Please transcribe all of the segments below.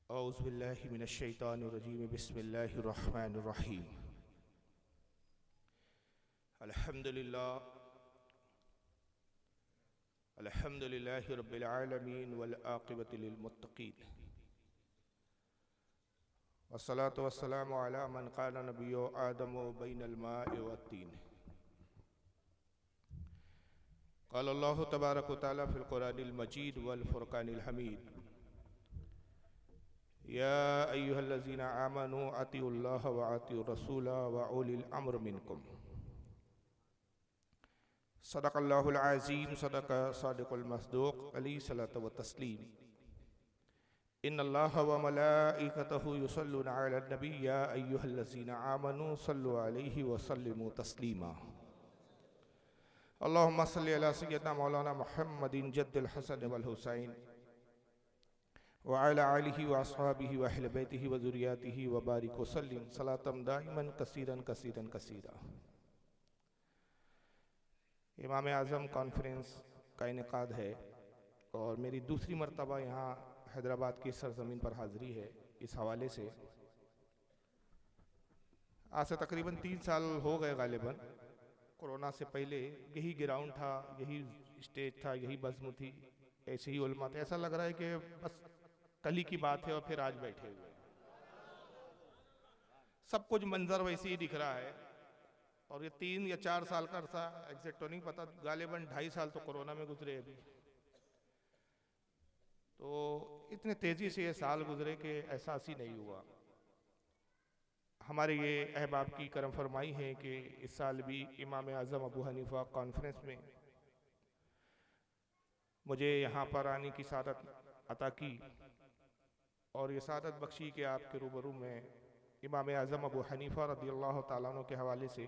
औज़ु बिल्लाहि मिनश्शैतानिर्रजीम बिस्मिल्लाहिर्रहमानिर्रहीम। अल्हम्दुलिल्लाहि रब्बिल आलमीन वल आक़िबतु लिल मुत्तक़ीन वस्सलातु वस्सलामु अला मन काना नबिय्यु आदमु बैनल माइ वत्तीन। क़ाला अल्लाहु तबारक व तआला फ़िल क़ुरानिल मजीद वल फ़ुरक़ानिल हमीद। या अय्युहल्लज़ीना आमनू अतीउल्लाह व अतीउर रसूल व उलिल अम्र मिनकुम। सदक़ल्लाहुल अज़ीम सदक़ सादिक़ुल मस्दूक़ अलैहि सलातो व तस्लीम। इन्नल्लाह व मलाइकतहु युसल्लूना अलन नबी या अय्युहल्लज़ीना आमनू सल्लु अलैहि व सल्लिमू तस्लीमा। अल्लाहुम्मा सल्लि अला सय्यिदना मौलाना मुहम्मदिन जद्दिल हसन वल हुसैन व अला आलिहि व अस्हाबिहि व अहले बैतिहि व ज़ुर्रिय्यतिहि व बारिक व सल्लिम सलातम दाइमन कसीरन कसीरन कसीरा। इमाम आज़म कॉन्फ्रेंस का इनेकाद है और मेरी दूसरी मरतबा यहाँ हैदराबाद की सरज़मीन पर हाज़िरी है। इस हवाले से आज से तकरीबन 3 साल हो गए गालिबन। कोरोना से पहले यही ग्राउंड था, यही स्टेज था, यही बज़्म थी, ऐसे ही उलमा थे। ऐसा लग रहा है कि बस कल ही की बात है और फिर आज बैठे हुए हैं। सब कुछ मंजर वैसे ही दिख रहा है। और ये 3 या 4 साल का अरसा एग्जैक्ट तो नहीं पता, गालिबन 2.5 साल तो कोरोना में गुजरे अभी। तो इतने तेजी से ये साल गुजरे कि एहसास ही नहीं हुआ। हमारे ये अहबाब की करम फरमाई है कि इस साल भी इमाम आज़म अबू हनीफा कॉन्फ्रेंस में मुझे यहाँ पर आने की सादत अता की और ये सादत बख्शी कि आपके रूबरू में इमाम आज़म अबू हनीफा रज़ियल्लाहु ताला अन्हु के हवाले से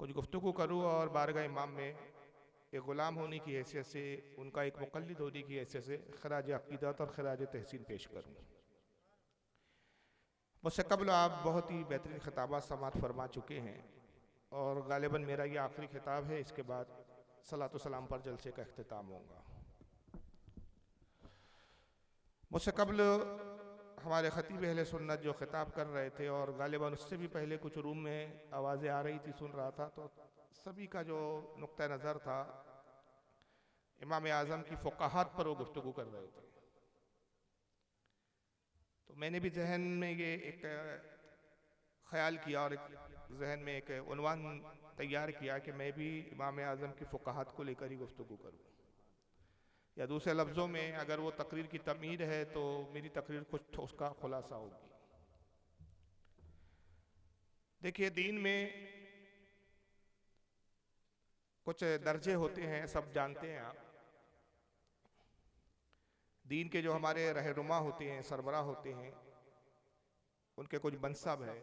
कुछ गुफ्तगू करूँ और बारगाह इमाम में एक ग़ुलाम होने की हैसियत से, उनका एक मुक़ल्लिद होने की हैसियत से ख़राज अक़ीदत और ख़राज तहसीन पेश करूँ। मुझसे कबल आप बहुत ही बेहतरीन खिताबात समात फरमा चुके हैं और गालिबन मेरा ये आखिरी खिताब है। इसके बाद सलातो सलाम पर जलसे का अख्तिताम होगा। मुझसे कबल हमारे ख़तीब अहले सुन्नत जो ख़िताब कर रहे थे और गालिबन उससे भी पहले कुछ रूम में आवाज़ें आ रही थी, सुन रहा था, तो सभी का जो नुक्ता नज़र था इमाम आज़म की फ़ुक़ाहात पर वो गुफ्तगू कर रहे थे। तो मैंने भी जहन में ये एक ख्याल किया और जहन में एक उन्वान तैयार किया कि मैं भी इमाम आज़म की फ़ुक़ाहात को लेकर ही गुफ्तगू करूँ, या दूसरे लफ्ज़ों में अगर वो तकरीर की तमीर है तो मेरी तकरीर कुछ उसका खुलासा होगी। देखिए, दीन में कुछ दर्जे होते हैं, सब जानते हैं आप। दीन के जो हमारे रहनुमा होते हैं, सरबराह होते हैं, उनके कुछ मनसब है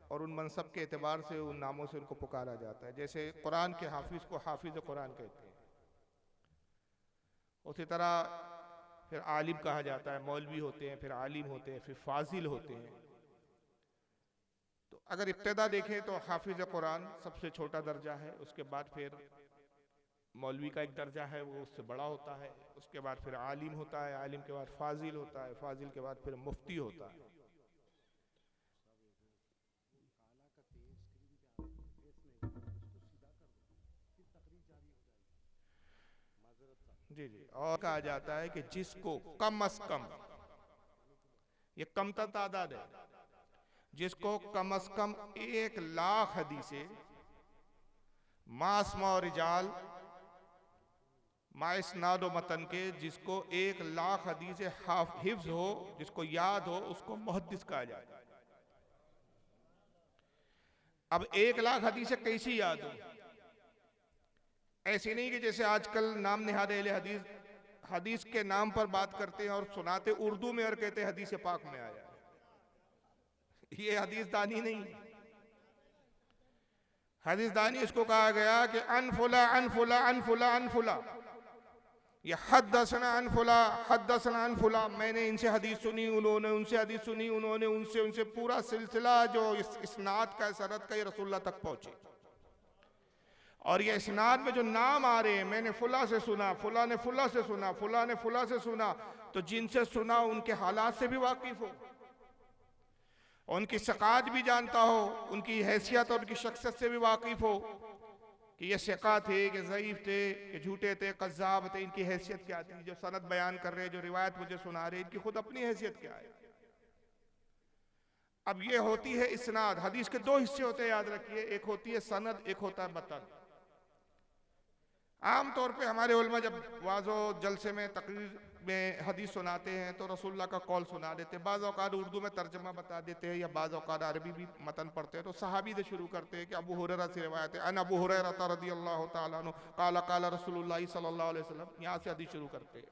और उन मनसब के एतबार से उन नामों से उनको पुकारा जाता है। जैसे कुरान के हाफिज़ को हाफिज़ कुरान कहते हैं, उसी तरह फिर आलिम कहा जाता है। मौलवी होते हैं, फिर आलिम होते हैं, फिर फाजिल होते हैं। तो अगर इब्तिदा देखें तो हाफिज़ कुरान सबसे छोटा दर्जा है, उसके बाद फिर मौलवी का एक दर्जा है, वो उससे बड़ा होता है, उसके बाद फिर आलिम होता है, आलिम के बाद फाजिल होता है, फाजिल के बाद फिर मुफ्ती होता है। जी जी। और कहा जाता है कि जिसको कम अज कम, ये कम तादाद है, जिसको कम अज कम 1,00,000 हदीसें मास्मा और रिजाल माइसनाद मतन के, जिसको 1,00,000 हदीसें हिफ्ज हो, जिसको याद हो, उसको मुहद्दिस कहा जाता है। अब 1,00,000 हदीसें कैसी याद हो? ऐसे नहीं कि जैसे आजकल नाम निहाद अहले हदीस हदीस के नाम पर बात करते हैं और सुनाते उर्दू में और कहते हैं हदीस पाक में आया। ये हदीस दानी नहीं। हदीस दानी इसको कहा गया कि अनफुला अनफुला अनफुला अनफुला, ये हद्दसना अनफुला हद्दसना अनफुला, मैंने इनसे हदीस सुनी, उन्होंने उनसे हदीस सुनी, उन्होंने उनसे, उनसे पूरा सिलसिला जो इस इस्नाद का, सनद का, ये रसूलुल्लाह तक पहुंचे। और ये इस्नाद में जो नाम आ रहे हैं, मैंने फुला से सुना, फुला ने फुला से सुना, फुला ने फुला से सुना, तो जिनसे सुना उनके हालात से भी वाकिफ हो, उनकी सकात भी जानता हो, उनकी हैसियत और उनकी शख्सियत से भी वाकिफ हो कि ये सिका थे कि ज़ईफ़ थे कि झूठे थे, कज़्ज़ाब थे, इनकी हैसियत क्या थी, जो सनद बयान कर रहे, जो रिवायत मुझे सुना रहे, इनकी खुद अपनी हैसियत क्या है। अब ये होती है इस्नाद। हदीस के दो हिस्से होते हैं, याद रखिए, एक होती है सनद, एक होता है मतन। आम तौर पे हमारे उलमा जब वाज़ो जलसे में तकरीर में हदीस सुनाते हैं तो रसूलुल्लाह का कौल सुना देते हैं, बाज़ औक़ात उर्दू में तर्जमा बता देते हैं या बाज़ औक़ात अरबी भी मतन पढ़ते हैं। तो सहाबी से शुरू करते हैं कि अबू हुरैरा से रिवायत है, अन अबू हुरैरा रज़ियल्लाहु ताला अन्हु क़ाला क़ाला रसूलुल्लाह सल्लल्लाहु अलैहि वसल्लम, यहाँ से हदीस शुरू करते हैं।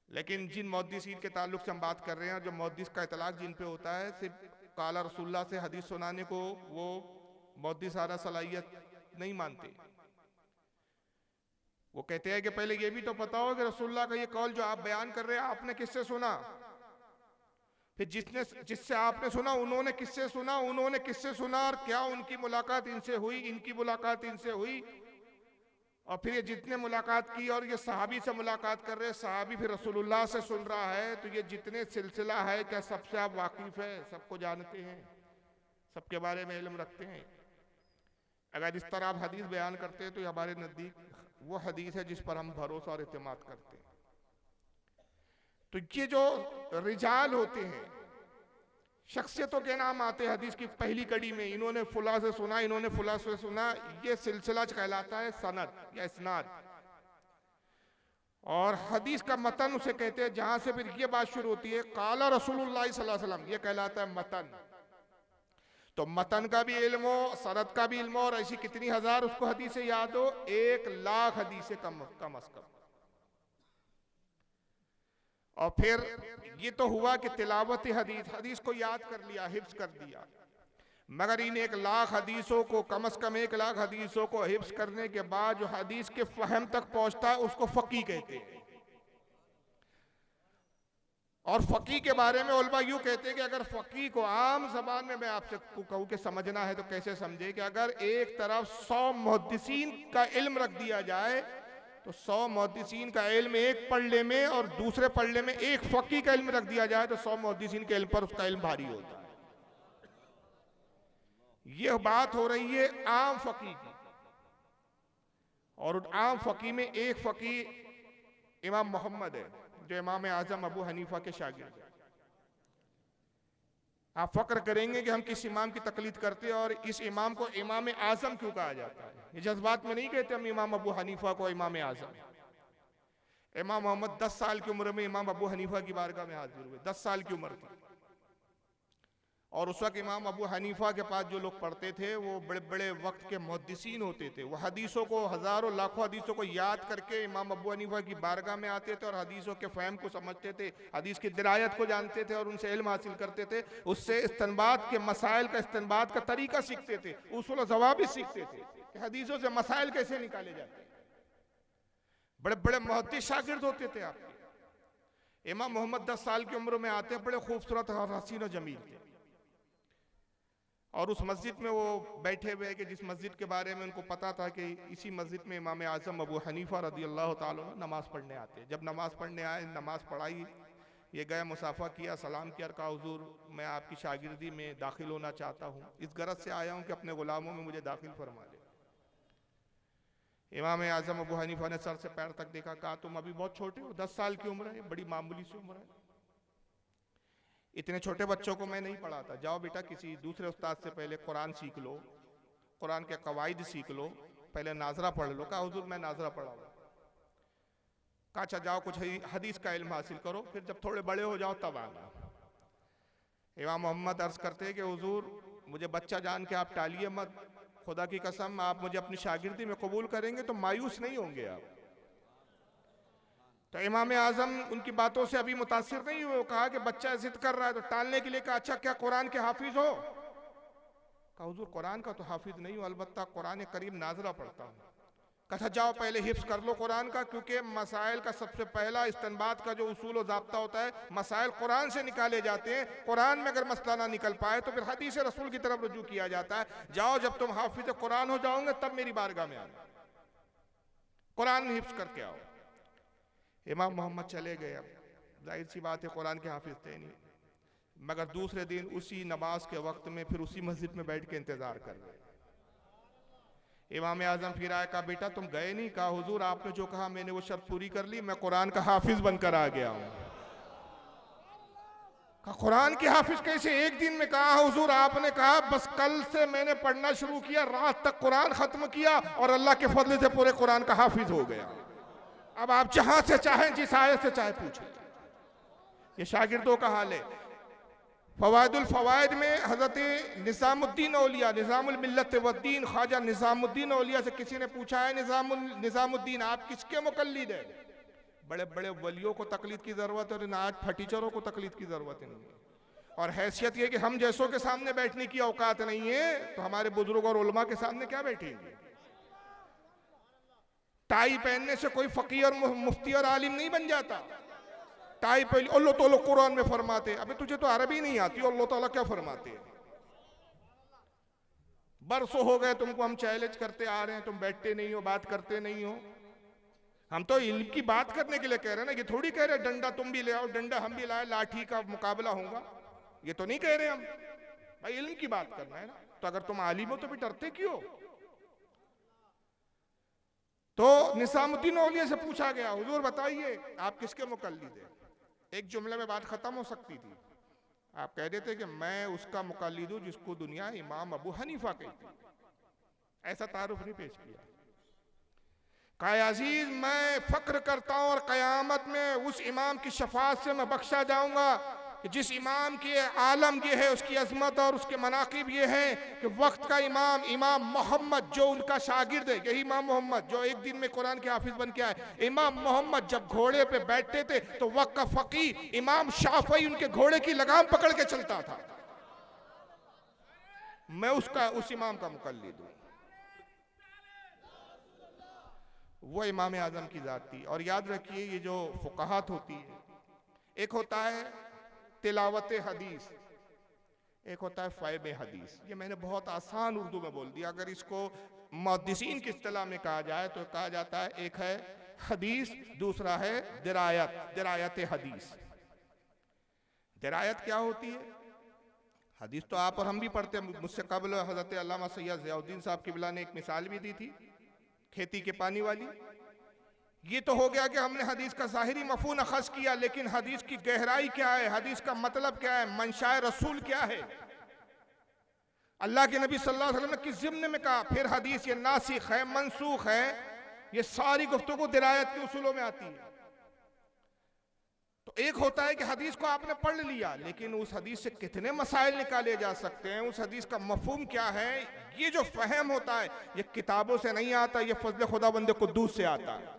लेकिन जिन मुहद्दिसीन के ताल्लुक से हम बात कर रहे हैं, जो मुहद्दिस का इतलाक़ जिन पे होता है, सिर्फ क़ाला रसूलुल्लाह से हदीस सुनाने को वो मुहद्दिसाना सलाहियत नहीं मानते। वो कहते हैं कि पहले ये भी तो पता हो कि रसूलुल्लाह का ये कौल जो आप बयान कर रहे हैं, आपने किससे सुना, फिर जिससे आपने सुना उन्होंने किससे सुना, उन्होंने किससे सुना, और क्या उनकी मुलाकात इनसे हुई, इनकी मुलाकात इनसे हुई, और फिर ये जितने मुलाकात की और ये सहाबी से मुलाकात कर रहे हैं, सहाबी फिर रसूलुल्लाह से सुन रहा है, तो ये जितने सिलसिला है, क्या सबसे आप वाकिफ है, सबको जानते हैं, सबके बारे में इल्म रखते हैं। अगर इस तरह आप हदीस बयान करते हैं तो ये हमारे नज़दीक वो हदीस है जिस पर हम भरोसा और इत्मीनान करते हैं। तो ये जो रिजाल होते हैं, शख्सियतों के नाम आते हैं हदीस की पहली कड़ी में, इन्होंने फुला से सुना, इन्होंने फुला से सुना, ये सिलसिला कहलाता है सनद या इस्नाद। और हदीस का मतन उसे कहते हैं जहां से फिर ये बात शुरू होती है, काला रसूलुल्लाह सल्लल्लाहु अलैहि वसल्लम, ये कहलाता है मतन। तो मतन का भी इल्म हो, सनद का भी इल्म हो, और ऐसी कितनी हजार उसको हदीसें याद हो, 1,00,000 हदीसें कम अज कम। और फिर ये तो हुआ कि तिलावत हदीस, हदीस को याद कर लिया, हिफ्ज कर दिया, मगर इन 1,00,000 हदीसों को, कम से कम 1,00,000 हदीसों को हिफ्ज करने के बाद जो हदीस के फहम तक पहुंचता है उसको फकी कहते हैं। और फकी के बारे में उलमा यूं कहते हैं कि अगर फकी को आम जबान में मैं आपसे कहूं कि समझना है तो कैसे समझे, कि अगर एक तरफ 100 मुहद्दिसीन का इल्म रख दिया जाए तो 100 मुहद्दिसीन का इल्म एक पल्ले में और दूसरे पल्ले में एक फकी का इल्म रख दिया जाए तो 100 मुहद्दिसीन के इल्म पर उसका इल्म भारी होता है। यह बात हो रही है आम फकी की, और आम फकी में एक फकी इमाम मोहम्मद है जो इमाम आजम अबू हनीफा के शागिर्द हैं। आप फक्र करेंगे कि हम किस इमाम की तकलीद करते हैं और इस इमाम को इमाम आजम क्यों कहा जाता है। ये जज्बात में नहीं कहते हम इमाम अबू हनीफा को इमाम आजम। इमाम मोहम्मद 10 साल की उम्र में इमाम अबू हनीफा की बारगाह में हाजिर हुए, 10 साल की उम्र थी। और उस वक्त इमाम अबू हनीफा के पास जो लोग पढ़ते थे वो बड़े बड़े वक्त के मुहद्दिसीन होते थे। वो हदीसों को, हजारों लाखों हदीसों को याद करके इमाम अबू हनीफा की बारगाह में आते थे और हदीसों के फहम को समझते थे, हदीस की दिरायत को जानते थे और उनसे इल्म हासिल करते थे। उससे इस्तिंबात के मसाइल का, इस्तिंबात का तरीका सीखते थे, उसूल जवाब भी सीखते थे कि हदीसों से मसाइल कैसे निकाले जाते हैं। बड़े बड़े मुहद्दिस शागिर्द होते थे आपके। इमाम मोहम्मद 10 साल की उम्र में आते, बड़े खूबसूरत और हसीन और जमील थे। और उस मस्जिद में वो बैठे हुए कि जिस मस्जिद के बारे में उनको पता था कि इसी मस्जिद में इमाम आजम अबू हनीफा रज़ियल्लाहु ताला अन्हु नमाज पढ़ने आते। जब नमाज पढ़ने आए, नमाज पढ़ाई, ये गए, मुसाफा किया, सलाम किया, कहा हुजूर मैं आपकी शागिर्दी में दाखिल होना चाहता हूँ, इस गरज से आया हूँ कि अपने गुलामों में मुझे दाखिल फरमा दे। इमाम आजम अबू हनीफा ने सर से पैर तक देखा, कहा तुम अभी बहुत छोटे हो, 10 साल की उम्र है, बड़ी मामूली सी उम्र है, इतने छोटे बच्चों को मैं नहीं पढ़ाता, जाओ बेटा किसी दूसरे उस्ताद से पहले कुरान सीख लो, कुरान के कवायद सीख लो, पहले नाजरा पढ़ लो। कहा हुजूर मैं नाजरा पढ़ा हूं। कहा अच्छा जाओ कुछ हदीस का इल्म हासिल करो, फिर जब थोड़े बड़े हो जाओ तब आना। इमाम मोहम्मद अर्ज करते हैं कि हुजूर मुझे बच्चा जान के आप टालिए मत, खुदा की कसम आप मुझे अपनी शागिर्दी में कबूल करेंगे तो मायूस नहीं होंगे आप। तो इमाम आजम उनकी बातों से अभी मुतासिर नहीं हुए। कहा कि बच्चा जिद कर रहा है तो टालने के लिए कहा अच्छा क्या कुरान के हाफिज हो? कहा हुजूर कुरान का तो हाफिज नहीं हूं, अलबत्ता कुरान करीम नाजरा पढ़ता हूं। कहा जाओ पहले हिफ्स कर लो कुरान का, क्योंकि मसाइल का सबसे पहला इस्तिंबात का जो उसूल और ज़ाब्ता होता है, मसाइल कुरान से निकाले जाते हैं। कुरान में अगर मसला ना निकल पाए तो फिर हदीस रसूल की तरफ रुजू किया जाता है। जाओ जब तुम हाफिज कुरान हो जाओगे तब मेरी बारगाह में आना, कुरान हिफ्स करके आओ। इमाम मोहम्मद चले गए। अब जाहिर सी बात है कुरान के हाफिज थे नहीं, मगर दूसरे दिन उसी नमाज के वक्त में फिर उसी मस्जिद में बैठ के इंतजार कर रहे। इमाम आजम फिर आया, कहा बेटा तुम गए नहीं? कहा हुजूर आपने जो कहा मैंने वो शर्त पूरी कर ली, मैं कुरान का हाफिज बनकर आ गया हूं। कहा कुरान के हाफिज कैसे? एक दिन में। कहा हुजूर आपने कहा बस कल से मैंने पढ़ना शुरू किया, रात तक कुरान खत्म किया और अल्लाह के फजल से पूरे कुरान का हाफिज हो गया। अब आप जहां से चाहें जिस आयत से चाहे पूछें। ये शागिर्दों का हाल है। फवाइदुल फवाइद में हजरत निज़ामुद्दीन औलिया, निज़ामुल मिल्लत वद्दीन ख्वाजा निज़ामुद्दीन औलिया से किसी ने पूछा है निज़ामुद्दीन आप किसके मुकल्लिद है? बड़े बड़े वलियों को तकलीद की जरूरत है, और आज फटीचरों को तकलीद की जरूरत नहीं है। और हैसियत ये कि हम जैसों के सामने बैठने की औकात नहीं है तो हमारे बुजुर्ग और उलमा के सामने क्या बैठेंगे? टाई पहनने से कोई फकीर और मुफ्ती और आलिम नहीं बन जाता। टाई पहली अल्लाह ताला कुरान में फरमाते, अबे तुझे तो अरबी नहीं आती, अल्लाह ताला क्या फरमाते? बरसों हो गए तुमको हम चैलेंज करते आ रहे हैं, तुम बैठते नहीं हो, बात करते नहीं हो। हम तो इल्म की बात करने के लिए कह रहे हैं ना, ये थोड़ी कह रहे डंडा तुम भी ले आओ, डंडा हम भी लाए, लाठी का मुकाबला होगा, ये तो नहीं कह रहे हम। भाई इल्म की बात करना है ना, तो अगर तुम आलिम हो तो भी डरते क्यों? तो निज़ामुद्दीन औलिया से पूछा गया, हुजूर बताइए आप किसके मुकल्लिद हैं? एक जुमले में बात खत्म हो सकती थी। आप कह देते कि मैं उसका मुकल्लिद हूं जिसको दुनिया इमाम अबू हनीफा कहती। ऐसा तारुफ नहीं पेश किया। कहा अजीज मैं फक्र करता हूं और कयामत में उस इमाम की शफाअत से मैं बख्शा जाऊंगा कि जिस इमाम की आलम ये है, उसकी अजमत और उसके मनाकिब ये है कि वक्त का इमाम इमाम मोहम्मद जो उनका शागिर्द है, यही इमाम मोहम्मद जो एक दिन में कुरान के हाफिज बन के आए, इमाम मोहम्मद जब घोड़े पे बैठते थे तो वक्त का फकीह इमाम शाफई उनके घोड़े की लगाम पकड़ के चलता था। मैं उस इमाम का मुकल्लिद हूं। वो इमाम आजम की जात थी। और याद रखिए ये जो फुकाहात होती है, एक होता है तिलावत हदीस, एक होता है फ़ैब हदीस। ये मैंने बहुत आसान उर्दू में बोल दिया। अगर इसको मुहद्दिसीन की इस्तिलाह में कहा जाए तो कहा जाता है एक है हदीस, दूसरा है दिरायत, दिरायत हदीस। दिरायत क्या होती है? हदीस तो आप और हम भी पढ़ते हैं। मुझसे कबल हज़रत अल्लामा सैयद ज़ियाउद्दीन साहब किबला ने एक मिसाल भी दी थी, खेती के पानी वाली। ये तो हो गया कि हमने हदीस का ज़ाहिरी मफ़हूम अख़ज़ किया, लेकिन हदीस की गहराई क्या है, हदीस का मतलब क्या है, मंशाए रसूल क्या है, अल्लाह के नबी सल्लल्लाहु अलैहि वसल्लम ने किस ज़िम्ने में कहा। फिर हदीस ये नासिख है, मनसूख है, ये सारी गुफ्तगू दिरायत के उसूलों में आती है। तो एक होता है कि हदीस को आपने पढ़ लिया, लेकिन उस हदीस से कितने मसाइल निकाले जा सकते हैं, उस हदीस का मफहूम क्या है, ये जो फहम होता है ये किताबों से नहीं आता, ये फजल खुदाबंद कुद्दूस से आता है।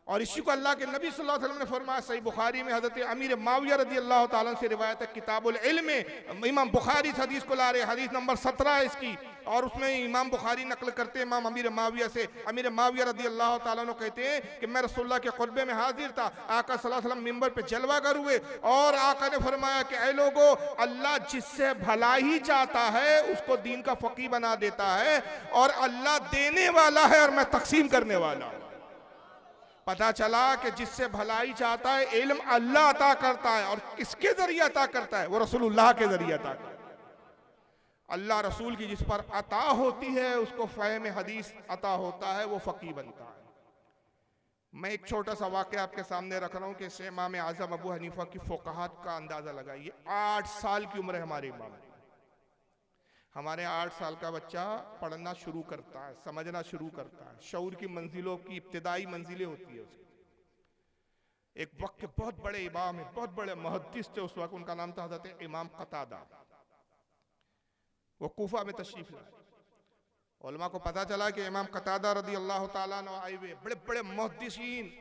और इसी को अल्लाह के नबी सल्लल्लाहु अलैहि वसल्लम ने फरमाया। सही बुखारी में हज़रत अमीर माविया रज़ी अल्लाह ताला से रिवायत है, किताबुल इल्म में इमाम बुखारी इस हदीस को ला रहे, हदीस नंबर 17 है इसकी। और उसमें इमाम बुखारी नकल करते हैं इमाम अमीर माविया से। अमीर माविया रज़ी अल्लाह ताला अन्हु कहते हैं कि मैं रसूलुल्लाह के खुतबे में हाजिर था, आका सल्लल्लाहु अलैहि वसल्लम मिंबर पे जलवागर हुए और आका ने फरमाया कि ऐ लोगो, अल्लाह जिससे भला ही चाहता है उसको दीन का फकीह बना देता है, और अल्लाह देने वाला है और मैं तकसीम करने वाला हूं। पता चला कि जिससे भलाई चाहता है इल्म अल्लाह अता करता है, और किसके जरिए अता करता है? वो रसूलुल्लाह के जरिए अता करता है। अल्लाह रसूल की जिस पर अता होती है उसको फ़हम हदीस अता होता है, वो फ़कीह बनता है। मैं एक छोटा सा वाक़या आपके सामने रख रहा हूँ कि इससे इमाम आज़म अबू हनीफा की फ़ुक़हात का अंदाज़ा लगाइए। 8 साल की उम्र है हमारे इमाम। हमारे 8 साल का बच्चा पढ़ना शुरू करता है, समझना शुरू करता है, शऊर की मंजिलों की इब्तिदाई मंजिलें होती है उसकी। एक वक्त के बहुत बड़े इमाम है, बहुत बड़े मुहद्दिस थे उस वक्त, उनका नाम था हज़रत इमाम क़तादा। वो कूफा में तशरीफ लाए। उलमा को पता चला कि इमाम क़तादा रज़ी अल्लाह ताला अन्हु आए हुए, बड़े बड़े मुहद्दिसीन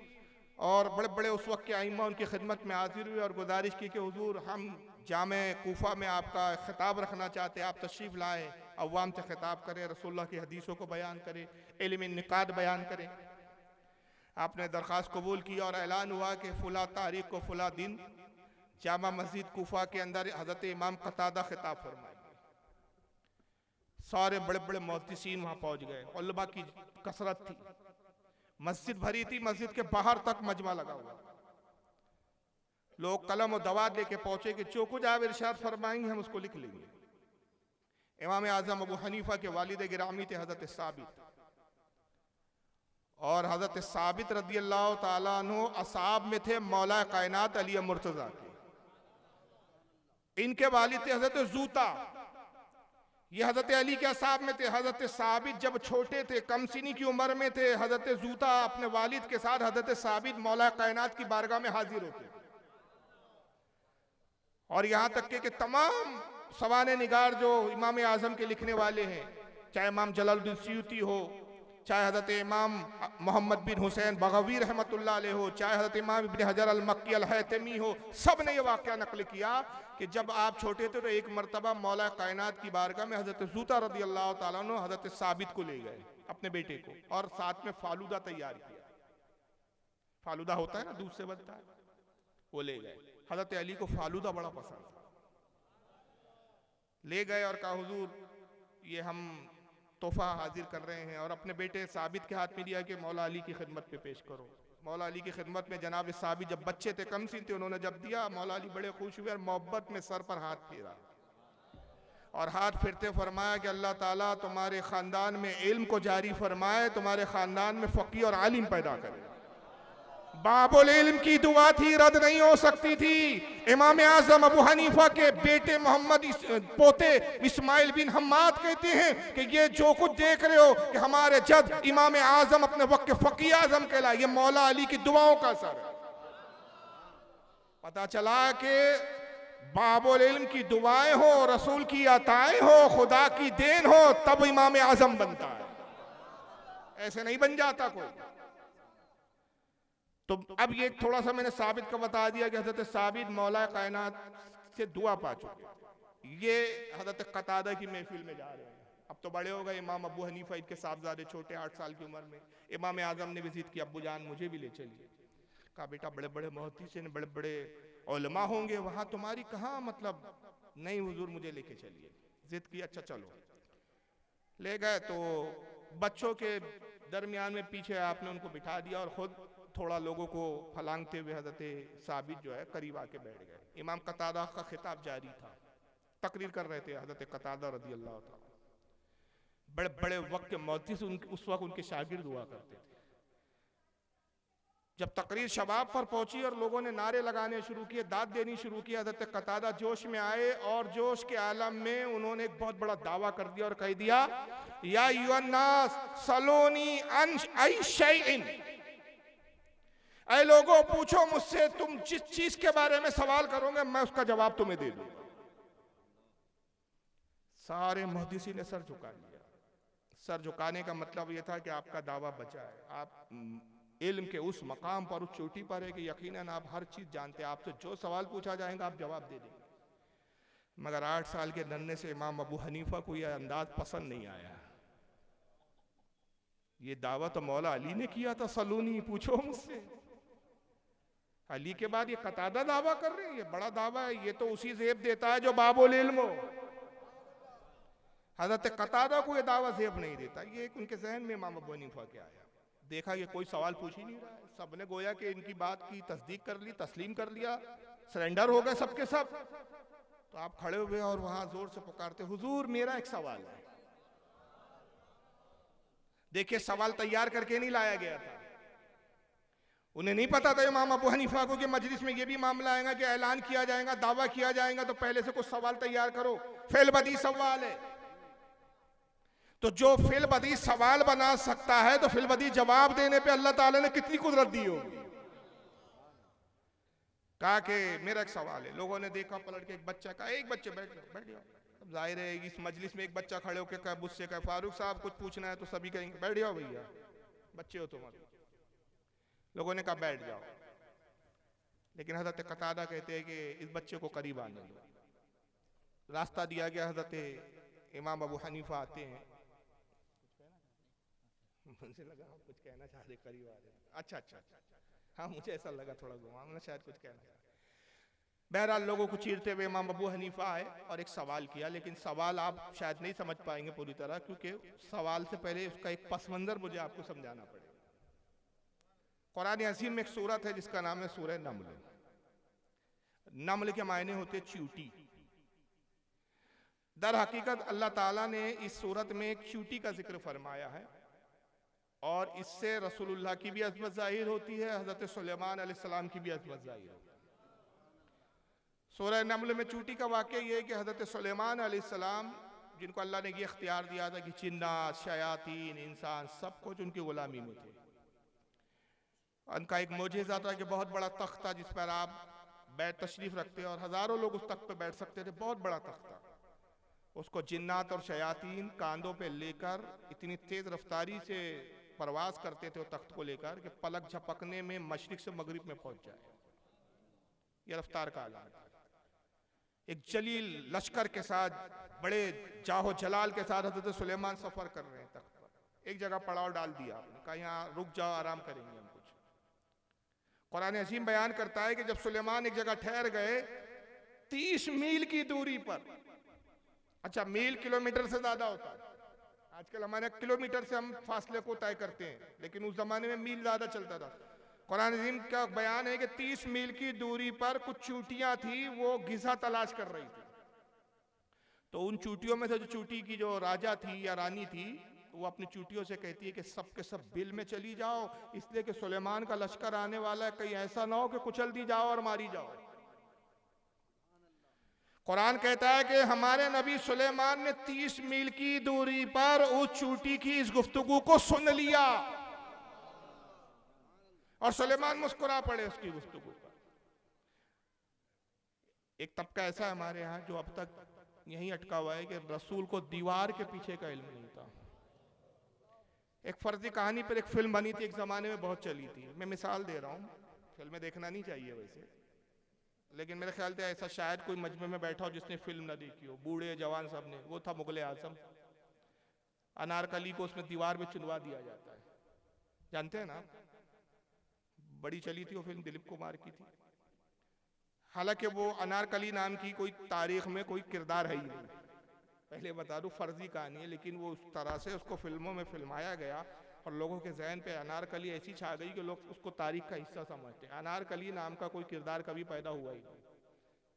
और बड़े बड़े उस वक्त के आइम्मा उनकी खिदमत में हाजिर हुए और गुजारिश की कि हुजूर हम जामे कूफा में आपका खिताब रखना चाहते हैं, आप तशरीफ लाए। अवाम से खिताब करे, रसूलुल्लाह की हदीसों को बयान करे, इल्म निकात बयान करे। आपने दरख्वास्त कबूल की और ऐलान हुआ कि फुला तारीख को फुला दिन जामा मस्जिद कूफा के अंदर हजरत इमाम कतादा खिताब फरमाएंगे। सारे बड़े बड़े मुहद्दिसीन वहां पहुंच गए, उलमा की कसरत थी, मस्जिद भरी थी, मस्जिद के बाहर तक मजमा लगा हुआ, लोग कलम और दवात लेके पहुंचे कि जो कुछ आप इरशाद फरमाएंगे हम उसको लिख लेंगे। इमाम आजम अबू हनीफा के वालिद गिरामी थे हजरत साबित, और हजरत साबित रदी अल्लाह ताला अन्हु असहाब में थे मौला कायनात अली मुर्तजा के। इनके वालिद थे हजरत जूता, ये हजरत अली के असहाब में थे। हजरत साबित जब छोटे थे, कम सीनी की उम्र में थे, हजरत जूता अपने वालिद के साथ हजरत साबित मौला कायनात की बारगाह में हाजिर होते। और यहां तक के तमाम सवाने निगार जो इमाम आजम के लिखने वाले हैं, चाहे इमाम जलालुद्दीन सयूती हो, चाहे हजरत इमाम मोहम्मद बिन हुसैन बगवी रहमतुल्लाह अलैह हो, चाहे हजरत इमाम इब्न हजर अल मक्की अल हैतमी हो, सब ने यह वाक़या नकल किया कि जब आप छोटे थे तो एक मरतबा मौला कायनात की बारगाह में हजरत जूता रदी अल्लाह ताला अन्हु हजरत साबित को ले गए, अपने बेटे को, और साथ में फालूदा तैयार किया। फालूदा होता है ना, दूध से बनता है, वो ले गए। हजरत अली को फालूदा बड़ा पसंद था, ले गए और कहा हुजूर ये हम तोहफा हाजिर कर रहे हैं, और अपने बेटे साबित के हाथ में दिया कि मौला अली की खिदमत पे पेश करो। मौला अली की खिदमत में जनाब साबित जब बच्चे थे, कम सीन थे, उन्होंने जब दिया, मौला अली बड़े खुश हुए और मोहब्बत में सर पर हाथ फेरा, और हाथ फिरते फरमाया कि अल्लाह ताला तुम्हारे खानदान में इल्म को जारी फरमाए, तुम्हारे खानदान में फकीह और आलिम पैदा करे। बाबुल इल्म की दुआ थी, रद्द नहीं हो सकती थी। इमाम आजम अबू हनीफा के बेटे मोहम्मद पोते इस्माइल बिन हम्माद कहते हैं कि ये जो कुछ देख रहे हो कि हमारे जद इमाम आजम अपने वक्त के फकीह आजम कहलाए, ये मौला अली की दुआओं का असर है। पता चला कि बाबुल इल्म की दुआएं हो, रसूल की अताएं हो, खुदा की देन हो, तब इमाम आजम बनता है, ऐसे नहीं बन जाता कोई। तो अब ये थोड़ा सा मैंने साबित का बता दिया कि हजरत साबित मौला कायनात से दुआ पा चुके, ये हजरत कतादा की महफिल में जा रहे हैं। अब तो बड़े हो गए, इमाम अबू हनीफा इनके साहबजादे छोटे 8 साल की उम्र में। इमाम आजम ने विजिट किया, अब्बू जान मुझे भी ले चलिए। कहा बेटा बड़े बड़े मुहद्दिस बड़े बड़े उलमा होंगे वहां, तुम्हारी कहाँ मतलब, नहीं हुजूर मुझे लेके चलिए। जिद की, अच्छा चलो, ले गए। तो बच्चों के दरमियान में पीछे आपने उनको बिठा दिया और खुद थोड़ा लोगों को फलांगते हुए हजरत साबित जो है करीब आके बैठ गए। इमाम कतादा का खिताब जारी था, तकरीर कर रहे थे हजरत कतादा रदी अल्लाह ताला। बड़े बड़े वक्त के मुहद्दिस उस वक्त उनके शागिर्द हुआ करते थे। जब तकरीर शबाब पर पहुंची और लोगों ने नारे लगाने शुरू किए, दाद देनी शुरू की, हजरत कतादा जोश में आए और जोश के आलम में उन्होंने एक बहुत बड़ा दावा कर दिया और कह दिया, या युन्नास सलोनी अंश आई शैइन, ऐ लोगों पूछो मुझसे, तुम जिस चीज के बारे में सवाल करोगे मैं उसका जवाब तुम्हें दे दूंगा। सारे मुहद्दिसीन ने सर झुका लिया। सर झुकाने का मतलब यह था कि आपका दावा बचा है, आप इल्म के उस मकाम पर, उस चोटी पर है कि यकीनन आप हर चीज जानते हैं, आपसे जो सवाल पूछा जाएगा आप जवाब दे देंगे। मगर 8 साल के नन्हे से इमाम अबू हनीफा को यह अंदाज पसंद नहीं आया। ये दावा तो मौला अली ने किया था, सलूनी पूछो मुझसे। अली के बाद ये कतादा दावा कर रहे हैं, ये बड़ा दावा है, ये तो उसी ज़ेब देता है जो बाबुल इल्म हो। हजरत कतादा को ये दावा ज़ेब नहीं देता। ये उनके जहन में इमाम अबू हनीफा के आया, देखा ये कोई सवाल पूछ ही नहीं रहा है, सबने गोया कि इनकी बात की तस्दीक कर ली, तस्लीम कर लिया, सरेंडर हो गए सबके सब। तो आप खड़े हुए और वहां जोर से पुकारते, हुजूर मेरा एक सवाल है। देखिए सवाल तैयार करके नहीं लाया गया था, उन्हें नहीं पता था इमाम अबू हनीफा को कि मजलिस में ये भी मामला आएगा कि ऐलान किया जाएगा, दावा किया जाएगा, तो पहले से कुछ सवाल तैयार करो। फेल बदी सवाल है, तो जो फिल बदी सवाल बना सकता है तो फिल बदी जवाब देने पे अल्लाह ताला ने कितनी कुदरत दी होगी। कहा कि मेरा एक सवाल है। लोगों ने देखा, पलट के एक बच्चा कहा, एक बच्चे बैठ जाओ। जाहिर है इस मजलिस में एक बच्चा खड़े होकर कहा, मुझसे कहा फारूक साहब कुछ पूछना है, तो सभी कहेंगे बैठ जाओ भैया, बच्चे हो तुम। लोगों ने कहा बैठ जाओ, लेकिन हजरत कतादा कहते हैं कि इस बच्चे को करीब आने दो। रास्ता दिया गया, हजरत इमाम अबू हनीफा आते हैं, मुझे लगा आप कुछ कहना चाह रहे, करीब आ रहे। अच्छा अच्छा अच्छा, हाँ मुझे ऐसा लगा थोड़ा घुमा, शायद कुछ कहना चाह रहे। बहरहाल लोगों को चीरते हुए इमाम अबू हनीफा आए और एक सवाल किया, लेकिन सवाल आप शायद नहीं समझ पाएंगे पूरी तरह, क्योंकि सवाल से पहले उसका एक पस मंजर मुझे आपको समझाना पड़ेगा। कुरान अज़ीम में एक सूरत है जिसका नाम है सूरह नम्ल। नम्ल के मायने होते चींटी। दर हकीकत अल्लाह ताला ने इस सूरत में एक चींटी का जिक्र फरमाया है और इससे रसूलुल्लाह की भी अज़मत ज़ाहिर होती है, हज़रत सुलेमान अलैहिस्सलाम की भी अज़मत ज़ाहिर होती है। सूरह नम्ल में चींटी का वाक़या ये है कि हज़रत सुलेमान अलैहिस्सलाम, जिनको अल्लाह ने ये इख्तियार दिया था कि जिन्नात, शयातीन, इंसान सब कुछ उनकी गुलामी में थे। उनका एक मोजेज़ा था कि बहुत बड़ा तख्त था जिस पर आप बैठ तशरीफ रखते और हज़ारों लोग उस तख्त पर बैठ सकते थे, बहुत बड़ा तख्त था। उसको जिन्नात और शयातीन कांधों पे लेकर इतनी तेज़ रफ्तारी से परवास करते थे वो तख्त को लेकर कि पलक झपकने में मशरिक से मगरिब में पहुंच जाए। यह रफ्तार का आलाम था। एक जलील लश्कर के साथ, बड़े जाहो जलाल के साथ हज़रत सुलेमान सफ़र कर रहे हैं तख्त पर। एक जगह पड़ाव डाल दिया आपने, कहा यहाँ रुक जाओ, आराम करेंगे हम कुछ। कुरान अज़ीम बयान करता है कि जब सुलेमान एक जगह ठहर गए 30 मील की दूरी पर, अच्छा मील किलोमीटर से ज्यादा होता है, आजकल हमारे किलोमीटर से हम फासले को तय करते हैं, लेकिन उस जमाने में मील ज्यादा चलता था। कुरान अज़ीम का बयान है कि 30 मील की दूरी पर कुछ चींटियां थी, वो गिज़ा तलाश कर रही थी। तो उन चींटियों में से जो चींटी की जो राजा थी या रानी थी, वो अपनी चींटियों से कहती है कि सब के सब बिल में चली जाओ, इसलिए कि सुलेमान का लश्कर आने वाला है, कहीं ऐसा ना हो कि कुचल दी जाओ और मारी जाओ। कुरान कहता है कि हमारे नबी सुलेमान ने 30 मील की दूरी पर उस चींटी की इस गुफ्तगू को सुन लिया और सुलेमान मुस्कुरा पड़े उसकी गुफ्तगू पर। एक तबका ऐसा है हमारे यहाँ जो अब तक यहीं अटका हुआ है कि रसूल को दीवार के पीछे का इल्म नहीं था। एक फर्जी कहानी पर एक फिल्म बनी थी, एक जमाने में बहुत चली थी। मैं मिसाल दे रहा हूँ, फिल्में देखना नहीं चाहिए वैसे, लेकिन मेरे ख्याल से ऐसा शायद कोई मजमे में बैठा हो जिसने फिल्म ना देखी हो, बूढ़े जवान सब ने। वो था मुगले आजम। अनारकली को उसमें दीवार में चुनवा दिया जाता है, जानते हैं ना? बड़ी चली थी वो फिल्म, दिलीप कुमार की थी। हालांकि वो अनारकली नाम की कोई तारीख में कोई किरदार है ही नहीं, पहले बता दूं, फर्जी कहानी है, लेकिन वो उस तरह से उसको फिल्मों में फिल्माया गया और लोगों के जहन पे अनारकली ऐसी छा गई कि लोग उसको तारीख का हिस्सा समझते हैं। अनारकली नाम का कोई किरदार कभी पैदा हुआ ही नहीं।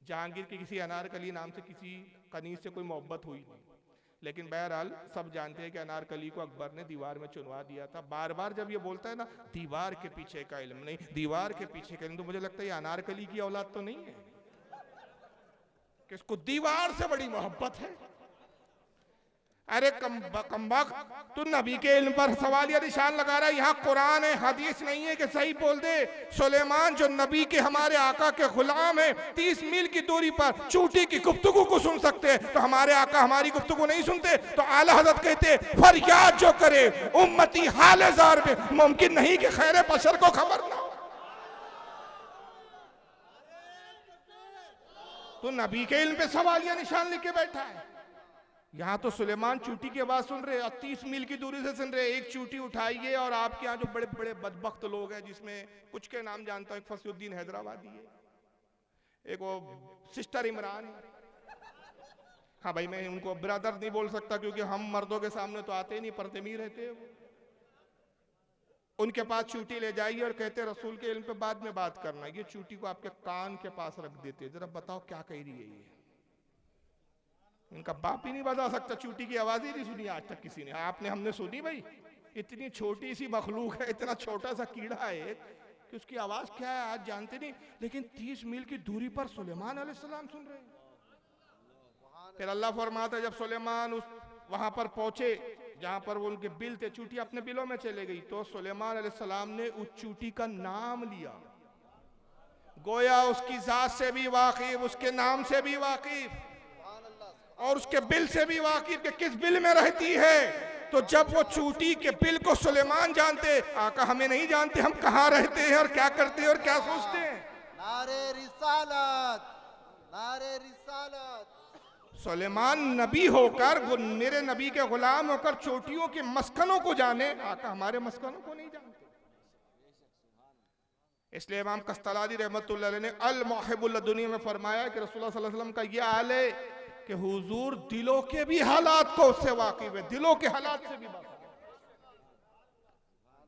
जहांगीर की किसी अनारकली नाम से किसी कनीज से कोई मोहब्बत हुई नहीं। लेकिन बहरहाल सब जानते हैं कि अनारकली को अकबर ने दीवार में चुनवा दिया था। बार बार जब ये बोलता है ना दीवार के पीछे का इल्म नहीं, दीवार के पीछे का इल्म, तो मुझे लगता है ये अनारकली की औलाद तो नहीं है कि इसको दीवार से बड़ी मोहब्बत है। अरे कमबख्त, तू नबी के इल्म पर सवाल या निशान लगा रहा है। यहाँ कुरान है, हदीस नहीं है कि सही बोल दे। सुलेमान जो नबी के हमारे आका के गुलाम है, 30 मील की दूरी पर चींटी की गुफ्तगू को सुन सकते हैं, तो हमारे आका हमारी गुफ्तगू नहीं सुनते? तो आला हज़रत कहते फरियाद जो करे उम्मती हाल ज़ार में, मुमकिन नहीं कि खैर बशर को खबर ना हो। तो नबी के इल्म पे सवाल या निशान लिख के बैठा है। यहाँ तो सुलेमान चींटी की आवाज सुन रहे, 30 मील की दूरी से सुन रहे। एक चींटी उठाइए और आपके यहाँ जो बड़े बड़े बदबख्त लोग हैं, जिसमें कुछ के नाम जानता हूँ, एक फसीउद्दीन हैदराबादी है, एक वो सिस्टर इमरान। हाँ भाई, मैं उनको ब्रदर नहीं बोल सकता क्योंकि हम मर्दों के सामने तो आते ही नहीं, पर्दे में रहते वो। उनके पास चींटी ले जाइए और कहते रसूल के इल्म पे बाद में बात करना। ये चींटी को आपके कान के पास रख देते, जरा बताओ क्या कह रही है ये। इनका बाप ही नहीं बता सकता, चींटी की आवाज ही नहीं सुनी आज तक किसी ने। आपने हमने सुनी भाई? इतनी छोटी सी मखलूक है, इतना छोटा सा कीड़ा है कि उसकी आवाज क्या है आज जानते नहीं, लेकिन 30 मील की दूरी पर सुलेमान अलैहिस्सलाम सुन रहे हैं। फिर अल्लाह फरमाता है जब सुलेमान उस वहां पर पहुंचे जहां पर वो उनके बिल थे, चींटी अपने बिलों में चले गई, तो सुलेमान अलैहिस्सलाम ने उस चींटी का नाम लिया। गोया उसकी जात से भी वाकिफ, उसके नाम से भी वाकिफ और उसके बिल से भी वाकिफ कि किस बिल में रहती है। तो जब वो चींटी के बिल को सुलेमान जानते, आका हमें नहीं जानते हम कहाँ रहते हैं और क्या करते हैं और क्या सोचते हैं। नारे रिसालत, नारे रिसालत। सुलेमान नबी होकर, वो मेरे नबी के गुलाम होकर चोटियों के मस्कनों को जाने, आका हमारे मस्कनों को नहीं जानते। इसलिए इमाम कस्तलानी रहमतुल्लाह अलैह ने अल मुहिब्बुल दुनिया में फरमाया कि रसूलुल्लाह सल्लल्लाहु अलैहि वसल्लम का यह हाल है कि हुजूर दिलों के भी हालात को उससे वाकिफ है, दिलों के हालात से भी वाकिफ है।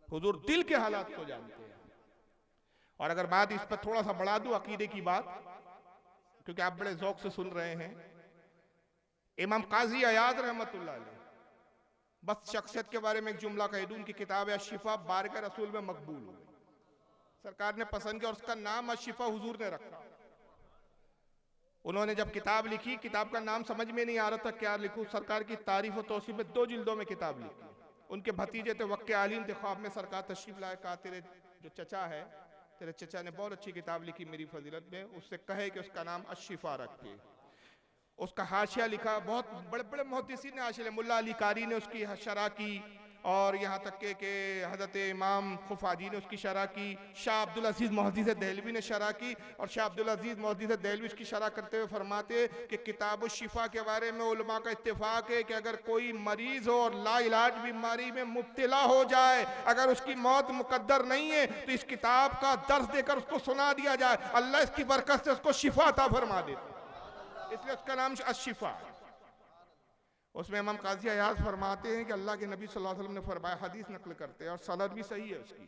हुजूर दिल के हालात को जानते हैं। और अगर बात इस पर थोड़ा सा बढ़ा दूं अकीदे की बात, क्योंकि आप बड़े ज़ौक़ से सुन रहे हैं, इमाम काजी अयाद रहमतुल्लाह अलैह, बस शख्सियत के बारे में एक जुमला कह दूं, उनकी किताब है अशिफा बारगाह रसूल में मकबूल हो गई, सरकार ने पसंद किया और उसका नाम अशिफा हुजूर ने रखा। उन्होंने जब किताब लिखी, किताब का नाम समझ में नहीं आ रहा था क्या लिखूं, सरकार की तारीफ और तौसीफ में 2 जिल्दों में किताब लिखी। उनके भतीजे थे वक्के आलिम थे, ख्वाब में सरकार तशरीफ लाए, कहा तेरे जो चचा है, तेरे चचा ने बहुत अच्छी किताब लिखी मेरी फजीलत में, उससे कहे कि उसका नाम अशिफा रखे। उसका हाशिया लिखा, बहुत बड़े बड़े मुहद्दिसीन ने हाशिया, मुल्ला अली कारी ने उसकी शरह की, और यहाँ तक के हज़रत इमाम खुफाजी ने उसकी शरह की, शाह अब्दुल अजीज़ मुहद्दिस देहलवी ने शरह की। और शाह अब्दुल अजीज़ मुहद्दिस देहलवी इसकी शरह करते हुए फरमाते कि किताब शिफा के बारे में उलमा का इत्तेफाक है कि अगर कोई मरीज हो और लाइलाज बीमारी में मुब्तला हो जाए, अगर उसकी मौत मुकद्दर नहीं है, तो इस किताब का दर्स देकर उसको सुना दिया जाए, अल्लाह इसकी बरकत से उसको शिफा अता फरमा देते, इसलिए उसका नाम अशिफा। उसमें इमाम काजी अयाज फरमाते हैं कि अल्लाह के नबी सल्लल्लाहु अलैहि वसल्लम ने फरमाया, हदीस नकल करते हैं और सनद भी सही है उसकी,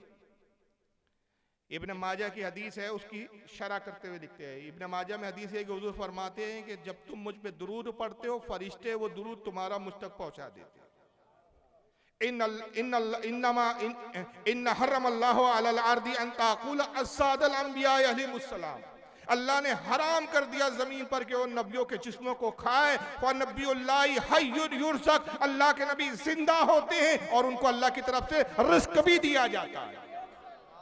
इब्न माजा की हदीस है, उसकी शरह करते हुए लिखते हैं, इब्न माजा में हदीस है कि हुजूर फरमाते हैं कि जब तुम मुझ पे दुरूद पढ़ते हो, फरिश्ते वो दुरूद तुम्हारा मुझ तक पहुंचा देते हैं। इन्ना हर्रमल्लाहु अलल अर्दी अन ताक़ूल अस्सादल अंबिया अलैहिमुस्सलाम, अल्लाह ने हराम कर दिया जमीन पर कि वो नबियों के जिस्मों को खाए। व नबियुल्लाहि हय्युन युरज़क़, अल्लाह के नबी जिंदा होते हैं और उनको अल्लाह की तरफ से रिस्क भी दिया जाता है,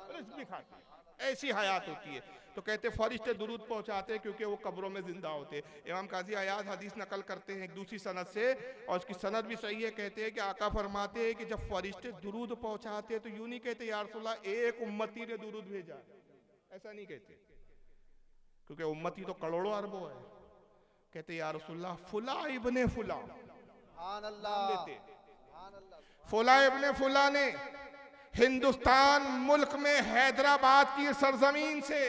रिस्क भी खाते हैं, ऐसी हयात होती है। तो कहते फरिश्ते दुरूद पहुंचाते हैं क्योंकि वो कब्रों में जिंदा होते हैं। इमाम काजी अयाज हदीस नकल करते हैं एक दूसरी सनद से, और उसकी सनद भी सही है, कहते हैं कि आका फरमाते हैं कि जब फरिश्ते दुरूद पहुंचाते हैं तो यूं नहीं कहते या रसूलल्लाह एक उम्मती ने दुरूद भेजा, ऐसा नहीं कहते, क्योंकि उम्मती तो करोड़ों अरबों है। कहते या रसूलल्लाह फुला इब्ने फुला, फुला इब्ने फुला ने हिंदुस्तान मुल्क में हैदराबाद की सरजमीन से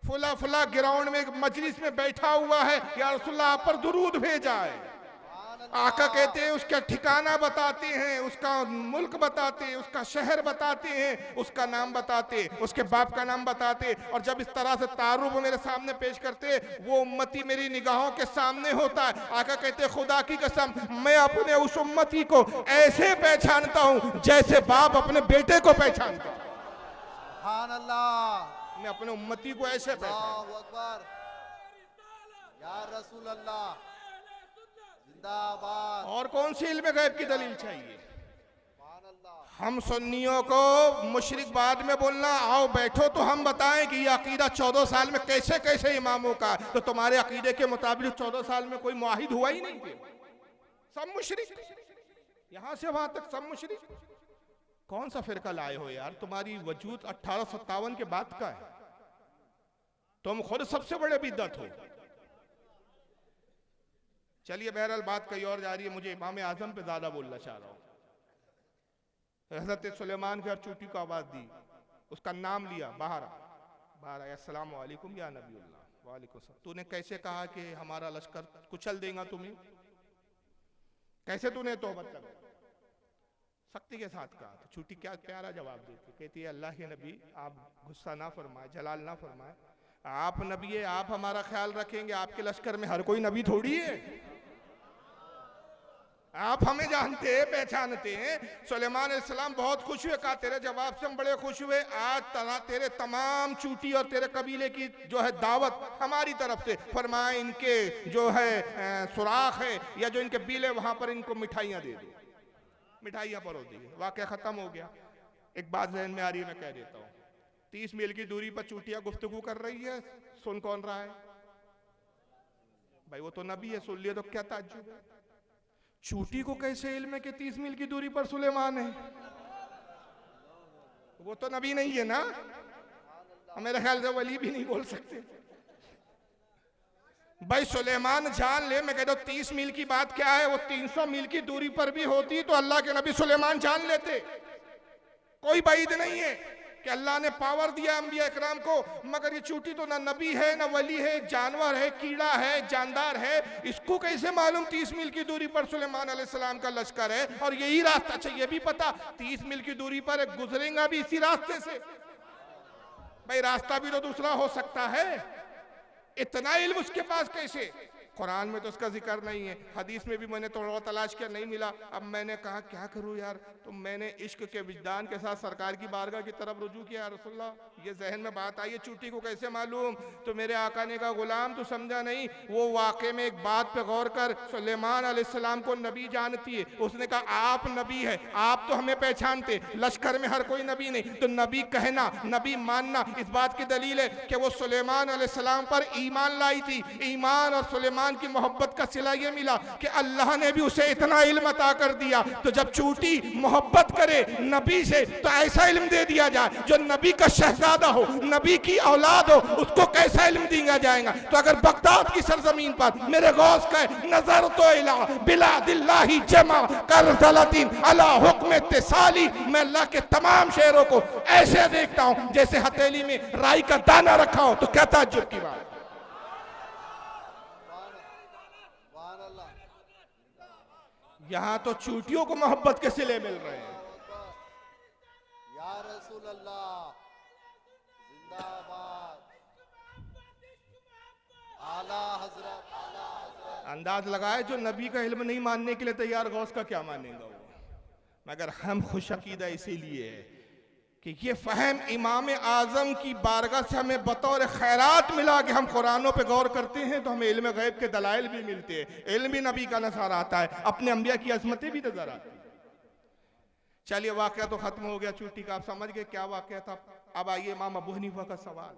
फुला फुला ग्राउंड में एक मजलिस में बैठा हुआ है, या रसूलल्लाह आप पर दुरूद भेजा है। आका कहते हैं उसका ठिकाना बताते हैं, उसका मुल्क बताते हैं, उसका शहर बताते हैं, उसका नाम बताते, उसके बाप का नाम बताते, और जब इस तरह से तारुफ मेरे सामने पेश करते, वो उम्मती मेरी निगाहों के सामने होता है। आका कहते हैं खुदा की कसम मैं अपने उस उम्मती को ऐसे पहचानता हूं जैसे बाप अपने बेटे को पहचानता है। सुभान अल्लाह, मैं अपने उम्मती को ऐसे पहचानता हूं। या रसूल अल्लाह, और कौन सी इल्म गैब की दलील चाहिए? हम सुन्नियों को मुशरिक बाद में बोलना, आओ बैठो तो हम बताएं कि ये अकीदा 14 साल में कैसे कैसे इमामों का, तो तुम्हारे अकीदे के मुताबिक 14 साल में कोई मुआहिद हुआ ही नहीं थे, सब मुशरिक, यहां से वहां तक सब मुशरिक। कौन सा फिरका लाए हो यार, तुम्हारी वजूद 1857 के बाद का है, तुम खुद सबसे बड़े बिदअत हो। चलिए बहरहाल बात कहीं और जा रही है, मुझे इमाम आजम पे ज्यादा बोलना चाह रहा हूँ। हजरत सुलेमान के हर चूटी को आवाज दी, उसका नाम लिया, बाहर आया, अस्सलाम वालेकुम या नबीउल्लाह, वालेकुम सलाम। तूने कैसे कहा कि हमारा लश्कर कुचल देगा तुम्हें, कैसे तूने तौबत लगा, सख्ती के साथ कहा। तो चूटी क्या प्यारा जवाब देती, कहती है अल्लाह के नबी आप गुस्सा ना फरमाए, जलाल ना फरमाए, आप नबी है, आप हमारा ख्याल रखेंगे, आपके लश्कर में हर कोई नबी थोड़ी है, आप हमें जानते हैं पहचानते हैं। सुलेमान अलैहिस्सलाम बहुत खुश हुए, कहा तेरे जवाब से हम बड़े खुश हुए, आज तेरे तमाम चूटी और तेरे कबीले की जो है दावत हमारी तरफ से, फरमाए इनके जो है सुराख है या जो इनके बिल है वहां पर इनको मिठाइयां दे दो, मिठाइयां परोस दी। वाकया खत्म हो गया। एक बात जहन में आ रही है, मैं कह देता हूँ, 30 मील की दूरी पर चूटियां गुफ्तगू कर रही है, सुन कौन रहा है भाई, वो तो नबी है, सुन लिया तो क्या ताज्जुब है। चूटी को कैसे इल्म है कि 30 मील की दूरी पर सुलेमान है, वो तो नबी नहीं है ना, मेरे ख्याल से वली भी नहीं बोल सकते। भाई सुलेमान जान ले, मैं कहता हूं 30 मील की बात क्या है, वो 300 मील की दूरी पर भी होती तो अल्लाह के नबी सुलेमान जान लेते। कोई बाइद नहीं है कि अल्लाह ने पावर दिया अंबिया इकराम को, मगर ये चूंटी तो ना नबी है ना वली है, जानवर है, कीड़ा है, जानदार है, इसको कैसे मालूम 30 मील की दूरी पर सुलेमान अलैहिस्सलाम का लश्कर है और यही रास्ता। अच्छा ये भी पता 30 मील की दूरी पर गुजरेगा भी इसी रास्ते से। भाई रास्ता भी तो दूसरा हो सकता है, इतना इल्म उसके पास कैसे? कुरान में तो उसका जिक्र नहीं है, हदीस में भी मैंने थोड़ा तलाश किया नहीं मिला। अब मैंने कहा क्या करूं यार, तो मैंने इश्क के विजदान के साथ सरकार की बारगाह की तरफ रुजू किया। रसूलुल्लाह ये जहन में बात आई है, चूटी को कैसे मालूम? तो मेरे आका ने कहा गुलाम तू समझा नहीं, वो वाक़े में एक बात पे गौर कर, सुलेमान अलैहिस्सलाम को नबी जानती है। उसने कहा आप नबी है, आप तो हमें पहचानते, लश्कर में हर कोई नबी नहीं, तो नबी कहना नबी मानना इस बात की दलील है कि वो सुलेमान अलैहिस्सलाम पर ईमान लाई थी। ईमान और सुलेमान की मोहब्बत का सिला ये मिला कि अल्लाह ने भी उसे इतना इल्म अता कर दिया। तो जब चूटी मोहब्बत करे नबी से तो ऐसा इल्म दे दिया जाए, जो नबी का शहजादा हो, नबी की औलाद हो, उसको कैसा इल्म दिया जाएगा? तो अगर बगदाद की सरजमीन पर मेरे गौस का नजर तो इला बिलादिल्लाही जमा कर दलतीन अला हुक्म इत्तिसाली, मैं अल्लाह के तमाम शेरों को ऐसे देखता हूं जैसे हथेली में राई का दाना रखा हो। तो क्या ताज्जुब की बात। यहां तो चूटियों को मोहब्बत के सिले मिल रहे हैं। या रसूल अल्लाह जिंदाबाद, आला हजरत। अंदाज लगाए जो नबी का इल्म नहीं मानने के लिए तैयार, गौस का क्या मानेगा वो? मगर हम खुश अकीदा इसीलिए है कि ये फहम इमाम आजम की बारगाह से हमें बतौर खैरात मिला कि हम कुरानों पे गौर करते हैं तो हमें इल्म गैब के दलाइल भी मिलते हैं, इल्म भी नबी का नजर आता है, अपने अंबिया की अजमतें भी नजर आती है। चलिए वाकया तो खत्म हो गया चूटी का, आप समझ गए क्या वाकया था। अब आइए इमाम अबू हनीफा का सवाल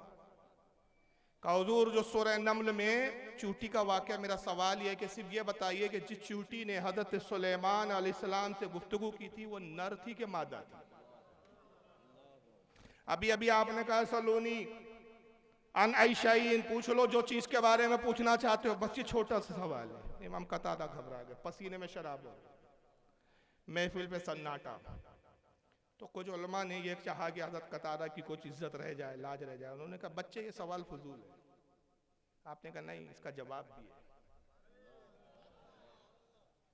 का हुजूर जो सूरह नम्ल में चूटी का वाकया, मेरा सवाल यह है कि सिर्फ ये बताइए कि जिस चूटी ने हजरत सुलेमान अलैहिस्सलाम से गुफ्तगू की थी वो नर थी कि मादा थी? अभी अभी आपने कहा सलोनी अन आयशाइन, पूछ लो जो चीज के बारे में पूछना चाहते हो, बस ये छोटा सा सवाल है। इमाम कतादा घबरा गए, पसीने में शराब हो, महफिल पे सन्नाटा। तो कुछ उलमा ने यह चाहा कि हज़रत कतादा की कुछ इज्जत रह जाए, लाज रह जाए। उन्होंने कहा बच्चे ये सवाल फजूल है। आपने कहा नहीं, इसका जवाब भी है।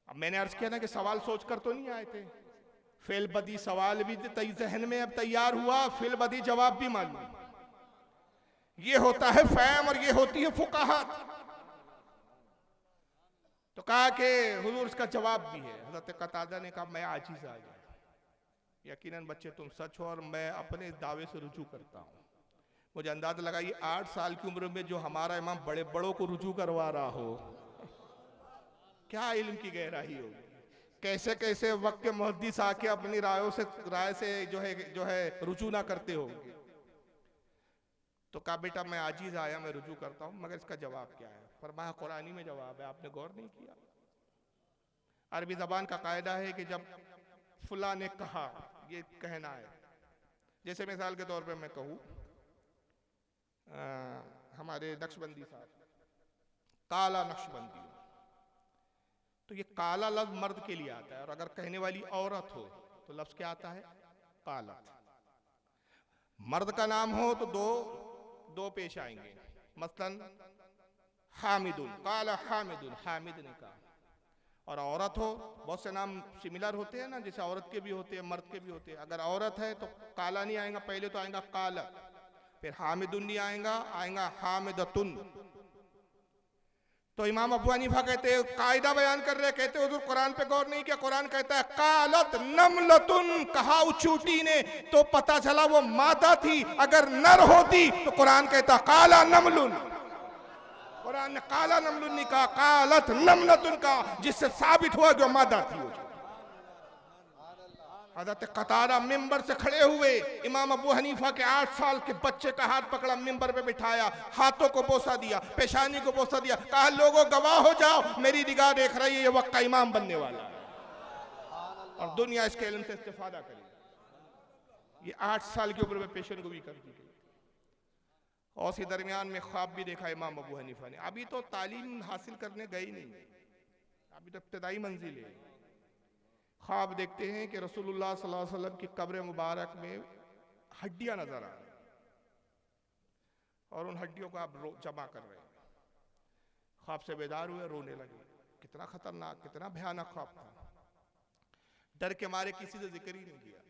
अब मैंने अर्ज किया ना कि सवाल सोचकर तो नहीं आए थे, फेल बदी सवाल भी जहन में अब तैयार हुआ, फेल बदी जवाब भी मालूम। ये होता है फहम और ये होती है फुकाहत। तो कहा कि हुजूर इसका जवाब भी है। हज़रत कतादा ने कहा मैं आजिज़ आ गया, यकीनन बच्चे तुम सच हो और मैं अपने दावे से रुजू करता हूँ। मुझे अंदाजा लगा ये 8 साल की उम्र में जो हमारा इमाम बड़े बड़ों को रुजू करवा रहा हो, क्या इल्म की गहराई होगी। कैसे कैसे वक्त के मुहद्दिस आके अपनी राय से जो है रुजू ना करते होंगे। तो कहा बेटा मैं आजीज आया, मैं रुजू करता हूँ, मगर इसका जवाब क्या है? फरमाया कुरानी में जवाब है, आपने गौर नहीं किया। अरबी जबान का कायदा है कि जब फुला ने कहा, ये कहना है। जैसे मिसाल के तौर पे मैं कहूँ हमारे नक्शबंदी साहब काला नक्शबंदी, तो ये काला लफ्ज मर्द के लिए आता है, और अगर कहने वाली औरत हो तो लफ्ज क्या आता है? काला। मर्द का नाम हो तो दो पेश आएंगे, मसलन हामिदुन, काला हामिदुन, हामिद ने कहा। और औरत हो, बहुत से नाम सिमिलर होते हैं ना, जैसे औरत के भी होते हैं मर्द के भी होते हैं। अगर औरत है तो काला नहीं आएगा, पहले तो आएगा काला, फिर हामिदुन नहीं आएगा, आएगा हामिदतुन। तो इमाम अबू हनीफा कहते हैं, कायदा बयान कर रहे, कहते हुजूर कुरान पे गौर नहीं किया। कुरान कहता है कालत नमलतुन, कहा चूटी ने, तो पता चला वो मादा थी। अगर नर होती तो कुरान कहता काला नमलुन। कुरान ने काला नमलुन नहीं कहा, कालत नमलतुन कहा, जिससे साबित हुआ जो मादा थी। हज़रत कतादा मिंबर से खड़े हुए, इमाम अबू हनीफा के 8 साल के बच्चे का हाथ पकड़ा, मिंबर पे बिठाया, हाथों को बोसा दिया, पेशानी को बोसा दिया, कहा लोगों गवाह हो जाओ, मेरी निगाह देख रही है, ये वक्त का इमाम बनने वाला है और दुनिया इसके इल्म से इस्तेफादा करेगी। ये 8 साल की उम्र में पेशन गोई कर दी गई। और इसी दरमियान में ख्वाब भी देखा इमाम अबू हनीफा ने। अभी तो तालीम हासिल करने गई नहीं, अभी तो इब्तदाई मंजिल है। ख्वाब देखते हैं कि रसूलुल्लाह सल्लल्लाहु अलैहि वसल्लम की कब्र मुबारक में हड्डियां नजर आ रही और उन हड्डियों को आप जमा कर रहे हैं। ख्वाब से बेदार हुए, रोने लगे। कितना खतरनाक, कितना भयानक ख्वाब था। डर के मारे किसी से जिक्र ही नहीं किया।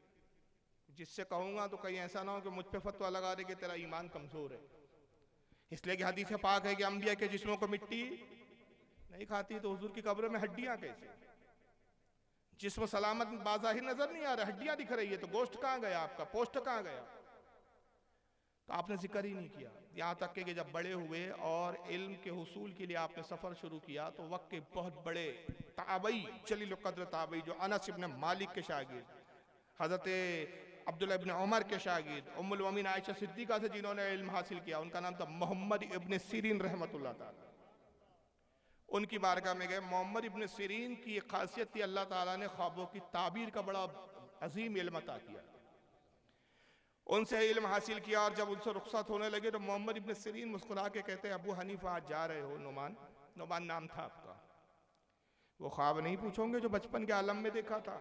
जिससे कहूंगा तो कहीं ऐसा ना हो कि मुझ पे फतवा लगा दे कि तेरा ईमान कमजोर है। इसलिए कि हदीस पाक है कि अंबिया के जिस्मों को मिट्टी नहीं खाती, तो हुजूर की कब्र में हड्डियां कैसे? जिस्म सलामत बाज़ाहिर नजर नहीं आ रहा, हड्डियां दिख रही है, तो गोश्त कहां गया आपका, पोस्ट कहां गया? तो आपने जिक्र ही नहीं किया। यहाँ तक कि जब बड़े हुए और इल्म के हुसूल के लिए आपने सफर शुरू किया तो वक्त के बहुत बड़े ताबई, जलील कद्र ताबई, जो अनस इब्न मालिक के शागिर्द, हजरत अब्दुल्लाह इब्न उमर के शागिर्द, उम्मुल मोमिनीन आयशा सिद्दीका से जिन्होंने इल्म हासिल किया, उनका नाम था मोहम्मद इब्न सिरीन रहमतुल्लाह ताला। उनकी बारगाह में गए। मोहम्मद इब्न सिरीन की एक खासियत थी, अल्लाह ताला ने ख्वाबों की ताबीर का बड़ा अजीम इल्म अता किया। उनसे इल्म हासिल किया और जब उनसे रुखसत होने लगे तो मोहम्मद इब्न सिरीन मुस्कुरा के कहते हैं, अबू हनीफा आज जा रहे हो, नुमान, नुमान नाम था आपका, वो ख्वाब नहीं पूछोगे जो बचपन के आलम में देखा था?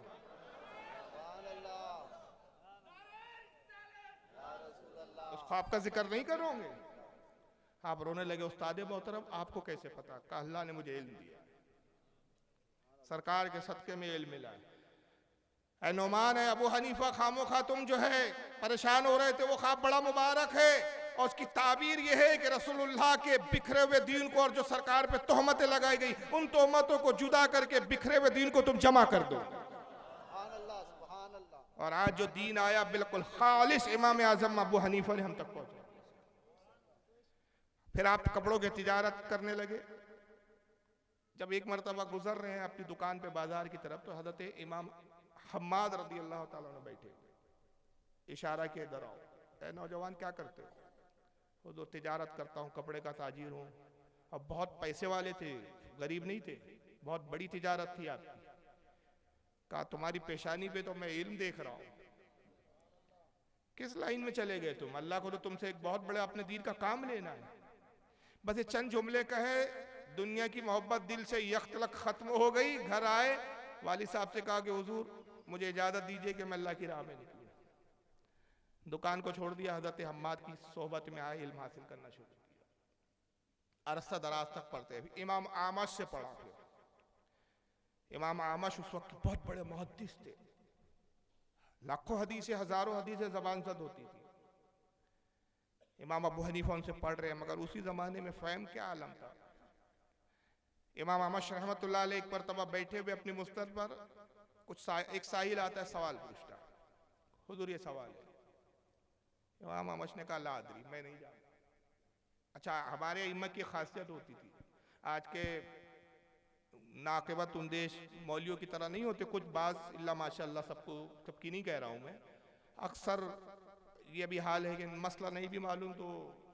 उस ख्वाब का जिक्र नहीं करोगे? आप रोने लगे। उस्ताद मोहतरम आपको कैसे पता? कहा अल्लाह ने मुझे इल्म दिया, सरकार के सदके में इल्म मिला है। ऐ नौमान, है अबू हनीफा, खामोखा तुम जो है परेशान हो रहे थे, वो ख्वाब बड़ा मुबारक है और उसकी ताबीर ये है कि रसूलुल्लाह के बिखरे हुए दीन को और जो सरकार पे तोहमतें लगाई गई, उन तोहमतों को जुदा करके बिखरे हुए दीन को तुम जमा कर दो। और आज जो दीन आया बिल्कुल खालिस इमाम आजम अबू हनीफा ने हम तक पहुंचा। फिर आप कपड़ों की तिजारत करने लगे। जब एक मरतबा गुजर रहे हैं अपनी दुकान पे बाजार की तरफ, तो हजरत इमाम हम्माद रदी अल्लाह ताला ने बैठे, इशारा किया इधर आओ। ए नौजवान क्या करते हो? वो तो तिजारत करता हूँ, कपड़े का ताजिर हूँ। अब बहुत पैसे वाले थे, गरीब नहीं थे, बहुत बड़ी तिजारत थी आपकी। कहा तुम्हारी पेशानी पे तो मैं इल्म देख रहा हूँ। किस लाइन में चले गए तुम? अल्लाह को तो तुमसे एक बहुत बड़े अपने दीन का काम लेना है। बस ये चंद जुमले कहे, दुनिया की मोहब्बत दिल से यख्तलक खत्म हो गई। घर आए, वाली साहब से कहा कि हुजूर मुझे इजाजत दीजिए कि मैं अल्लाह की राह में निकलूं। दुकान को छोड़ दिया, हजरत हम्माद की सोहबत में आए, इल्म हासिल करना शुरू किया। अरसा दराज तक पढ़ते हैं। इमाम आमश से पढ़ा। फिर इमाम आमश उस वक्त बहुत बड़े मुहद्दिस थे, लाखों हदीसें, हजारों हदीसें ज़बान ज़द होती थी। इमाम अबू हनीफा उनसे पढ़ रहे हैं, मगर उसी जमाने में फ़हम क्या आलम था। इमाम आमश रहमतुल्लाह अलैह एक मरतबा बैठे हुए अपनी मुस्तद पर, एक साहिल आता है, सवाल पूछता, हुजूर ये सवाल है। इमाम आमश ने कहा ला अदरी, मैं नहीं जानता। अच्छा, हमारे इम्मा की खासियत होती थी, आज के नाक़िबत उन्देश मौलियों की तरह नहीं होते कुछ, बाज़ इल्ला माशाअल्लाह, सबको सबकी नहीं कह रहा हूँ मैं, अक्सर ये भी हाल है कि मसला नहीं भी मालूम तो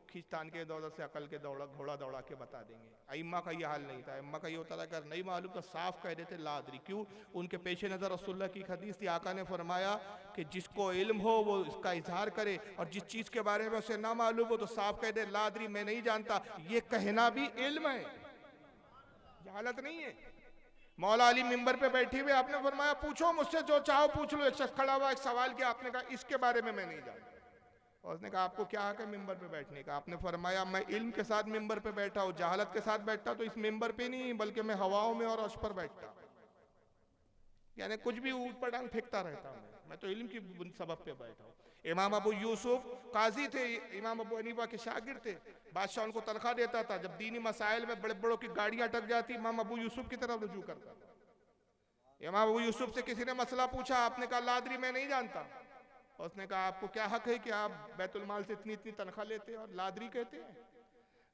खींचतान के दौलत से अकल के घोड़ा दौड़ा के बता देंगे। अइम्मा का ये हाल नहीं था। अइम्मा का ये होता था अगर नहीं मालूम तो साफ कह देते ला अदरी। क्यों? उनके पेशे नज़र रसूलुल्लाह की हदीस थी, आका ने फरमाया कि जिसको इल्म हो वो इसका इजहार करे, और जिस चीज़ के बारे में उसे ना मालूम हो तो साफ कह दे ला अदरी, मैं नहीं जानता। ये कहना भी इल्म है, जहालत नहीं है। मौला अली मिंबर पे बैठी हुए आपने फरमाया पूछो मुझसे जो चाहो पूछ लो। एक शख्स खड़ा हुआ, एक सवाल किया, आपने कहा इसके बारे में मैं नहीं जानता। और उसने कहा आपको क्या हक है मिंबर पे बैठने का? आपने फरमाया मैं इल्म के साथ मिंबर पे बैठा हूँ, जहालत के साथ बैठता तो इस मिंबर पे नहीं बल्कि मैं हवाओं में और अर्श पर बैठता, यानी कुछ भी ऊट पटांग फेंकता रहता हूँ। मैं तो इल्म की सबब पे बैठा हूँ। इमाम अबू यूसुफ काजी थे, इमाम अबू हनीफा के शागिर्द थे। बादशाह उनको तनख्वाह देता था, जब दीनी मसाइल में बड़े बड़ों की गाड़ियां अटक जाती, इमाम अबू यूसुफ की तरफ रुजू करता था। इमाम अबू यूसुफ से किसी ने मसला पूछा, आपने कहा लादरी मैं नहीं जानता। उसने कहा आपको क्या हक है कि आप बैतुल माल से इतनी इतनी तनख्वाह लेते हैं और लादरी कहते हैं?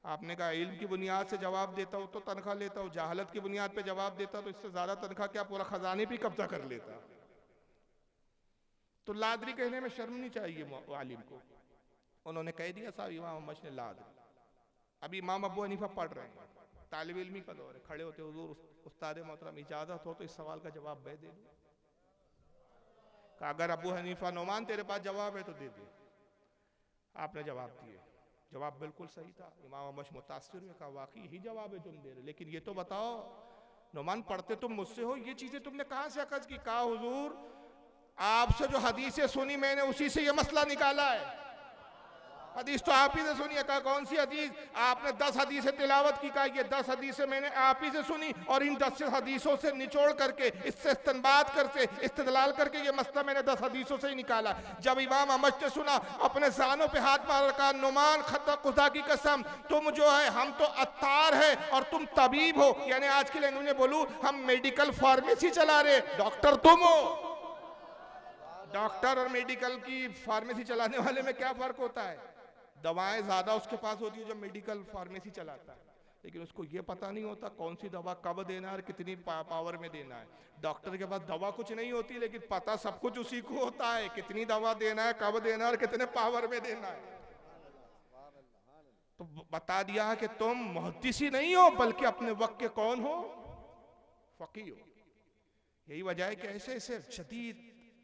आपने कहा इल्म की बुनियाद से जवाब देता हूँ तो तनख्वाह लेता हूँ, जहालत की बुनियाद पे जवाब देता तो इससे ज्यादा तनख्वाह क्या पूरा खजाने भी कब्जा कर लेता। तो लादरी कहने में शर्म नहीं चाहिए आलिम को। उन्होंने कह दिया साहब इमाम अमश ने लादरी। अभी इमाम अबू हनीफा पढ़ रहे हैं, तालिब इल्मी का दौर है, खड़े होते हुजूर उस्ताद मोहतरम इजाजत हो तो इस सवाल का जवाब मैं दे दूं। अगर अबू हनीफा नौमान तेरे पास जवाब है तो दे दे। आपने जवाब दिए, जवाब बिल्कुल सही था। इमाम अमश मुतासिर हुए, कहा वाकई यही जवाब है तुम दे रहे, लेकिन ये तो बताओ नुमान पढ़ते तुम मुझसे हो, ये चीजें तुमने कहां से अखज की? कहा हुजूर आपसे जो हदीसें सुनी मैंने उसी से ये मसला निकाला है। हदीस तो आप ही से सुनी है। कहा कौन सी हदीस? आपने 10 हदीसें तिलावत की, कहा ये 10 हदीसें मैंने आप ही से सुनी और इन 10 हदीसों से निचोड़ करके, इससे इस्तिंबात करके, इस्तिदलाल करके ये मसला मैंने 10 हदीसों से ही निकाला। जब इमाम अहमद ने सुना अपने जानों पे हाथ मार रखा, नुमान खुदा की कसम तुम जो है, हम तो अत्तार है और तुम तबीब हो, यानी आज की लैंग्वेज में बोलूं हम मेडिकल फार्मेसी चला रहे, डॉक्टर तुम हो। डॉक्टर और मेडिकल की फार्मेसी चलाने वाले में क्या फर्क होता है? दवाएं ज्यादा उसके पास होती है जो मेडिकल फार्मेसी चलाता है, लेकिन उसको ये पता नहीं होता कौन सी दवा कब देना है और कितनी पावर में देना है। डॉक्टर के पास दवा कुछ नहीं होती, लेकिन पता सब कुछ उसी को होता है, कितनी दवा देना है, कब देना है और कितने पावर में देना है। तो बता दिया कि तुम मुहद्दिसी नहीं हो बल्कि अपने वक्त के कौन हो? फकीह हो। यही वजह है कि ऐसे ऐसे शदीद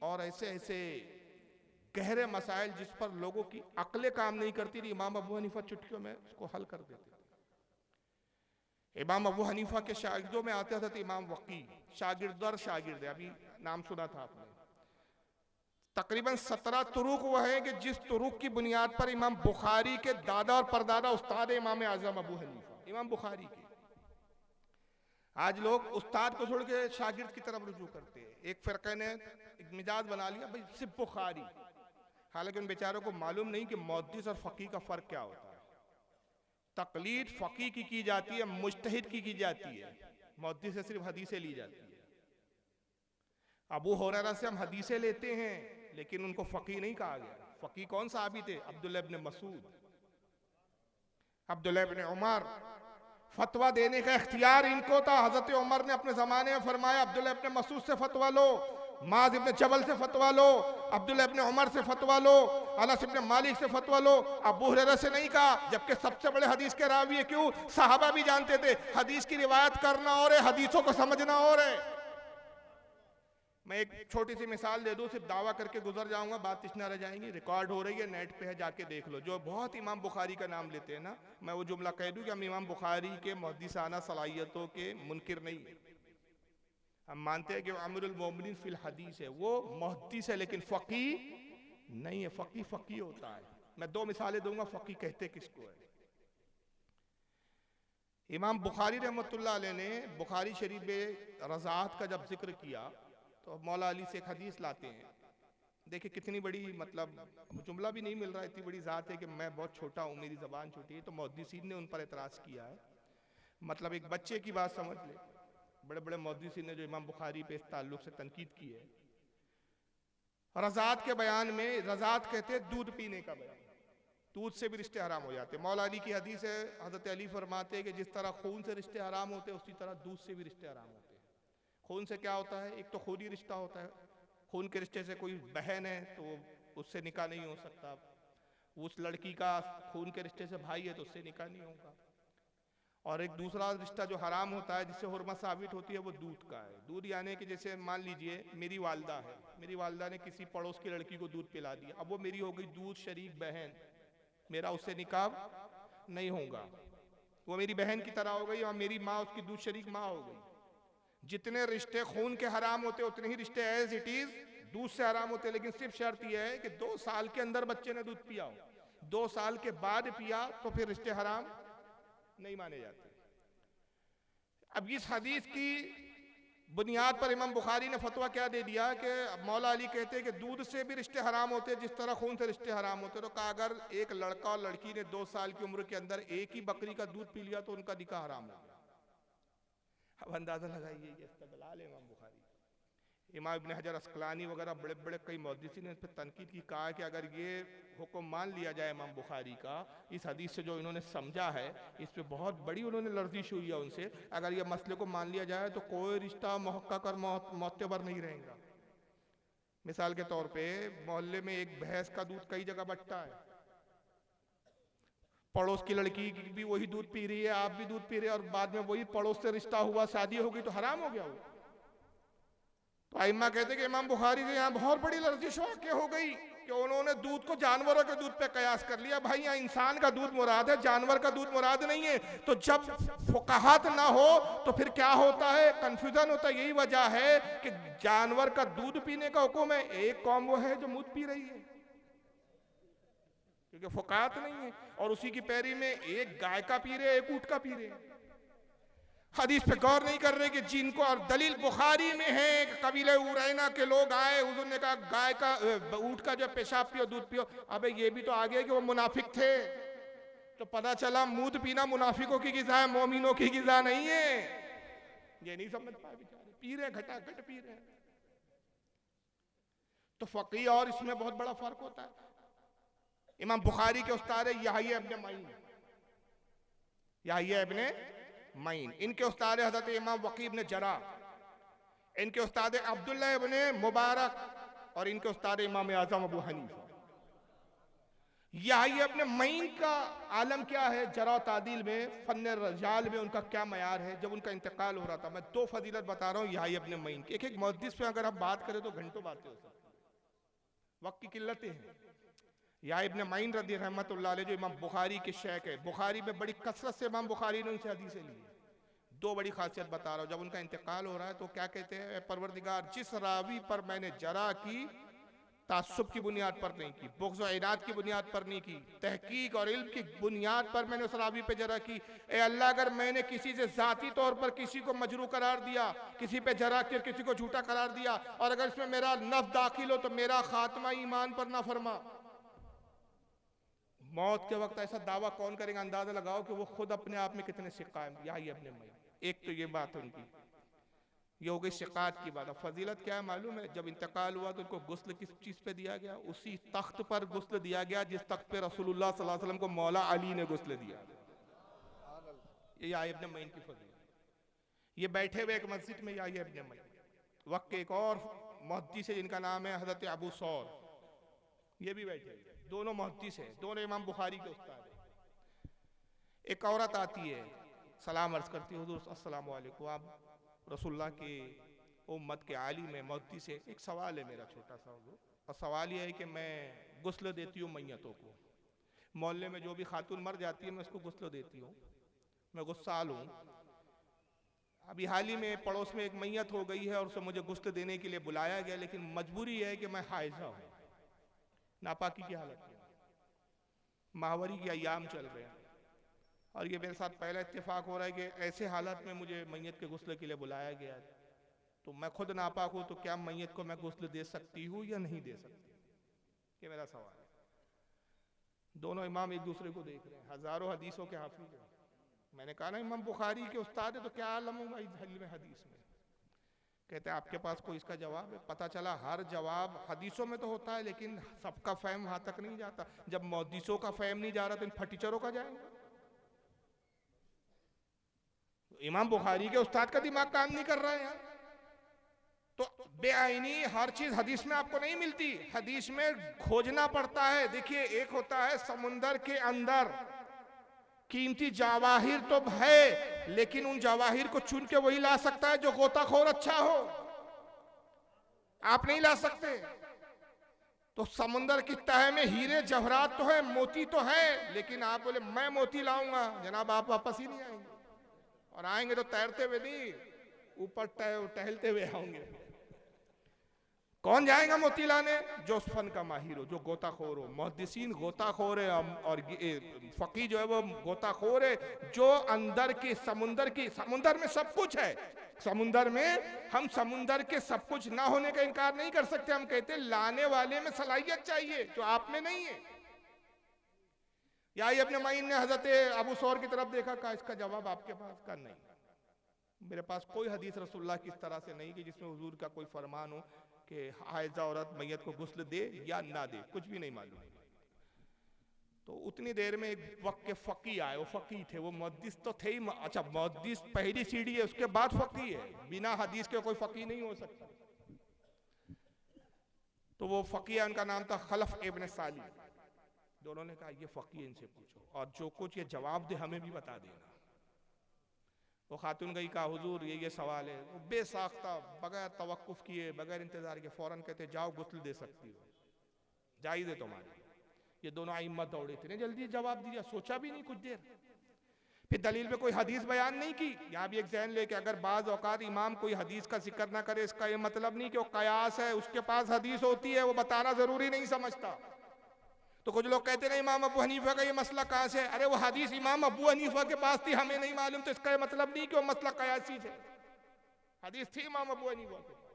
और ऐसे ऐसे गहरे मसाइल जिस पर लोगों की अक्लें काम नहीं करती थी, इमाम अबू हनीफा चुटकियों में उसको हल कर देते थे। इमाम अबू हनीफा के शागिर्दों में आते थे इमाम वकी, शागिर्द और शागिर्द, अभी नाम सुना था आपने। तकरीबन 17 तुरुक वह है कि जिस तुरुक की बुनियाद पर इमाम बुखारी के दादा और परदादा उस्ताद इमाम आजम अबू हनीफा, इमाम बुखारी के। आज लोग उस्ताद को छोड़ के शागिर्द की तरफ रुजू करते हैं। एक फिरके ने एक मिजाज बना लिया भाई सिर्फ बुखारी, हालांकि उन बेचारों को मालूम नहीं कि मुहद्दिस और फकीह का फर्क क्या होता है। तकलीद फकीह की जाती है, मुज्तहिद की जाती है, मुहद्दिस से सिर्फ हदीसें ली जाती है। अबू हुरैरा से हम हदीसें लेते हैं, लेकिन उनको फकीह नहीं कहा गया। फकीह कौन साहबी थे? अब्दुल्लाह इब्न मसूद, अब्दुल्लाह इब्न उमर। फतवा देने का इख्तियार इनको था। हजरत उमर ने अपने जमाने में फरमाया अब्दुल्लाह इब्न मसूद से फतवा लो, माज इब्न जबल से फतवा लो, अब्दुल्लाह इब्न उमर से फतवा लो, अनस इब्न मालिक से फतवा लो। अबू हुरैरा से नहीं कहा, जबकि सबसे बड़े हदीस के रावी है। क्यों? सहाबा भी जानते थे हदीस की रिवायत करना और हदीसों को समझना और है। मैं एक छोटी सी मिसाल दे दूं, सिर्फ दावा करके गुजर जाऊंगा, बात इतना रह जाएंगी। रिकॉर्ड हो रही है, नेट पे है, जाके देख लो। जो बहुत इमाम बुखारी का नाम लेते हैं ना, मैं वो जुमला कह दूं कि हम इमाम बुखारी के मुहद्दिसाना सलाहियतों के मुनकिर नहीं है। हम मानते हैं कि अमीरुल मोमिनीन फिल हदीस है, वो मुहद्दिस है, लेकिन फकीह नहीं है। फकीह फकीह होता है। मैं 2 मिसालें दूंगा, फकीह कहते किसको है। इमाम बुखारी रहमतुल्लाह अलैह ने बुखारी शरीफ में रज़ाअत का जब जिक्र किया तो मौला अली से एक हदीस लाते हैं। देखिए कितनी बड़ी, मतलब जुमला भी नहीं मिल रहा, इतनी बड़ी ज़ात है कि मैं बहुत छोटा हूँ, मेरी ज़बान छोटी है। तो मुहद्दिसीन ने उन पर एतराज़ किया है। मतलब एक बच्चे की बात समझ ले। बड़े बड़े मुहद्दिसीन ने जो इमाम बुखारी पे इस ताल्लुक से तनकीद की है। रज़ाअत के बयान में, रज़ाअत कहते हैं दूध पीने का बयान, दूध से भी रिश्ते हराम हो जाते हैं। मौला अली की हदीस है, हज़रत अली फरमाते हैं कि जिस तरह खून से रिश्ते हराम होते हैं उसी तरह दूध से भी रिश्ते हराम होते हैं। खून से क्या होता है? एक तो खूनी रिश्ता होता है, खून के रिश्ते से कोई बहन है तो उससे निकाह नहीं हो सकता। उस लड़की का खून के रिश्ते से भाई है तो उससे निकाह नहीं होगा। और एक दूसरा रिश्ता जो हराम होता है, जिससे हुर्मत साबित होती है, वो दूध का है। दूध यानी कि जैसे मान लीजिए मेरी वालदा है, मेरी वालदा ने किसी पड़ोस की लड़की को दूध पिला दिया, अब वो मेरी हो गई दूध शरीक बहन, मेरा उससे निकाह नहीं होगा। वो मेरी बहन की तरह हो गई और मेरी माँ उसकी दूध शरीक माँ हो गई। जितने रिश्ते खून के हराम होते उतने ही रिश्ते एज इट इज दूध से हराम होते, लेकिन सिर्फ शर्त यह है कि 2 साल के अंदर बच्चे ने दूध पिया हो। 2 साल के बाद पिया तो फिर रिश्ते हराम नहीं माने जाते। अब इस हदीस की बुनियाद पर इमाम बुखारी ने फतवा क्या दे दिया कि मौला अली कहते हैं कि दूध से भी रिश्ते हराम होते हैं जिस तरह खून से रिश्ते हराम होते। तो कहा अगर एक लड़का और लड़की ने 2 साल की उम्र के अंदर एक ही बकरी का दूध पी लिया तो उनका निकाह हराम हो गया। अब अंदाजा लगाइए ये इस्तेदलाल है इमाम बुखारी। इमाम इब्न हजर अस्कलानी वगैरह बड़े बड़े कई मुहद्दिसीन ने इस पर तनकीद की, कहा कि अगर ये हुक्म मान लिया जाए इमाम बुखारी का, इस हदीस से जो इन्होंने समझा है, इस पे बहुत बड़ी उन्होंने लर्जिश हुई है उनसे। अगर ये मसले को मान लिया जाए तो कोई रिश्ता मुहक्कक और मोतबर नहीं रहेगा। मिसाल के तौर पे मोहल्ले में एक भैंस का दूध कई जगह बंटता है, पड़ोस की लड़की भी वही दूध पी रही है, आप भी दूध पी रहे हैं, और बाद में वही पड़ोस से रिश्ता हुआ, शादी हो गई, तो हराम हो गया वो। तो आइम्मा कहते कि इमाम बुखारी से यहाँ बहुत बड़ी लर्जिश वाक़या हो गई। कि उन्होंने दूध को जानवरों के दूध पे कयास कर लिया। भाई यहाँ इंसान का दूध मुराद है, जानवर का दूध मुराद नहीं है। तो जब फुकाहात ना हो तो फिर क्या होता है, कंफ्यूजन होता है। यही वजह है कि जानवर का दूध पीने का हुक्म है, एक कौम वो है जो मूत पी रही है, क्योंकि फुकाहात नहीं है। और उसी की पैरी में एक गाय का पी रहे, एक ऊंट का पी रहे। हदीस पे गौर नहीं कर रहे कि जिनको, और दलील बुखारी में है कि कबीले उरैना के लोग आए, हुजूर ने कहा गाय का ऊंट का जो पेशाब पियो, दूध पियो। अबे ये भी तो आ गया कि वो मुनाफिक थे। तो पता चला मूत पीना मुनाफिकों की गिज़ा है, मोमिनों की गिज़ा नहीं है। ये नहीं समझ पाए बेचारे, पी रहे घटाघट पी रहे। तो फकीह और इसमें बहुत बड़ा फर्क होता है। इमाम बुखारी के उस्ताद है याहिया इब्ने मईन, याहिया इब्ने मईन। इनके उस्ताद हजरत इमाम वकी इब्ने जरा, इनके उस्ताद अब्दुल्लाह इब्ने मुबारक, और इनके उस्ताद इमाम आज़म अबू हनीफा। याहिया इब्ने मईन का आलम क्या है, जरा तादील में, फन रजाल में उनका क्या मयार है। जब उनका इंतकाल हो रहा था, मैं दो फजीलत बता रहा हूँ याहिया इब्ने मईन की। एक एक मुहद्दिस पे अगर आप बात करें तो घंटों बातें हो सकती, वक्त की किल्लतें हैं। याहिया इब्ने मईन रदी रहमतुल्लाह अलैह जो इमाम बुखारी के शेख है, बुखारी में बड़ी कसरत से इमाम बुखारी ने उनसे हदीसें ली। दो बड़ी खासियत बता रहा हूँ। जब उनका इंतकाल हो रहा है तो क्या कहते हैं, परवरदिगार जिस रावी पर मैंने जरा की, तासुब की बुनियाद पर नहीं की, बुग़्ज़ और इनाद की बुनियाद पर नहीं की, तहकीक और इल्म की बुनियाद पर मैंने उस रावी पे जरा की। ए अल्लाह, अगर मैंने किसी से ज़ाती तौर पर किसी को मजरू करार दिया, किसी पे जरा कर किसी को झूठा करार दिया, और अगर इसमें मेरा नफ्स दाखिल हो तो मेरा खात्मा ईमान पर ना फरमा। मौत के वक्त ऐसा दावा कौन करेगा, अंदाजा लगाओ कि वो खुद अपने आप में कितने शिकायत। याहिया इब्ने मईन, एक तो ये बात उनकी, ये हो गई शिकायत की बात। फजीलत क्या है मालूम है, जब इंतकाल हुआ तो उनको गुस्ल किस चीज़ पे दिया गया, उसी तख्त पर गुस्ल दिया गया जिस तख्त पे रसूलुल्लाह सल्लल्लाहु अलैहि वसल्लम को मौला अली ने गुस्ल दिया। ये याहिया इब्ने मईन की फजीलत। ये बैठे हुए एक मस्जिद में याहिया इब्ने मईन, वक्त के एक और मुहद्दिस है जिनका नाम है हजरत अबू सौर, ये भी बैठे हुए, दोनों मुहद्दिस है, दोनों इमाम बुखारी के उस्ताद है। एक औरत आती है, सलाम अर्ज करती है, हुजूर अस्सलाम वालेकुम, आप रसूलुल्लाह के उम्मत के आलिम में मुहद्दिस है, एक सवाल है मेरा छोटा सा हुजूर। और सवाल यह है कि मैं गुस्ल देती हूँ मैयतों को, मोहल्ले में जो भी खातून मर जाती है मैं उसको गुस्ल देती हूँ, मैं गुस्साल हूँ। अभी हाल ही में पड़ोस में एक मैयत हो गई है और उसे मुझे गुस्ल देने के लिए बुलाया गया, लेकिन मजबूरी है कि मैं हाइजा हूँ, नापाकी की हालत में, माहवारी के अयाम चल रहे हैं, और ये मेरे साथ पहला इत्तेफाक हो रहा है कि ऐसे हालत में मुझे मैयत के गुस्ल के लिए बुलाया गया है। तो मैं खुद नापाक हूँ, तो क्या मैयत को मैं गुस्ल दे सकती हूँ या नहीं दे सकती, ये मेरा सवाल है। दोनों इमाम एक दूसरे को देख रहे हैं, हजारों हदीसों के हाफिज हैं। मैंने कहा ना इमाम बुखारी के उस्ताद है तो क्या आलम होगा इस हदीस में। कहते हैं आपके पास कोई इसका जवाब है। पता चला हर जवाब हदीसों में तो होता है, लेकिन सबका फहम वहां तक नहीं जाता। जब मुहद्दिसों का फहम नहीं जा रहा तो इन फटीचरों का जाएगा। इमाम बुखारी के उस्ताद का दिमाग काम नहीं कर रहा है यार। तो बेआईनी हर चीज हदीस में आपको नहीं मिलती, हदीस में खोजना पड़ता है। देखिए, एक होता है समुंदर के अंदर कीमती जवाहिर तो है, लेकिन उन जवाहिर को चुन के वही ला सकता है जो गोताखोर अच्छा हो, आप नहीं ला सकते। तो समुंदर की तह में हीरे जवाहरात तो है, मोती तो है, लेकिन आप बोले मैं मोती लाऊंगा, जनाब आप वापस ही नहीं आएंगे, और आएंगे तो तैरते हुए नहीं, ऊपर टहलते हुए आएंगे। कौन जाएगा मोती लाने? जो उस फन का माहिर हो, जो गोताखोर हो। मुहद्दिसीन गोताखोर है, और फकीह जो है वो गोताखोर है, जो अंदर की समुंदर में सब कुछ है। समुंदर में हम समुंदर के सब कुछ ना होने का इनकार नहीं कर सकते। हम कहते हैं लाने वाले में सलाहियत चाहिए जो आप में नहीं है। याहिया इब्ने मईन ने हजरत अबू सौर की तरफ देखा, कहा इसका जवाब आपके पास का नहीं, मेरे पास कोई हदीस रसूलुल्लाह की इस तरह से नहीं कि जिसमें हुजूर का कोई फरमान हो कि हाइजा औरत मैयत को गुस्ल दे या ना दे, कुछ भी नहीं मालूम। तो उतनी देर में एक वक्त के फकीह आए, वो फकीह थे, वो मुहद्दिस तो थे ही। अच्छा, मुहद्दिस पहली सीढ़ी है, उसके बाद फकीह है, बिना हदीस के कोई फकीह नहीं हो सकता। तो वो फकीह, उनका नाम था खलफ इब्न साली। दोनों ने कहा ये फकीह, इनसे पूछो, और जो कुछ ये जवाब दे हमें भी बता देना। वो खातून गई, कहा हुजूर ये सवाल है। वो बेसाख्ता, बगैर तवक्कुफ किए, बगैर इंतजार के फौरन कहते जाओ गुस्ल दे सकती हो। जायज है तुम्हारी। ये दोनों आइम्मा दौड़े थे, जल्दी जवाब दिया, सोचा भी नहीं कुछ देर। फिर दलील पे कोई हदीस बयान नहीं की। यहाँ भी एक जहन लेके, अगर बाज औकात इमाम कोई हदीस का जिक्र ना करे, इसका ये मतलब नहीं कि वो कयास है, उसके पास हदीस होती है, वो बताना जरूरी नहीं समझता। तो कुछ लोग कहते हैं इमाम अबू हनीफा का ये मसला कहाँ से, अरे वो हदीस इमाम अबू हनीफा के पास थी, हमें नहीं मालूम, तो इसका ये मतलब नहीं कि वो मसला कयासी है। हदीस थी इमाम अबू हनीफा के पास,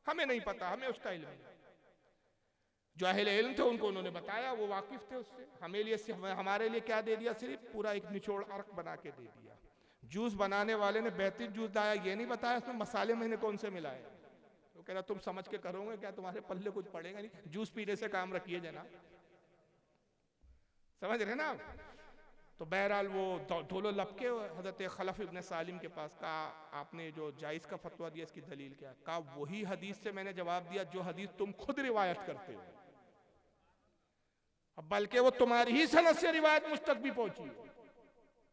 हमें नहीं पता, हमें उसका इल्म नहीं। जो अहले इल्म थे उनको उन्होंने बताया, वो वाकिफ थे उससे। हमारे लिए क्या दे दिया, सिर्फ पूरा एक निचोड़ अर्क बना के दे दिया। जूस बनाने वाले ने बेहतरीन जूस लाया, ये नहीं बताया उसमें मसाले मैंने कौन से मिलाए। तो कह रहा तुम समझ के करोगे क्या, तुम्हारे पल्ले कुछ पड़ेगा नहीं, जूस पीने से काम रखिए जनाब, समझ रहे ना। तो बहरहाल वो दोनों लपके हजरत खलफ इब्न सालिम के पास, कहा आपने जो जायज का फतवा दिया इसकी दलील क्या है। कहा वही हदीस से मैंने जवाब दिया जो हदीस तुम खुद रिवायत करते हो, बल्कि वो तुम्हारी ही सनद से रिवायत मुझ तक भी पहुंची है।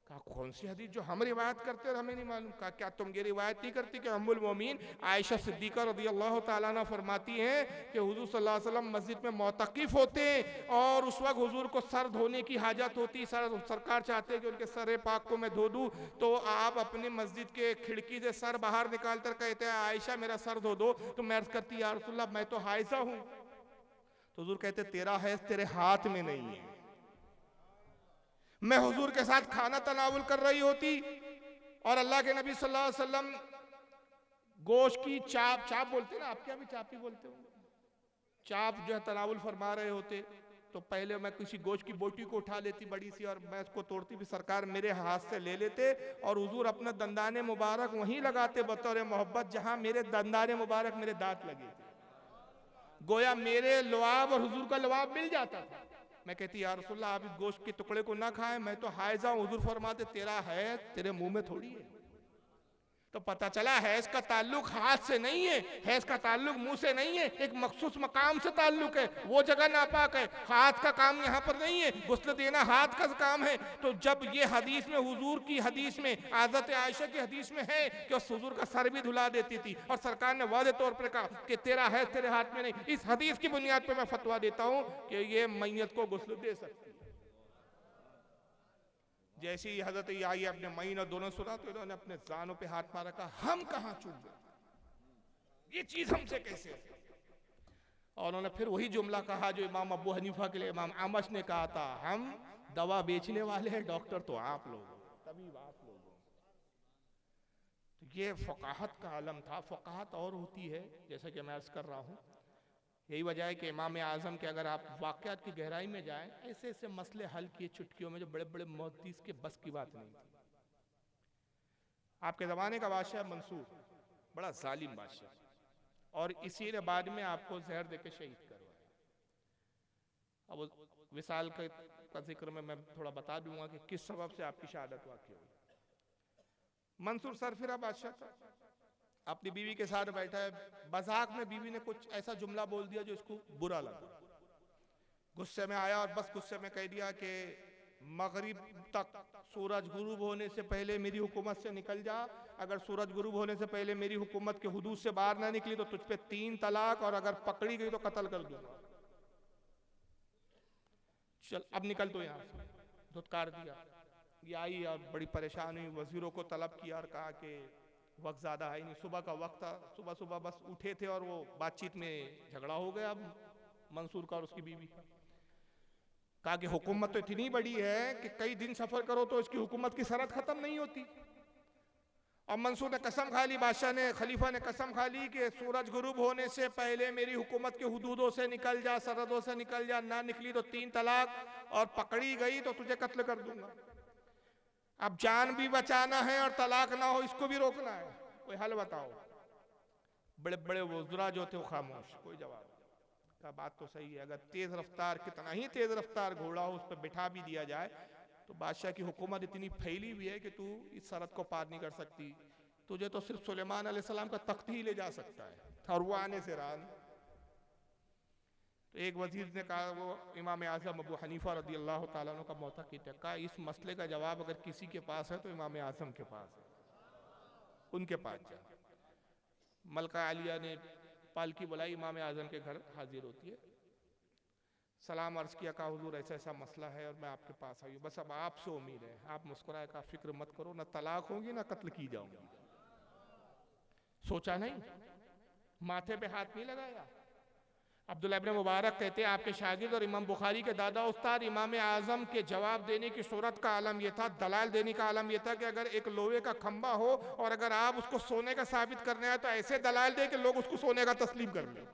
कहा कौन सी हदीस जो हम रिवायत करते और हमें नहीं मालूम। कहा क्या तुम ये रिवायत नहीं करती कि उम्मुल मोमिन आयशा सिद्दीका रज़ियल्लाहु ताला अन्हा फरमाती हैं कि हुजूर सल्लल्लाहु अलैहि वसल्लम मस्जिद में मोतकिफ होते और उस वक्त हुजूर को सर धोने की हाजत होती, सरकार चाहते हैं कि उनके सर पाक को मैं धो दूं, तो आप अपनी मस्जिद के खिड़की से सर बाहर निकाल कर कहते हैं आयशा मेरा सर धो दो, तो मैं अर्ज करती या रसूलल्लाह मैं तो हाइजा हूं। तो हुजूर कहते तेरा हैज तेरे हाथ में नहीं है। मैं हुजूर के साथ खाना तनावुल कर रही होती और अल्लाह के नबी सल्लल्लाहु अलैहि वसल्लम गोश्त की चाप बोलते ना, आप क्या भी चाप ही बोलते हो, चाप जो है तनावुल फरमा रहे होते, तो पहले मैं किसी गोश्त की बोटी को उठा लेती बड़ी सी और मैं उसको तोड़ती भी, सरकार मेरे हाथ से ले लेते और हुजूर अपना दंदाने मुबारक वहीं लगाते बतौर मोहब्बत जहां मेरे दंदाने मुबारक मेरे दांत लगे थे। गोया मेरे लुआब और हुजूर का लुआब मिल जाता था। मैं कहती या रसूलल्लाह आप इस गोश्त के टुकड़े को ना खाएं, मैं तो हाइजा हूं। हुजूर फरमाते तेरा है तेरे मुंह में थोड़ी है। तो पता चला हैज का ताल्लुक हाथ से नहीं है, हैज का ताल्लुक मुंह से नहीं है, एक मखसूस मकाम से ताल्लुक है, वो जगह नापाक है, हाथ का काम यहाँ पर नहीं है, गुस्ल देना हाथ का काम है। तो जब ये हदीस में हुजूर की हदीस में हज़रत आयशा की हदीस में है कि उस हुजूर का सर भी धुला देती थी और सरकार ने वादे तौर पर कहा कि तेरा है तेरे हाथ में नहीं, इस हदीस की बुनियाद पर मैं फतवा देता हूँ कि ये मैयत को गुस्ल दे सकती है। जैसे ही हजरत आई अपने मईन और दोनों सुना तो इन्होंने अपने जानों पे हाथ मारा, कहा हम कहां चूक गए, ये चीज हमसे कैसे। और उन्होंने फिर वही जुमला कहा जो इमाम अबू हनीफा के लिए इमाम आमश ने कहा था, हम दवा बेचने वाले हैं, डॉक्टर तो आप लोग, तबीब आप लोग। तो ये फकाहत का आलम था। फकाहत और होती है जैसा कि मैं अर्ज कर रहा हूँ, यही वजह है कि इमाम आज़म के अगर आप वाक़यात की गहराई में जाएं, ऐसे ऐसे मसले हल किए चुटकियों में जो बड़े बड़े मुहद्दिस के बस की बात नहीं थी। आपके ज़माने का बादशाह मंसूर बड़ा जालिम बादशाह, और इसी ने बाद में आपको जहर देके शहीद करवाया। अब विसाल का जिक्र में मैं थोड़ा बता दूंगा कि किस सबब से आपकी शहादत वाक़ई हुई। मंसूर सरफिरा बादशाह था, अपनी बीवी के साथ बैठा है, मजाक में बीवी ने कुछ ऐसा जुमला बोल दिया जो इसको बुरा लगा, गुस्से में आया और बस गुस्से में कह दिया कि मगरिब तक सूरज गुरूब होने से पहले मेरी हुकूमत से निकल जा, अगर सूरज गुरूब होने से पहले मेरी हुकूमत के हुदूद से बाहर ना निकली तो तुझ पे 3 तलाक, और अगर पकड़ी गई तो कत्ल कर दूंगा। चल अब निकल तो यहाँ से, धुतकार दिया। ये आई और बड़ी परेशान हुई, वजीरों को तलब किया और कहा कि वक्त ज़्यादा है नहीं, सुबह का वक्त था, सुबह सुबह बस उठे थे और वो बातचीत में झगड़ा हो गया मंसूर का और उसकी बीवी का। कहा कि हुकूमत तो इतनी बड़ी है कि कई दिन सफर करो तो इसकी हुकूमत की सरहद खत्म नहीं होती। और मंसूर ने कसम खा ली, बादशाह ने, खलीफा ने कसम खा ली कि सूरज गुरूब होने से पहले मेरी हुकूमत के हुदूदों से निकल जा, सरहदों से निकल जा, ना निकली तो 3 तलाक, और पकड़ी गई तो तुझे कत्ल कर दूंगा। अब जान भी बचाना है और तलाक ना हो इसको भी रोकना है, कोई हल बताओ। बड़े बड़े वज़रा जो थे वो खामोश, कोई जवाब। का बात तो सही है, अगर तेज रफ्तार, कितना ही तेज रफ्तार घोड़ा हो उस पर बिठा भी दिया जाए तो बादशाह की हुकूमत इतनी फैली हुई है कि तू इस सरहद को पार नहीं कर सकती, तुझे तो सिर्फ सुलेमान अलैहिस्सलाम का तख्त ही ले जा सकता है, और वो आने से रहा। तो एक वजीर ने कहा, वो इमाम आज़म अबू हनीफा रज़ियल्लाहु ताला अन्हु का मोतक़िद है, कहा इस मसले का जवाब अगर किसी के पास है तो इमाम आज़म के पास है, उनके पास जा। मलका आलिया ने पालकी बुलाई, इमाम आज़म के घर हाजिर होती है। सलाम अर्ज किया, कहा हुजूर ऐसा ऐसा मसला है और मैं आपके पास आई हूँ, बस अब आपसे उम्मीद है। आप मुस्कुराए, कहा फिक्र मत करो, ना तलाक होगी ना कत्ल की जाऊंगी। सोचा नहीं, माथे पे हाथ नहीं लगाया। अब्दुल्लाह इब्न मुबारक कहते हैं आपके शागिर्द और इमाम बुखारी के दादा उस्ताद इमाम आजम के जवाब देने की सूरत का आलम यह था, दलाल देने का आलम यह था कि अगर एक लोहे का खंबा हो और अगर आप उसको सोने का साबित करने आए तो ऐसे दलाल दे कि लोग उसको सोने का तस्लीम कर लें।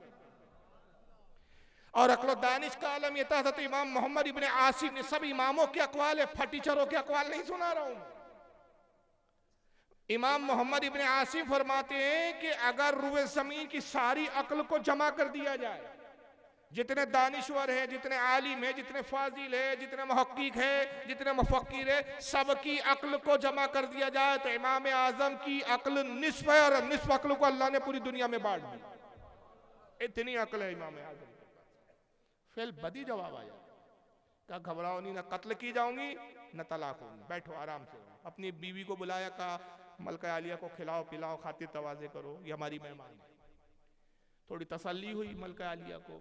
और अक्ल दानिश का आलम यह था, तो इमाम मोहम्मद इब्न आसिम ने सब इमामों के अकवाल है, फटीचरों के अकवाल नहीं सुना रहा हूं। इमाम मोहम्मद इब्न आसिम फरमाते हैं कि अगर रुए जमीन की सारी अक्ल को जमा कर दिया जाए, जितने दानिश्वर है, जितने आलिम है, जितने फाजिल है, जितने मुहक्किक है, जितने मुफक्किर है, सबकी अक्ल को जमा कर दिया जाए तो इमाम आजम की अक्ल निस्फ है और निस्फ अक्ल को अल्लाह ने पूरी दुनिया में बांट दी। इतनी अक्ल है इमाम आजम। फिर बदी जवाब आया, क्या घबराओ नहीं, ना कत्ल की जाऊंगी ना तलाक होगी, बैठो आराम से। अपनी बीवी को बुलाया, कहा मलका आलिया को खिलाओ पिलाओ, खातिर तवाज़े करो, ये हमारी मेहमान है। थोड़ी तसल्ली हुई मलका आलिया को।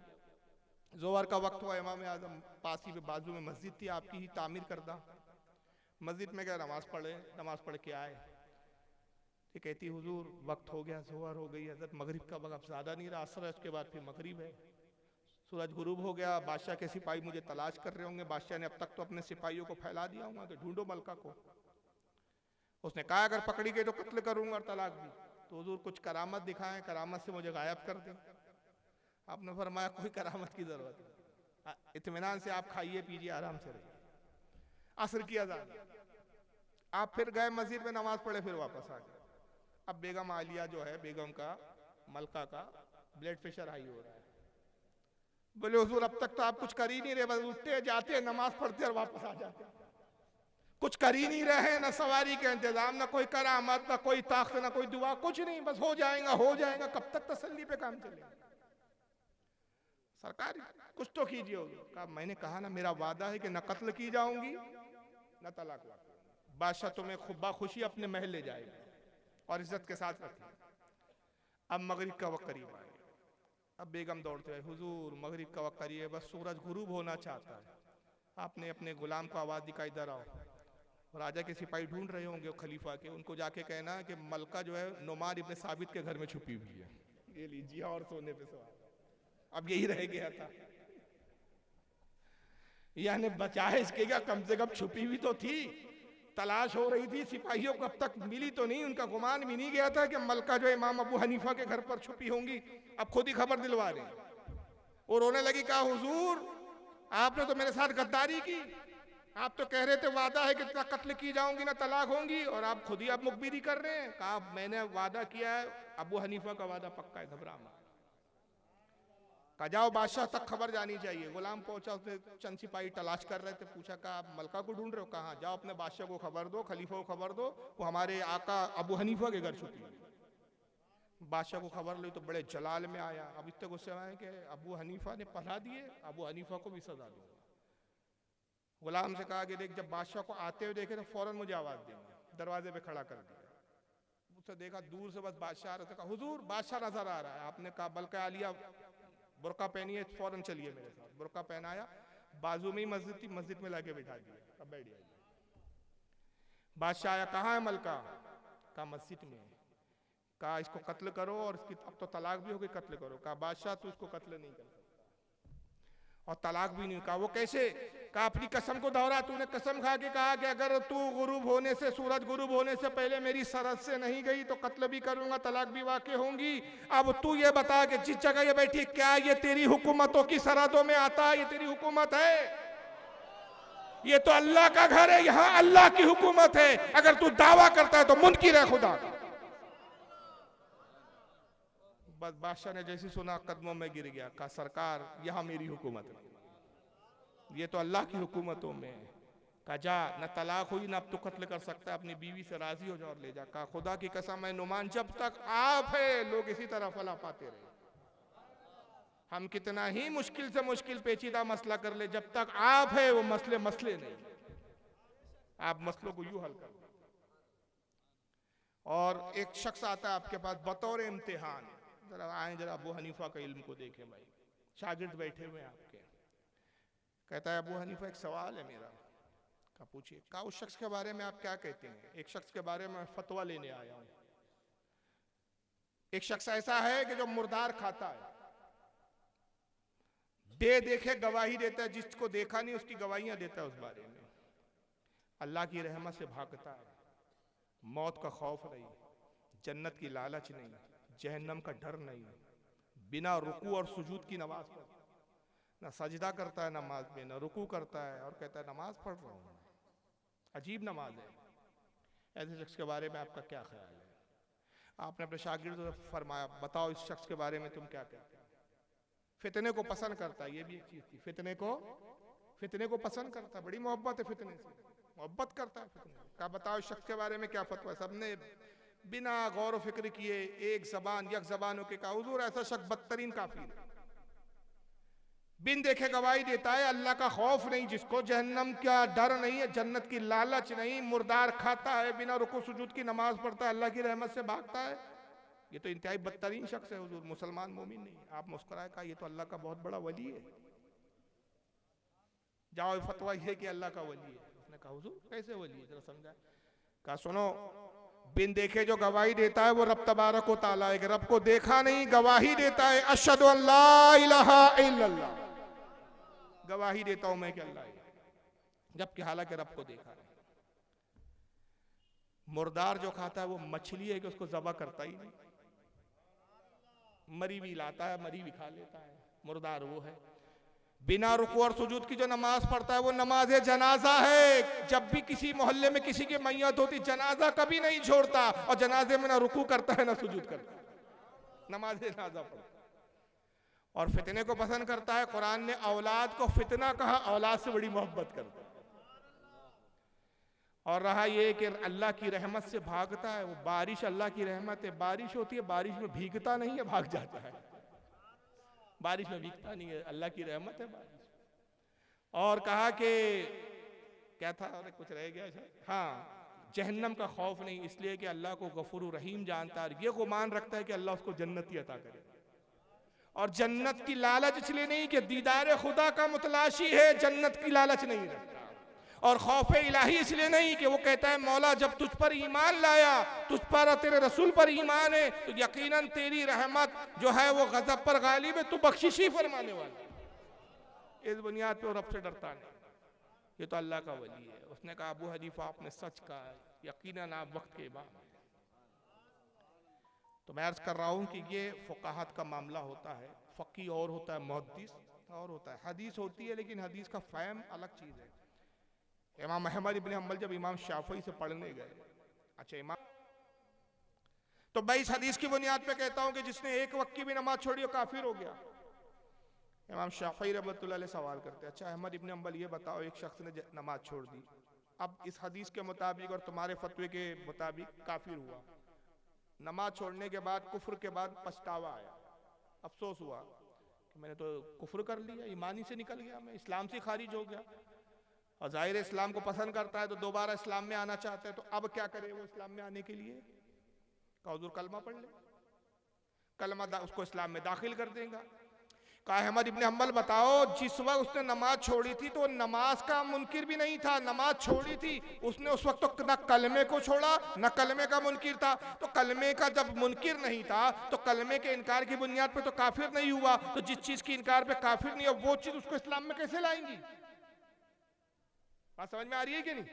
जोहर का वक्त हुआ, इमाम आजम पास ही बाजू में मस्जिद थी आपकी ही तामीर करदा, मस्जिद में गए नमाज पढ़े, नमाज पढ़ के आए। ये कहती हुजूर वक्त हो गया, जोहर हो गई, हजरत मगरिब का वक्त ज़्यादा नहीं रहा, असर उसके बाद फिर मगरिब है, सूरज गुरूब हो गया, बादशाह के सिपाही मुझे तलाश कर रहे होंगे, बादशाह ने अब तक तो अपने सिपाहियों को फैला दिया होगा, तो ढूंढो मलका को। उसने कहा अगर पकड़ी गई तो कत्ल करूंगा और तलाक भी। तो हुजूर कुछ करामत दिखाएं, करामत से मुझे गायब कर दें। आपने फरमाया कोई करामत की जरूरत नहीं, इत्मीनान से आप खाइए पीजिए आराम से रहिए। असर की अज़ान, आप फिर गए मस्जिद में नमाज पढ़े, फिर वापस आ गए। अब बेगम आलिया जो है, बेगम का मलका का ब्लड प्रेशर हाई हो रहा है। बोले हुजूर अब तक तो आप कुछ कर ही नहीं रहे, बस उठते जाते नमाज पढ़ते और वापस आ जाते, कुछ कर ही नहीं रहे, ना सवारी का इंतजाम, ना कोई करामत, ना कोई ताकत, ना कोई दुआ, कुछ नहीं, बस हो जाएगा हो जाएगा। कब तक तसल्ली पे काम चलेगा? सरकार कुछ तो कीजिए। कहा मैंने कहा ना मेरा वादा है कि न कत्ल की जाऊंगी न तलाक। बादशाह तुम्हें खुब्बा खुशी अपने महल ले जाएगा और इज्जत के साथ रखेगा। अब मगरिब का वक्त करीब आया, अब बेगम दौड़ते हैं, हुजूर मगरिब का वक्त करीब है, बस सूरज गुरूब होना चाहता है। आपने अपने गुलाम को आवाज दिखाई, इधर आओ। राजा के सिपाही ढूंढ रहे होंगे खलीफा के, उनको जाके कहना है कि मलका जो है नुमान इब्न साबित के घर में छुपी हुई है, ये लीजिए और सोने पे सवार। अब यही रह गया था, यानी बचाए इसके क्या, कम से कम छुपी हुई तो थी, तलाश हो रही थी, सिपाहियों को अब तक मिली तो नहीं। उनका गुमान भी नहीं गया था कि मलका जो इमाम अबू हनीफा के घर पर छुपी होंगी। अब खुद ही खबर दिलवा रहे और रोने लगी, कहा हुजूर आपने तो मेरे साथ गद्दारी की, आप तो कह रहे थे वादा है कि ना कत्ल की जाऊंगी ना तलाक होंगी, और आप खुद ही आप मुखबिरी कर रहे हैं। कहा मैंने वादा किया है, अबू हनीफा का वादा पक्का है, घबरा मत। कहा जाओ बादशाह तक खबर जानी चाहिए। गुलाम पहुंचा, उसने चंद सिपाही तलाश कर रहे थे, पूछा कहा आप मलका को ढूंढ रहे हो? कहा जाओ अपने बादशाह को खबर दो, खलीफा को खबर दो, वो हमारे आका अबू हनीफा के घर छुपी है। बादशाह को खबर ली तो बड़े जलाल में आया। अब इतने गुस्से में आए कि अबू हनीफा ने पढ़ा दिए, अबू हनीफा को भी सजा दूंगा। गुलाम से कहा कि देख जब बादशाह को आते हुए देखे तो फौरन मुझे आवाज देंगे। दरवाजे पे खड़ा कर दिया, उससे देखा दूर से बस बादशाह आ रहा था। कहा हुजूर बादशाह नजर आ रहा है। आपने कहा बल्कि आलिया बुरका पहनिए, फौरन चलिए मेरे साथ। बुरका पहनाया, बाजू में ही मस्जिद थी, मस्जिद में लाके बिठा दिया, अब बैठ जाइए। बादशाह आया, कहाँ है मलका? कहा मस्जिद में। कहा इसको कत्ल करो और इसकी अब तो तलाक भी हो गई, कत्ल करो। कहा बादशाह तू इसको कत्ल नहीं कर सकता और तलाक भी नहीं। कहा वो कैसे? कहा अपनी कसम को दोहरा, तूने कसम खा के कहा कि अगर तू गुरूब होने से, सूरज गुरूब होने से पहले मेरी सरहद से नहीं गई तो कत्ल भी करूंगा, तलाक भी वाक़ई होंगी। अब तू ये बता कि जिस जगह ये बैठी, क्या ये तेरी हुकूमतों की सरहदों में आता है? ये तेरी हुकूमत है? ये तो अल्लाह का घर है, यहाँ अल्लाह की हुकूमत है। अगर तू दावा करता है तो मुनकिर है खुदा का। बस बादशाह ने जैसे सुना कदमों में गिर गया। कहा सरकार यहाँ मेरी हुकूमत है, ये तो अल्लाह की हुकूमतों में। कहा जा, न तलाक हुई ना अब तो कत्ल कर सकता है, अपनी बीवी से राजी हो जा और ले जा। कहा खुदा की कसम है नुमान, जब तक आप है लोग इसी तरह फला पाते रहे। हम कितना ही मुश्किल से मुश्किल पेचीदा मसला कर ले, जब तक आप है वो मसले मसले नहीं। आप मसलों को यूं हल कर। और एक शख्स आता है आपके पास बतौर इम्तिहान, जरा आए, जरा अबू हनीफा का इल्म को देखें भाई, शागिर्द बैठे हुए हैं आपके। कहता है अबू हनीफा एक सवाल है मेरा। कहा पूछिए। कहा उस शख्स के बारे में आप क्या कहते हैं? एक शख्स के बारे में फतवा लेने आया हूं। एक शख्स ऐसा है कि जो मुर्दार खाता है, दे देखे गवाही देता है, जिसको देखा नहीं उसकी गवाहियां देता है उस बारे में। अल्लाह की रहमत से भागता है, मौत का खौफ नहीं, जन्नत की लालच नहीं, जहन्नम का डर नहीं, बिना रुकू और सुजूद की नमाज पढ़ता, ना सजदा करता है नमाज में, ना रुकू करता है, और कहता है नमाज पढ़ रहा हूं। अजीब नमाज है। ऐसे शख्स के बारे में आपका क्या ख्याल है? आपने अपने शागिर्दों से फरमाया बताओ इस शख्स के बारे में तुम क्या कहते हो? फितने को पसंद करता है, ये भी एक चीज थी। फितने को पसंद करता है, बड़ी मोहब्बत है फितने से, मोहब्बत करता है फितने। कहा बताओ इस शख्स के बारे में क्या फतवा है? सबने बिना गौर फिक्र किए एक जबान यक जबान होके कहा हुजूर ऐसा शख्स बदतरीन काफिर है, बिन देखे गवाही देता है, अल्लाह का खौफ नहीं जिसको, जहन्नम का डर नहीं है, जन्नत की लालच नहीं, मुर्दार खाता है, बिना रुकू सुजूद की नमाज पढ़ता है, अल्लाह की रहमत से भागता है। ये तो इंतहाई बदतरीन शख्स है हुजूर, मुसलमान मोमिन नहीं। आप मुस्कुराए, कहा ये तो अल्लाह का बहुत बड़ा वली है। जाओ फतवा ये कि अल्लाह का वली है। उसने कहा हुजूर कैसे वली है, जरा समझाए। कहा सुनो, बिन देखे जो गवाही देता है वो रब तबारक व तआला है। रब को देखा नहीं गवाही देता है, अशहदु अल्ला इलाहा इल्लल्लाह, गवाही देता हूं मैं कि अल्लाह है, जबकि हालांकि रब को देखा नहीं। मुर्दार जो खाता है वो मछली है कि उसको ज़बह करता ही नहीं, मरी भी लाता है, मरी भी खा लेता है। मुर्दार वो है। बिना रुकू और सुजूद की जो नमाज पढ़ता है वो नमाज जनाजा है। जब भी किसी मोहल्ले में किसी की मैयत होती, जनाजा कभी नहीं छोड़ता, और जनाजे में ना रुकू करता है ना सुजूद करता है, नमाज जनाजा पढ़ता है। और फितने को पसंद करता है। कुरान ने औलाद को फितना कहा, औलाद से बड़ी मोहब्बत करता है। और रहा ये कि अल्लाह की रहमत से भागता है। वो बारिश अल्लाह की रहमत है, बारिश होती है, बारिश में भीगता नहीं है, भाग जाता है। बारिश में भीगता नहीं है, अल्लाह की रहमत है बारिश। और कहा कि क्या था, और कुछ रह गया शायद, हाँ, जहन्नम का खौफ नहीं, इसलिए कि अल्लाह को गफूर रहीम जानता है, ये गुमान रखता है कि अल्लाह उसको जन्नत ही अता करे। और जन्नत की लालच इसलिए नहीं कि दीदार खुदा का मुतलाशी है, जन्नत की लालच नहीं रखता। और खौफ इलाही इसलिए नहीं कि वो कहता है मौला जब तुझ पर ईमान लाया, तुझ पर और तेरे रसूल पर ईमान है, तो यकीनन तेरी रहमत जो है वो गजब पर गालिब है, तू बख्शिश ही फरमाने वाला। इस बुनियाद पे वो रब से डरता नहीं। ये तो अल्लाह का वली है। उसने कहा अबू हनीफा आपने सच कहा, यकीनन आप वक्त के इमाम हैं। तो मैं अर्ज कर रहा हूँ कि ये फुकाहत का मामला होता है। फ़क़ी और होता है, मुहद्दिस और होता है। हदीस होती है लेकिन हदीस का फ़हम अलग चीज़ है। इमाम अहमद इब्न हम्बल जब इमाम शाफ़ी से पढ़ने गए, अच्छा इमाम, तो मैं इस हदीस की बुनियाद पे कहता हूँ कि जिसने एक वक्त की भी नमाज छोड़ी वो काफिर हो गया। इमाम शाफ़ी रहमतुल्लाह अलैह सवाल करते, अच्छा अहमद इब्न हम्बल ये बताओ एक शख्स ने नमाज छोड़ दी, अब इस हदीस के मुताबिक और तुम्हारे फतवे के मुताबिक काफिर हुआ, नमाज छोड़ने के बाद कुफ्र के बाद पछतावा आया, अफसोस हुआ कि मैंने तो कुफ्र कर लिया, ईमानी से निकल गया, मैं इस्लाम से खारिज हो गया, और जाहिर इस्लाम को पसंद करता है तो दोबारा इस्लाम में आना चाहता है, तो अब क्या करे वो इस्लाम में आने के लिए? कहा हुजूर कलमा पढ़ ले, कलमा उसको इस्लाम में दाखिल कर देगा। कहा अहमद इब्न हम्बल बताओ जिस वक्त उसने नमाज छोड़ी थी तो नमाज का मुनकिर भी नहीं था, नमाज छोड़ी थी उसने उस वक्त तो न कलमे को छोड़ा न कलमे का मुनकिर था, तो कलमे का जब मुनकिर नहीं था तो कलमे के इनकार की बुनियाद पे तो काफिर नहीं हुआ, तो जिस चीज की इनकार पे काफिर नहीं हो वो चीज उसको इस्लाम में कैसे लाएंगी? बात समझ में आ रही है कि नहीं?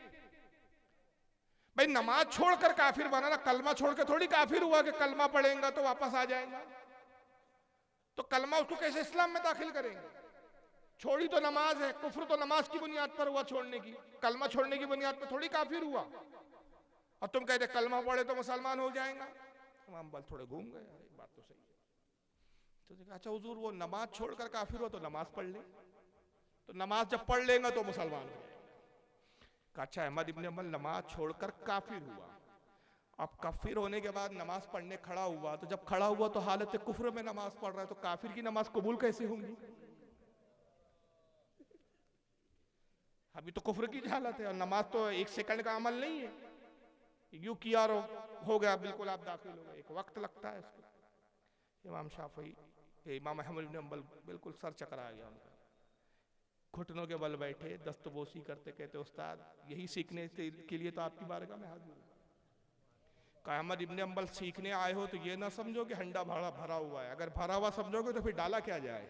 भाई नमाज छोड़कर काफिर बना ना, कलमा छोड़ के थोड़ी काफिर हुआ कि कलमा पढ़ेगा तो वापस आ जाएगा, तो कलमा उसको कैसे इस्लाम में दाखिल करेंगे? छोड़ी तो नमाज है, कुफ्र तो नमाज की बुनियाद पर हुआ छोड़ने की, कलमा छोड़ने की बुनियाद पर थोड़ी काफिर हुआ। और तुम कहते कलमा पढ़े तो मुसलमान हो जाएगा। इमाम बल थोड़े घूम गए, बात तो सही है। तो देखा अच्छा हुजूर वो नमाज छोड़कर काफिर हुआ तो नमाज पढ़ ले, तो नमाज जब पढ़ लेगा तो मुसलमान हो। अच्छा अहमद इब्न हम्बल नमाज छोड़कर काफिर हुआ, अब काफिर होने के बाद नमाज पढ़ने खड़ा हुआ, तो जब खड़ा हुआ तो हालत कुफ्र में नमाज पढ़ रहा है, तो काफिर की नमाज कबूल कैसे होंगी? अभी तो कुफ्र की हालत है, और नमाज तो एक सेकंड का अमल नहीं है, यूं किया हो गया बिल्कुल आप दाखिल हो गए, एक वक्त लगता है इसको। इमाम शाफी इमाम अहमद इब्न हम्बल बिल्कुल सर चकरा गया उनका, घुटनों के बल बैठे, दस्तबोसी करते, कहते उस्ताद यही सीखने के लिए तो आपकी बारगाह में हाजिर हूं। कहा अहमद इब्ने हंबल सीखने आए हो तो ये ना समझो कि हंडा भरा भरा हुआ है, अगर भरा हुआ समझोगे तो फिर डाला क्या जाए।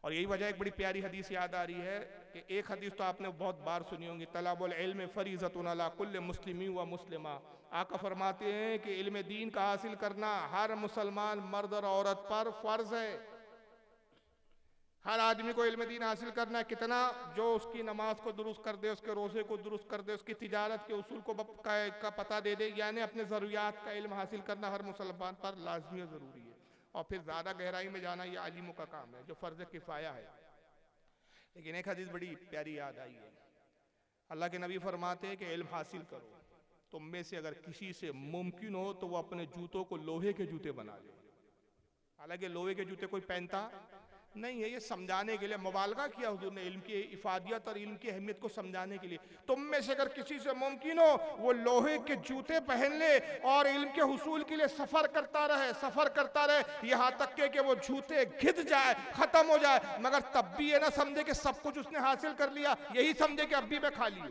और यही वजह एक बड़ी प्यारी हदीस याद आ रही है कि एक हदीस तो आपने बहुत बार सुनी होगी, तलाबुल इल्म फरीज़तुन अला कुल्ल मुस्लिमी व मुस्लिमा। आका फरमाते हैं कि इल्म दीन का हासिल करना हर मुसलमान मर्द और औरत पर फर्ज है। हर आदमी को इल्म दीन हासिल करना है। कितना? जो उसकी नमाज को दुरुस्त कर दे, उसके रोजे को दुरुस्त कर दे, उसकी तिजारत के उसूल को का पता दे दे, यानी अपने ज़रूरियात का इल्म हासिल करना हर मुसलमान पर लाजमी और ज़रूरी है। और फिर ज़्यादा गहराई में जाना ये आलिमों का काम है, जो फ़र्ज़ किफ़ाया है। लेकिन एक हदीस बड़ी प्यारी याद आई है। अल्लाह के नबी फरमाते हैं कि इल्म हासिल करो, तुम में से अगर किसी से मुमकिन हो तो वो अपने जूतों को लोहे के जूते बना ले। हालांकि लोहे के जूते कोई पहनता नहीं है, ये समझाने के लिए मुबालगा किया हुजूर ने इल्म की इफादियत और इल्म की अहमियत को समझाने के लिए। तुम में से अगर किसी से मुमकिन हो वो लोहे के जूते पहन ले और इल्म के हुसूल के लिए सफर करता रहे यहाँ तक के वो जूते घिस जाए, खत्म हो जाए, मगर तब भी ये ना समझे कि सब कुछ उसने हासिल कर लिया, यही समझे कि अब भी मैं खाली हूं।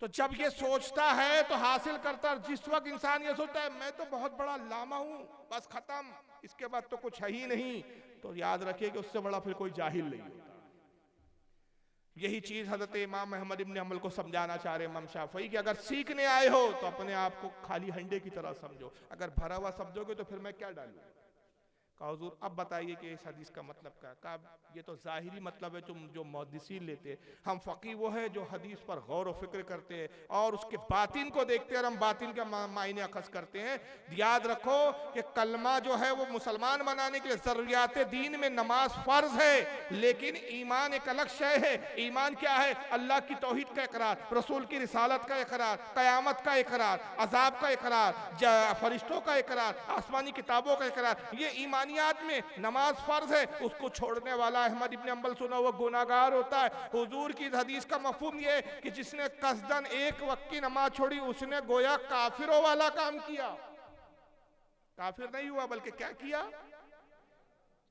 तो जब ये सोचता है तो हासिल करता, जिस वक्त इंसान ये सोचता है मैं तो बहुत बड़ा लामा हूं, बस खत्म, इसके बाद तो कुछ है ही नहीं, तो याद रखिए कि उससे बड़ा फिर कोई जाहिल नहीं होता। यही चीज हजरत इमाम अहमद इब्ने हंबल को समझाना चाह रहे इमाम शाफई कि अगर सीखने आए हो तो अपने आप को खाली हंडे की तरह समझो, अगर भरा हुआ समझोगे तो फिर मैं क्या डालूं। कहा हुजूर अब बताइए कि इस हदीस का मतलब क्या। कहा ये तो जाहिरी मतलब है जो मुहद्दिसीन लेते हैं, हम फ़क़ीह वो है जो हदीस पर गौर व फिक्र करते हैं और उसके बातिन को देखते हैं और हम बातिन के मायने अखज़ करते हैं। याद रखो कि कलमा जो है वो मुसलमान बनाने के लिए ज़रूरियात दीन में नमाज फ़र्ज है, लेकिन ईमान एक अलग शय है। ईमान क्या है? अल्लाह की तौहीद का इकरार, रसूल की रिसालत का इकरार, क़यामत का इकरार, अज़ाब का इकरार, फरिश्तों का इकरार, आसमानी किताबों का इकरार। ये ईमान में नमाज फर्ज है, उसको छोड़ने वाला अहमद इब्ने हंबल सुना वो गुनाहगार होता है। हुजूर की हदीस का मफहूम ये है कि जिसने कसदन एक वक्त की नमाज छोड़ी उसने गोया काफिरों वाला काम किया। काफिर नहीं हुआ बल्कि क्या किया?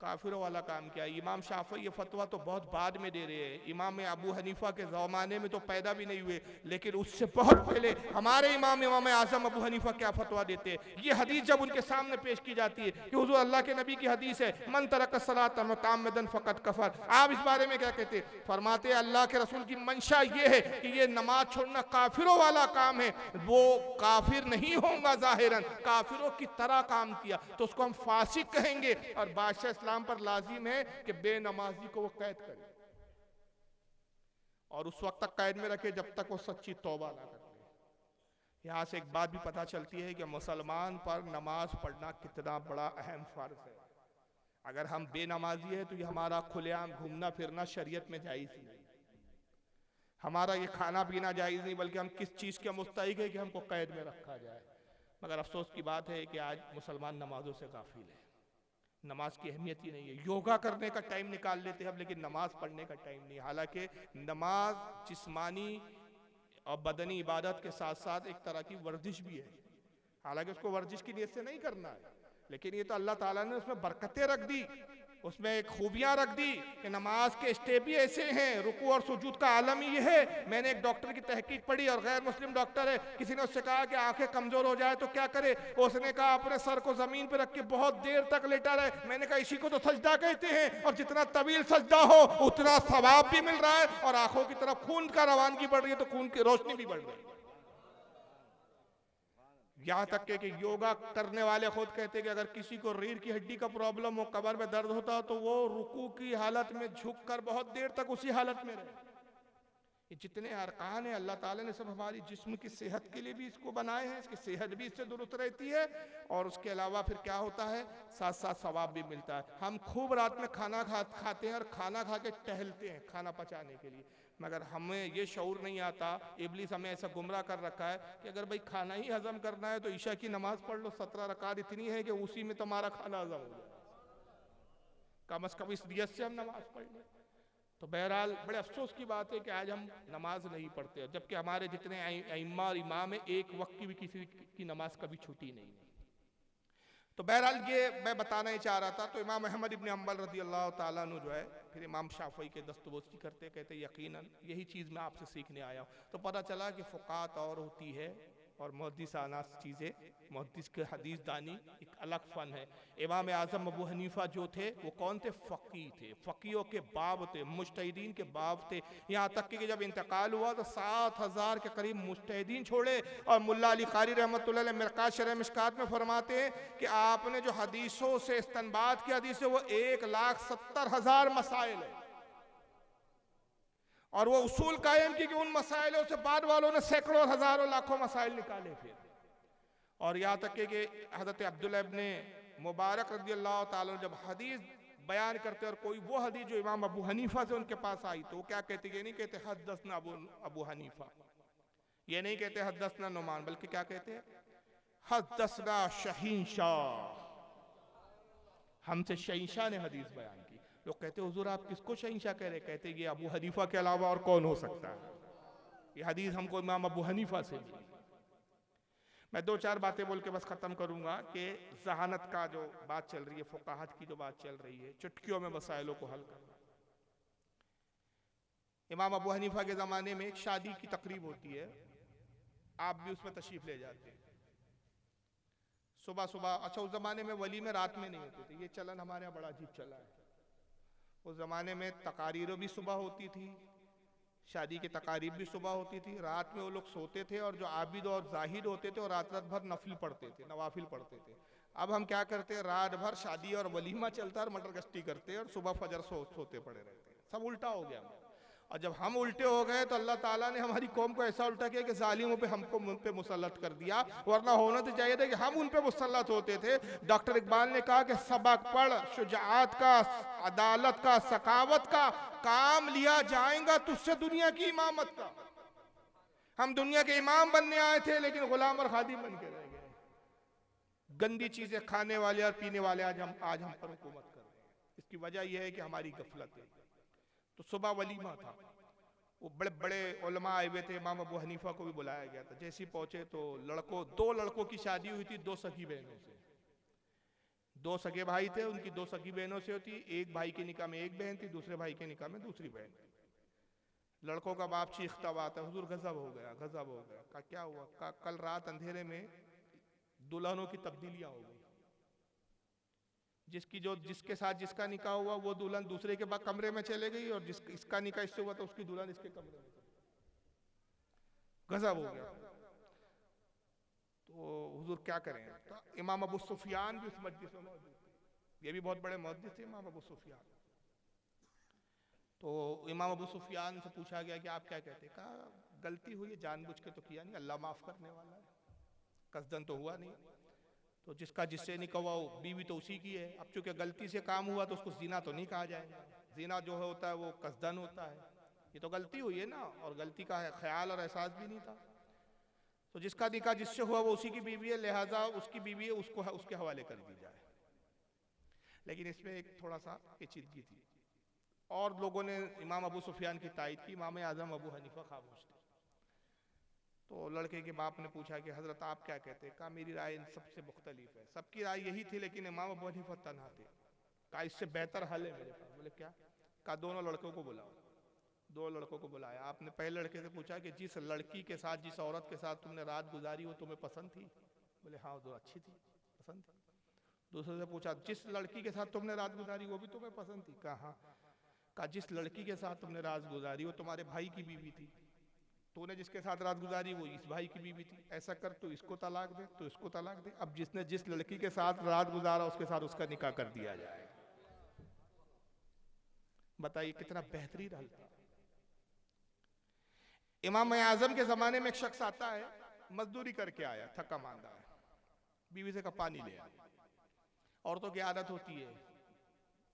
काफिरों वाला काम किया। इमाम शाफी ये फतवा तो बहुत बाद में दे रहे हैं, इमाम अबू हनीफा के ज़माने में तो पैदा भी नहीं हुए, लेकिन उससे बहुत पहले हमारे इमाम आज़म अबू हनीफा क्या फतवा देते हैं। ये हदीस जब उनके सामने पेश की जाती है कि हुजूर अल्लाह के नबी की हदीस है, मन तरक सलात मुतअम्मिदन फ़क़द कफ़र, आप इस बारे में क्या कहते हैं? फरमाते हैं अल्लाह के रसूल की मंशा ये है कि ये नमाज छोड़ना काफिरों वाला काम है, वो काफिर नहीं होगा, ज़ाहिरन काफिरों की तरह काम किया तो उसको हम फासिक कहेंगे। और बादशाह इस्लाम पर लाजिम है कि बेनमाजी को वो कैद करे और उस वक्त तक कैद में रखे जब तक वो सच्ची तौबा ना करे। यहां से एक बात भी पता चलती है कि मुसलमान पर नमाज पढ़ना कितना बड़ा अहम फर्ज है। अगर हम बेनमाजी है तो ये हमारा खुलेआम घूमना फिरना शरीयत में जायज नहीं, हमारा ये खाना पीना जायज नहीं, बल्कि हम किस चीज के मुस्तहिक है कि हमको कैद में रखा जाए। मगर अफसोस की बात है कि आज मुसलमान नमाजों से गाफिल है, नमाज की अहमियत ही नहीं है। योगा करने का टाइम निकाल लेते हैं हम, लेकिन नमाज पढ़ने का टाइम नहीं। हालांकि नमाज जिस्मानी और बदनी इबादत के साथ साथ एक तरह की वर्जिश भी है। हालांकि उसको वर्जिश की नीयत से नहीं करना है, लेकिन ये तो अल्लाह ताला ने उसमें बरकतें रख दी, उसमें एक खूबियां रख दी कि नमाज के स्टेप ही ऐसे हैं, रुकू और सुजूद का आलम ही है। मैंने एक डॉक्टर की तहकीक पढ़ी और गैर मुस्लिम डॉक्टर है, किसी ने उससे कहा कि आंखें कमजोर हो जाए तो क्या करे, उसने कहा अपने सर को जमीन पर रख के बहुत देर तक लेटा रहे। मैंने कहा इसी को तो सजदा कहते हैं, और जितना तवील सजदा हो उतना सवाब भी मिल रहा है और आंखों की तरफ खून का रवानगी बढ़ रही है, तो खून की रोशनी भी बढ़ रही है। यहाँ तक कि योगा करने वाले खुद कहते हैं कि अगर किसी को रीढ़ की हड्डी का प्रॉब्लम हो, कमर में दर्द होता हो, तो वो रुकू की हालत में झुककर बहुत देर तक उसी हालत में रहे। ये जितने अरकान हैं अल्लाह ताला ने सब हमारी जिस्म की सेहत के लिए भी इसको बनाए हैं, इसकी सेहत भी इससे दुरुस्त रहती है और उसके अलावा फिर क्या होता है, साथ साथ सवाब भी मिलता है। हम खूब रात में खाना खाते हैं और खाना खा के टहलते हैं खाना पचाने के लिए, मगर हमें ये शऊर नहीं आता, इब्लीस हमें ऐसा गुमराह कर रखा है कि अगर भाई खाना ही हजम करना है तो ईशा की नमाज पढ़ लो, 17 रकात इतनी है कि उसी में तुम्हारा खाना हजम हो जाए, कम अज कम इस नियत से हम नमाज पढ़ लें। तो बहरहाल बड़े अफसोस की बात है कि आज हम नमाज नहीं पढ़ते, जबकि हमारे जितने इमाम और इमाम है एक वक्त की भी किसी की नमाज कभी छूटी नहीं। तो बहरहाल ये मैं बताना ही चाह रहा था। तो इमाम अहमद इब्न हम्बल रज़ी अल्लाह ताला अन्हु जो है फिर इमाम शाफ़ई के दस्तबोसी करते कहते यकीनन यही चीज़ मैं आपसे सीखने आया हूँ। तो पता चला कि फ़ुक़ाहत और होती है और मुहद्दिसाना चीज़ें, मुहद्दिस के हदीस दानी एक अलग फ़न है। इमाम आज़म अबू हनीफ़ा जो थे वो कौन थे? फ़क़ीह थे, फ़क़ीहों के बाब थे, मुज्तहिदीन के बाब थे। यहाँ तक कि जब इंतकाल हुआ तो 7,000 के करीब मुज्तहिदीन छोड़े। और मुल्ला अली क़ारी रहमतुल्लाह अलैह मिरकात शरह मिशकात में फरमाते हैं कि आपने जो हदीसों से इस्तिंबात की हदीस है वो 1,70,000 मसाइल है। और वो उसूल कायम की कि उन मसाइलों से बाद वालों ने सैकड़ों और हजारों लाखों मसाइल निकाले फिर। और यहाँ तक कि हज़रत अब्दुल्लाह इब्ने मुबारक रज़ी अल्लाह ताला अन्हु जब हदीस बयान करते और कोई वो हदीस जो इमाम अबू हनीफा से उनके पास आई तो वो क्या कहते? ये नहीं कहते हद्दसना अबू हनीफा, ये नहीं कहते हद्दसना नुमान, बल्कि क्या कहते हैं? हद्दसना शहींशाह, हमसे शहींशाह ने हदीस बयान की। लोग कहते हुजूर आप किसको शहींशाह कह रहे? कहते ये अबू हनीफा के अलावा और कौन हो सकता है? ये हदीस हमको इमाम अबू हनीफा से मिली। मैं दो चार बातें बोल के बस खत्म करूंगा कि जहानत का जो बात चल रही है, फुकाहत की जो बात चल रही है, चुटकियों में मसाइलों को हल करना। इमाम अबू हनीफा के जमाने में एक शादी की तकरीब होती है, आप भी उसमें तशरीफ ले जाते हैं सुबह सुबह। अच्छा उस जमाने में वलीमे रात में नहीं होते थे, ये चलन हमारे यहाँ बड़ा अजीब चला है। उस जमाने में तकारीरें भी सुबह होती थी, शादी की तकारीब भी सुबह होती थी, रात में वो लोग सोते थे और जो आबिद और जाहिद होते थे और रात रात भर नफिल पढ़ते थे, नवाफिल पढ़ते थे। अब हम क्या करते हैं? रात भर शादी और वलीमा चलता है और मटर गश्ती करते हैं और सुबह फजर सोते पड़े रहते हैं। सब उल्टा हो गया। और जब हम उल्टे हो गए तो अल्लाह ताला ने हमारी कौम को ऐसा उल्टा किया कि जालिमों पे हमको उन पे मुसल्लत कर दिया, वरना होना तो चाहिए था कि हम उन पे मुसल्लत होते थे। डॉक्टर इकबाल ने कहा कि सबक पढ़, शुजाअत का, अदालत का, सखावत का काम लिया जाएगा तुझसे दुनिया की इमामत का। हम दुनिया के इमाम बनने आए थे लेकिन गुलाम और खादिम बन के रह गए। गंदी चीजें खाने वाले और पीने वाले आज हम पर हुकूमत कर रहे हैं। इसकी वजह यह है कि हमारी गफलत है। तो सुबह वलीमा था, वो बड़े बड़े उलमा आए हुए थे, इमाम अबू हनीफा को भी बुलाया गया था। जैसे ही पहुंचे तो दो लड़कों की शादी हुई थी, दो सगी बहनों से। दो सगे भाई थे, उनकी दो सगी बहनों से होती। एक भाई के निकाह में एक बहन थी, दूसरे भाई के निकाह में दूसरी बहन थी। लड़कों का बाप चीखता हुआ आता, हुजूर गजब हो गया, गजब हो गया। का क्या हुआ? का कल रात अंधेरे में दुल्हनों की तब्दीलियां हो गई। जिसके साथ जिसका निकाह हुआ वो दुल्हन दूसरे के कमरे में चले गई और इसका निकाह इससे हुआ तो उसकी दुल्हन इसके कमरे में। गजब हो गया। तो हुजूर क्या करें? तो इमाम अबू सुफियान भी उस मजलिस में मौजूद थे, ये भी बहुत बड़े मुहद्दिस थे इमाम अबू सुफियान। तो इमाम अबू सुफियान से पूछा गया कि आप क्या कहते? कहा गलती हुई है, जानबूझ के तो किया नहीं, अल्लाह माफ करने वाला है, कसदन तो हुआ नहीं। तो जिसका जिससे निकाह हुआ बीवी तो उसी की है। अब चूंकि गलती से काम हुआ तो उसको जीना तो नहीं कहा जाएगा, जीना जो होता है वो कसदन होता है। ये तो गलती हुई है ना, और गलती का ख्याल और एहसास भी नहीं था। तो जिसका निकाह जिससे हुआ वो उसी की बीवी है, लिहाजा उसकी बीवी है, उसको उसके हवाले कर दी जाए। लेकिन इसमें एक थोड़ा सा पेचीदगी थी और लोगों ने इमाम अबू सुफियान की तायद की, इमाम आज़म अबू हनीफा खामोश थे। तो लड़के के बाप ने पूछा कि हजरत आप क्या कहते हैं? कहा मेरी राय इन सबसे मुख्तलिफ है। सबकी राय यही थी लेकिन इमाम अबू हनीफा तन्हा थे। कहा इससे बेहतर हल है मेरे पास। बोले क्या? कहा दोनों लड़कों को बुलाओ। दो लड़कों को बुलाया। आपने पहले लड़के से पूछा कि जिस लड़की के साथ, जिस औरत के साथ तुमने रात गुजारी वो तुम्हें पसंद थी? बोले हाँ वो अच्छी थी, पसंद थी। दूसरे से पूछा जिस लड़की के साथ तुमने रात गुजारी वो भी तुम्हें पसंद थी? कहा हाँ। कहा जिस लड़की के साथ तुमने रात गुजारी वो तुम्हारे भाई की बीवी थी, तूने जिसके साथ रात गुजारी वो इस भाई की बीवी थी। ऐसा कर तो इसको तलाक दे, तो इसको तलाक दे। अब जिसने जिस लड़की के साथ रात गुजारा उसके साथ उसका निकाह कर दिया जाए। बताइए कितना बेहतरीन हल था। इमाम आजम के जमाने में एक शख्स आता है, मजदूरी करके आया, थका मांदा है, बीवी से कहा पानी ले आ। औरतों की आदत होती है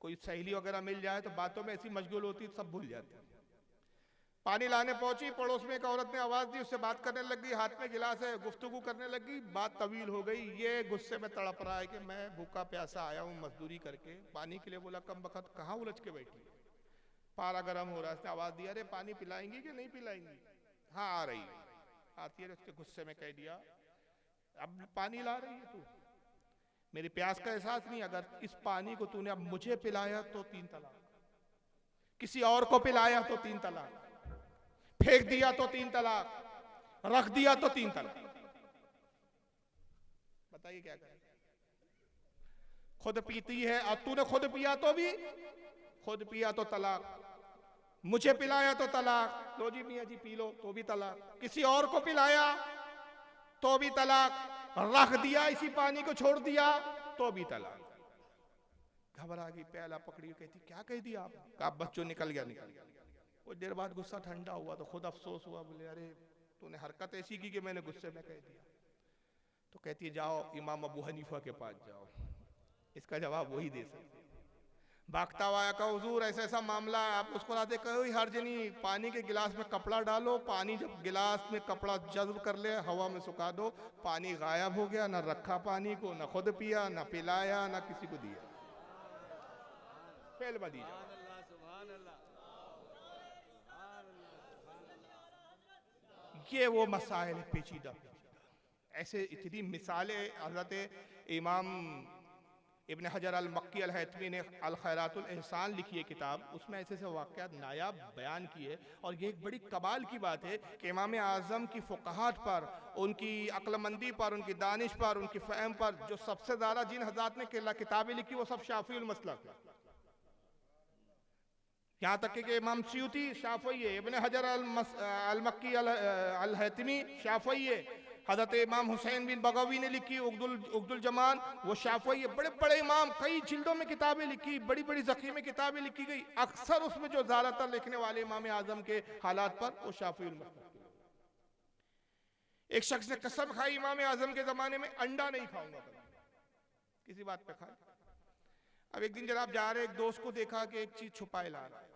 कोई सहेली वगैरह मिल जाए तो बातों में ऐसी मशगूल होती है सब भूल जाती है। पानी लाने पहुंची, पड़ोस में एक औरत ने आवाज दी, उससे बात करने लगी, हाथ में गिलास है, गुफ्तगू करने लगी, बात तवील हो गई। ये गुस्से में तड़प रहा है कि मैं भूखा प्यासा आया हूँ मजदूरी करके पानी के लिए। बोला कम बखत कहाँ उलझ के बैठी, पारा गर्म हो रहा है। उसने आवाज दिया अरे पानी पिलाएंगी कि नहीं पिलाएंगी? हाँ आ रही आती है। उसके गुस्से में कह दिया अब पानी ला रही है तू? मेरी प्यास का एहसास नहीं, अगर इस पानी को तूने अब मुझे पिलाया तो 3 तलाक, किसी और को पिलाया तो 3 तलाक, फेंक दिया तो 3 तलाक, रख दिया तो 3 तलाक। बताइए क्या करें? खुद पीती है और तूने खुद पिया तो भी, खुद पिया तो तलाक, मुझे पिलाया तो तलाक, लो जी मियां जी पी लो तो भी तलाक, किसी और को पिलाया तो भी तलाक, रख दिया इसी पानी को छोड़ दिया तो भी तलाक। घबरा गई, पहला पकड़ी, कहती क्या कह दिया आप? कहा बच्चों निकल गया। कुछ देर बाद गुस्सा ठंडा हुआ तो खुद अफसोस हुआ, बोले अरे तूने हरकत ऐसी की कि मैंने गुस्से में कह दिया। तो कहती है जाओ इमाम अबू हनीफा के पास जाओ, इसका जवाब वही दे सकते। भागता हुआ का हुजूर ऐसा ऐसा मामला है, आप मुस्कुराते कहो हर्ज नहीं, पानी के गिलास में कपड़ा डालो, पानी जब गिलास में कपड़ा जज्ब कर ले हवा में सुखा दो, पानी गायब हो गया, ना रखा पानी को, ना खुद पिया, ना पिलाया, ना किसी को दिया। फेल बदी जाओ। ये वो मसाइल पेचीदा, ऐसे इतनी मिसालें हज़रत इमाम इब्न हजर अल मक्की अल हैतमी ने अल खैरातुल एहसान लिखी है किताब, उसमें ऐसे ऐसे वाक़यात नायाब बयान किए। और ये एक बड़ी कमाल की बात है कि इमाम आज़म की फ़ुक़हात पर, उनकी अक्लमंदी पर, उनकी दानिश पर, उनकी फ़हम पर जो सबसे ज़्यादा जिन हज़रात ने किताबें लिखी वो सब शाफ़िउल मसलक है। यहाँ तक कि इमाम सियूती शाफ़ई है, इब्न हजर अल मक्की अल हैतमी शाफ़ई है, हज़रत इमाम हुसैन बिन बगवी ने लिखी उक़दुल जमान वो शाफ़ई है। बड़े बड़े इमाम, कई जिल्दों में किताबें लिखी, बड़ी बड़ी ज़ख़ीर किताबें लिखी गई। अक्सर उसमें जो ज़्यादातर लिखने वाले इमाम आज़म के हालात पर वो शाफ़िउल मसलक। एक शख्स ने कसम खाई इमाम आज़म के ज़माने में अंडा नहीं खाऊंगा, किसी बात पे खाया। अब एक दिन जनाब जा रहे, एक दोस्त को देखा कि एक चीज़ छुपाए ला रहा है,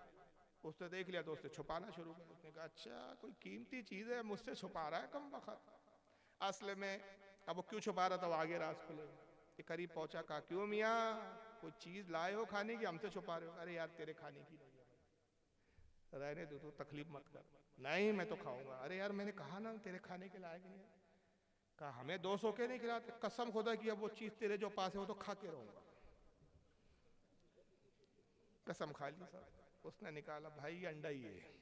उसने देख लिया तो उसने छुपाना शुरू कर। उसने कहा अच्छा कोई कीमती चीज़ है मुझसे छुपा रहा है कम वक्त। असल में अब वो क्यों छुपा रहा था, वो आगे राज खुले। ये करीब पहुंचा, कहा क्यों मियाँ कोई चीज़ लाए हो खाने की, हमसे छुपा रहे हो? अरे यार तेरे खाने की नहीं है, रहने दो, तो तकलीफ मत कर। नहीं मैं तो खाऊंगा। अरे यार मैंने कहा ना तेरे खाने के लायक नहीं है। कहा हमें 200 के नहीं खिलाते, कसम खुदा की अब वो चीज़ तेरे जो पास है वो तो खा के रहूंगा। कसम खा ली सर। उसने निकाला भाई अंडा ही है,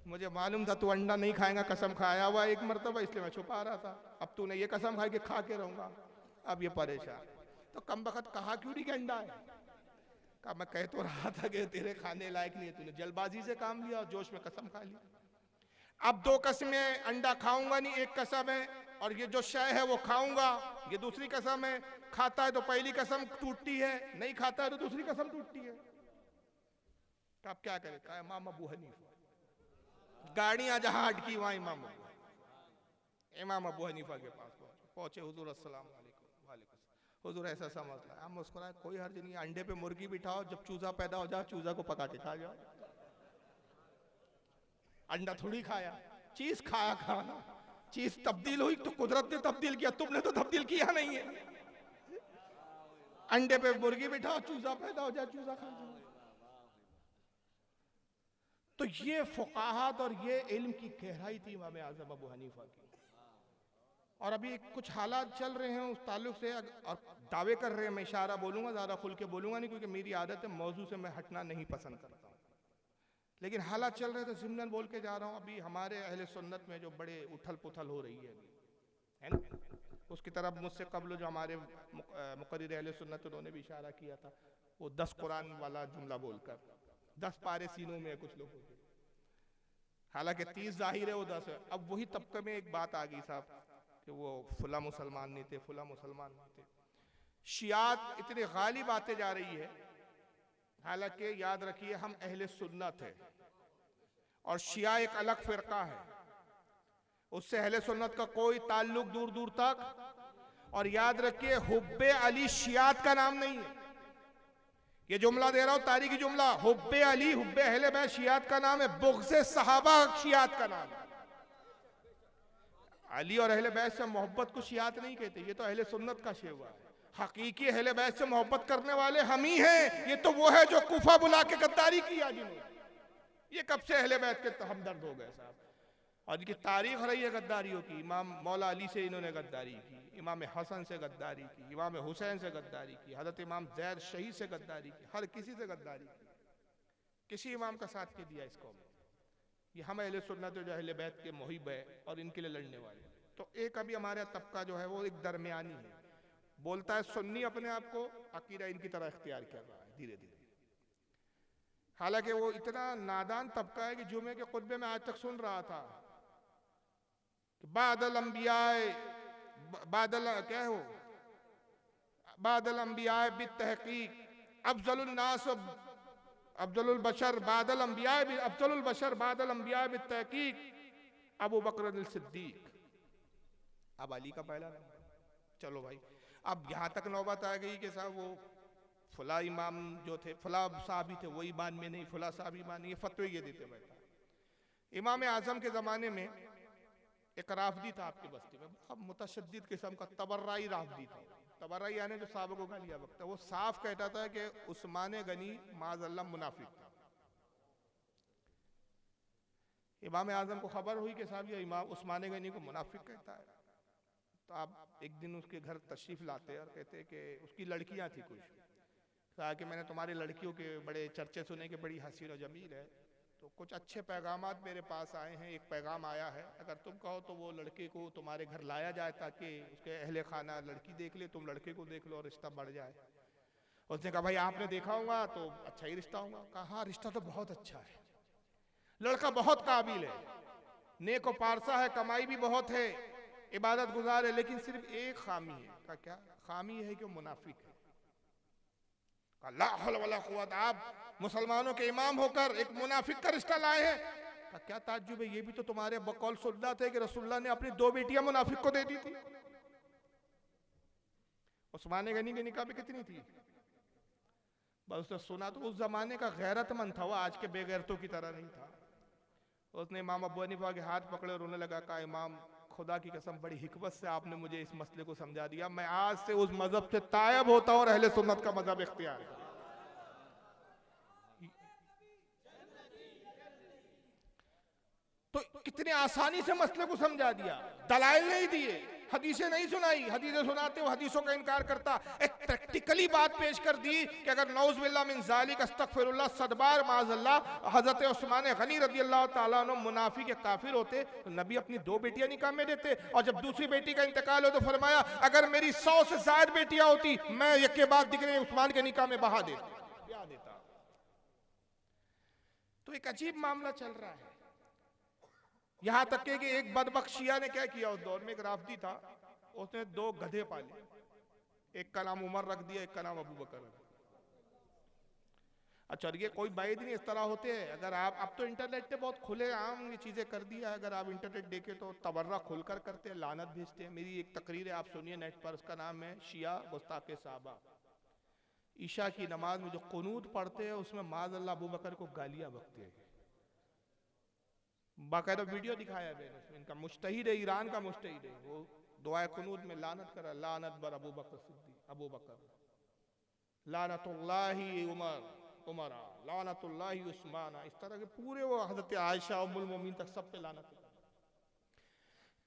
मुझे मालूम था तू अंडा नहीं खाएगा, कसम खाया हुआ एक मरतबा, इसलिए मैं छुपा रहा था। अब तूने ये कसम खाई कि खा के रहूंगा, अब ये परेशान। तो कम वक्त कहा क्यों नहीं कि अंडा है? कहा मैं कह तो रहा था कि तेरे खाने लायक नहीं है, तूने जल्दबाजी से काम लिया और जोश में कसम खा ली। अब 2 कसमें, अंडा खाऊंगा नहीं एक कसम है, और ये जो शय है वो खाऊंगा ये दूसरी कसम है। खाता है तो पहली कसम टूटती है, नहीं खाता है तो दूसरी कसम टूटती है। आप क्या करें? कहा इमाम अबू हनीफा। गाड़ियां जहां अटकी वहां इमाम अबू हनीफा के पास पहुंचे। हुजूर अस्सलाम वालेकुम। वालेकुम। हुजूर ऐसा सा मसला है। हम मुस्कुराए, कोई हर्ज नहीं, अंडे पे मुर्गी बिठाओ, जब चूजा पैदा हो जाए चूजा को पका के खा जाओ। अंडा थोड़ी खाया, चीज खाया, खाना चीज तब्दील हुई तो कुदरत ने तब्दील किया, तुमने तो तब्दील किया नहीं है। अंडे पे मुर्गी बिठाओ, चूजा पैदा हो जाए, चूजा खा जाओ। तो ये फुकाहात और ये इल्म की गहराई थी इमाम आज़म अबू हनीफा की। और अभी कुछ हालात चल रहे हैं उस ताल्लुक से, और दावे कर रहे हैं, मैं इशारा बोलूंगा, ज़्यादा खुल के बोलूंगा नहीं, क्योंकि मेरी आदत है मौजू से मैं हटना नहीं पसंद करता हूँ। लेकिन हालात चल रहे थे, ज़िम्नन बोल के जा रहा हूँ। अभी हमारे अहले सुन्नत में जो बड़े उथल पुथल हो रही है ना, उसकी तरफ मुझसे कबल जो हमारे मुकर्रिर अहले सुन्नत उन्होंने भी इशारा किया था, वो 10 कुरान वाला जुमला बोलकर 10 पारे सीनों में कुछ लोगों के, हालांकि 30 जाहिर है वो 10 है। अब वही तबके में एक बात आ गई साहब कि वो फुला मुसलमान नहीं थे, फुला मुसलमान नहीं थे। शियात इतनी गालिब आते जा रही है, हालांकि याद रखिए हम अहले सुन्नत है और शिया एक अलग फिरका है, उससे अहले सुन्नत का कोई ताल्लुक दूर दूर तक। और याद रखिए हुब्बे अली शियात का नाम नहीं है, ये जुमला दे रहा हूं तारीखी जुमला, हुब्बे अली हुब्बे अहले बैत शियात का नाम है, बुग़्ज़े सहाबा शियात का नाम है। अली और अहले बैत से मोहब्बत को शियात नहीं कहते, ये तो अहले सुन्नत का शेवा है। हकीकी अहले बैत से मोहब्बत करने वाले हम ही हैं। ये तो वो है जो कूफा बुला के गद्दारी किया जिन्होंने, ये कब से अहले बैत के हमदर्द हो गए साहब। और इनकी तारीख रही है गद्दारियों की। इमाम मौला अली से इन्होंने गद्दारी की, इमाम हसन से गद्दारी की, इमाम हुसैन से गद्दारी की, हजरत इमाम जैद शहीद से गद्दारी की, हर किसी से गद्दारी की। किसी इमाम का साथ नहीं दिया इस कौम में। ये हम अहले सुन्नत जो अहले बैत के मुहिब है और इनके लिए लड़ने वाले। तो एक अभी हमारा तबका जो है वो एक दरमियानी है, बोलता है सुन्नी अपने आप को, अकीदा इनकी तरह इख्तियार कर रहा है धीरे धीरे। हालांकि वो इतना नादान तबका है कि जुमे के खुतबे में आज तक सुन रहा था कि बादल अंबियाए क्या है वो, बादल अंबियाए बित्तहकीक अफजलुन नास अफजलुल बशर बादल अंबियाए अफजलुल बशर बादल अंबियाए बित्तहकीक अबू बकर सिद्दीक। अब अली का पहला नंबर। चलो भाई, अब यहाँ तक नौबत आ गई कि साहब वो फला इमाम जो थे, फला साहबी थे, वो ईमान में नहीं, फला साहबी ईमान नहीं, ये फतवे ये देते बैठा। इमाम आजम के ज़माने में एक राफदी था आपकी बस्ती में, अब मुतशद्दिद किस्म का तबर्राई राफदी था। तबर्राई यानी जो साहब को गालियाँ बकता, वो साफ कहता था कि उस्मान गनी माज़अल्लाह मुनाफिक था। इमाम आजम को खबर हुई कि साहब ये इमाम उस्मान गनी को मुनाफिक कहता है। तो आप एक दिन उसके घर तशरीफ लाते और कहते कि उसकी लड़कियां थी कुछ, कहा कि मैंने तुम्हारी लड़कियों के बड़े चर्चे सुने कि बड़ी हसीन और जमील है, तो कुछ अच्छे पैगामात मेरे पास आए हैं। एक पैगाम आया है, अगर तुम कहो तो वो लड़के को तुम्हारे घर लाया जाए ताकि उसके अहले खाना लड़की देख ले, तुम लड़के को देख लो और रिश्ता बढ़ जाए। उसने कहा भाई आपने देखा होगा तो अच्छा ही रिश्ता होगा। कहा हाँ रिश्ता तो बहुत अच्छा है, लड़का बहुत काबिल है, नेक व पारसा है, कमाई भी बहुत है, इबादत गुजार है, लेकिन सिर्फ एक खामी है। कहा क्या खामी है? कि मुनाफिक है। ला हौला वला कुव्वत, आप मुसलमानों के इमाम होकर एक मुनाफिक का रिश्ता लाए हैं। कहा क्या ताज्जुब है, ये भी तो तुम्हारे बकौल सुन्नत है कि रसूलुल्लाह ने अपनी 2 बेटियां मुनाफिक को दे दी थी। उस्मान गनी की निकाह भी कितनी थी? बस उसने सुना तो उस जमाने का गैरतमंद था, वो आज के बेगैरतों की तरह नहीं था। उसने इमाम अबू हनीफा के हाथ पकड़े, रोने लगा। कहा इमाम खुदा की कसम बड़ी हिकमत से आपने मुझे इस मसले को समझा दिया, मैं आज से उस मजहब से तायब होता हूं और अहले सुन्नत का मजहब इख्तियार है। तो कितने आसानी से मसले को समझा दिया, दलाइल नहीं दिए, हदीसें नहीं सुनाई, हदीसें सुनाते हो हदीसों का इनकार करता, एक प्रैक्टिकली बात पेश कर दी कि अगर नौज़ बिल्लाह मिन ज़ालिक अस्तगफिरुल्लाह सदबार माज़अल्लाह हज़रत उस्मान गनी रज़ियल्लाहु ताला अन्हु मुनाफिक काफिर होते तो नबी अपनी 2 बेटियां निकाह में देते, और जब दूसरी बेटी का इंतकाल हो तो फरमाया अगर मेरी 100 से ज्यादा बेटियां होती मैं एक के बाद दिखने उस्मान के निकाह में बहा देता। तो एक अजीब मामला चल रहा है, यहां तक कि एक बदबख्त शिया ने क्या किया, उस दौर में एक राफदी था, उसने 2 गधे पाले, एक का नाम उमर रख दिया, एक का नाम अबू बकर रख दिया। अच्छा ये कोई बैद नहीं, इस तरह होते हैं। अगर आप अब तो इंटरनेट पे बहुत खुले आम ये चीजें कर दिया है, अगर आप इंटरनेट देखे तो तबर्रा खुलकर करते हैं, लानत भेजते हैं। मेरी एक तकरीर है आप सुनिए नेट पर, उसका नाम है शिया गुस्ताखे साहबा। ईशा की नमाज में जो कुनूत पढ़ते हैं उसमें माज़अल्लाह अबू बकर को गालियां बकते हैं, बाकायदा वीडियो दिखाया मैंने उसमें। इनका मुज्तहिद है, ईरान का मुज्तहिद है, वो दुआए कुनूत में लानत करा, लानत बर अबू बकर सिद्दीक अबू बकर, लानतुल्लाही उमरा लानतुल्लाही उस्माना, इस तरह के पूरे वो हजरत आयशा उम्मुल मोमिन तक सब पे लानत।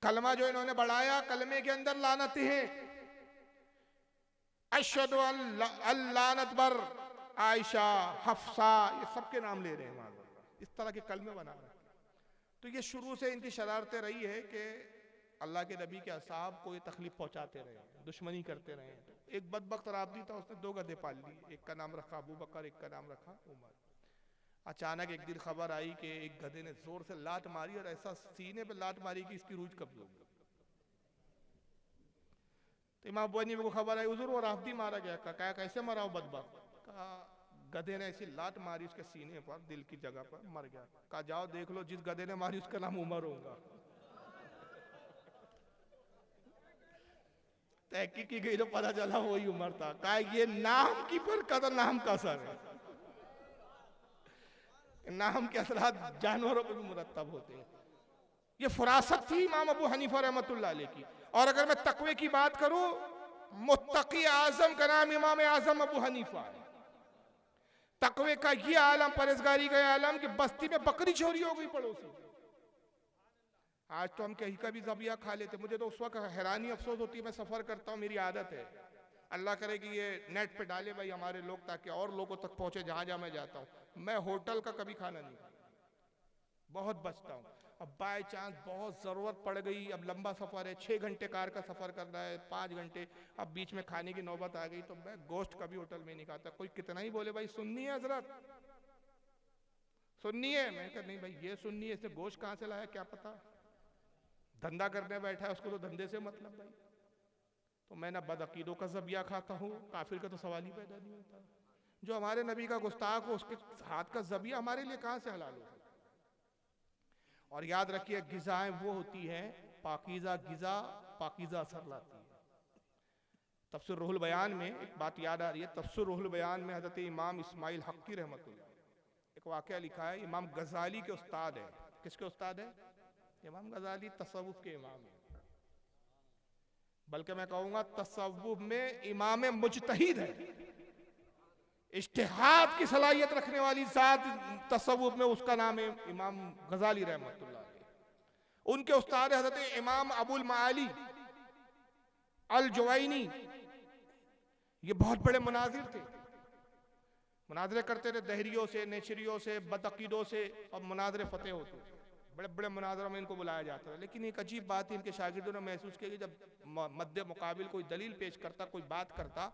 कलमा जो इन्होंने बढ़ाया, कलमे के अंदर लानतें हैं, अशहदु अल्लानत बर आयशा हफ्सा, ये सबके नाम ले रहे हैं माज़अल्लाह, इस तरह के कलमे बना रहे हैं। तो ये शुरू से इनकी शरारतें रही है कि अल्लाह के नबी के असहाब को ये तकलीफ पहुंचाते रहे, दुश्मनी करते रहे। तो एक बदबख्त राफदी था, उसने 2 गधे पाल ली, एक का नाम रखा अबू बकर, एक का नाम रखा उमर। अचानक एक दिन खबर आई कि एक गधे ने जोर से लात मारी और ऐसा सीने पे लात मारी कि इसकी रूज कब्ज हो गई। तो इमाम अबू हनीफा को खबर आई, हुजूर वो राफदी मारा गया। कहा कैसे मरा वो बदबख्त? कहा गधे ने ऐसी लात मारी उसके सीने पर, दिल की जगह पर, मर गया। कहा जाओ देख लो, जिस गधे ने मारी उसका नाम उमर होगा। तहकीक की गई तो पता चला वही उमर था। कहा ये नाम की पर कदर नाम का असर है, नाम के असरात जानवरों पर भी मुरतब होते हैं। ये फरासत थी इमाम अबू हनीफा रहमतुल्लाह अलैह की। और अगर मैं तकवे की बात करूं, मुत्तकी आजम का नाम इमाम आजम अबू हनीफा है। तकवे का ये आलम, परहेजगारी का आलम कि बस्ती में बकरी चोरी हो गई पड़ोसी, आज तो हम कहीं का भी ज़बिया खा लेते। मुझे तो उस वक्त हैरानी अफसोस होती है, मैं सफ़र करता हूँ, मेरी आदत है, अल्लाह करे कि ये नेट पे डाले भाई हमारे लोग, ताकि और लोगों तक पहुँचे जहाँ जहाँ मैं जाता हूँ। मैं होटल का कभी खाना नहीं खाता, बहुत बचता हूँ। अब बाय चांस बहुत ज़रूरत पड़ गई, अब लंबा सफ़र है, 6 घंटे कार का सफ़र करना है, 5 घंटे, अब बीच में खाने की नौबत आ गई, तो मैं गोश्त कभी होटल में नहीं खाता। कोई कितना ही बोले भाई सुन्नी है हजरत, सुन्नी है, मैं कहा नहीं भाई ये सुन्नी है, इसने गोश्त कहाँ से लाया क्या पता, धंधा करने बैठा है, उसको तो धंधे से मतलब भाई। तो मैं ना बदअकीदों का ज़बिया खाता हूँ, काफिर का तो सवाल ही पैदा नहीं होता। जो हमारे नबी का गुस्ताख हो उसके हाथ का ज़बिया हमारे लिए कहाँ से हलाल हो। और याद रखिए गिज़ाएं वो होती हैं, पाकीज़ा गिज़ा पाकीज़ा असर लाती है। तफसीर रूहुल बयान में एक बात याद आ रही है, तफसीर रूहुल बयान में हज़रत इमाम इस्माइल हक्की रहमतुल्लाह एक वाक़या लिखा है। इमाम गज़ाली के उस्ताद है, किसके उस्ताद है? इमाम गज़ाली तसव्वुफ़ के इमाम है, बल्कि मैं कहूँगा तसव्वुफ़ में इमाम मुज्तहिद है, इज्तिहाद की सलाहियत रखने वाली ज़ात तसव्वुफ़ में उसका नाम है इमाम गज़ाली रहमतुल्लाह अलैह। उनके उस्ताद हज़रत इमाम अबुल माली अल जुवैनी, ये बहुत बड़े मुनाजिर थे, मुनाजरे करते थे दहरियों से, नेशरियों से, बदअकीदों से, और मुनाजरे फतेह होते थे, बड़े बड़े मुनाजरों में इनको बुलाया जाता था। लेकिन एक अजीब बात है, इनके शागिर्दों ने महसूस किया कि जब मद्दे मुकाबिल कोई दलील पेश करता, कोई बात करता,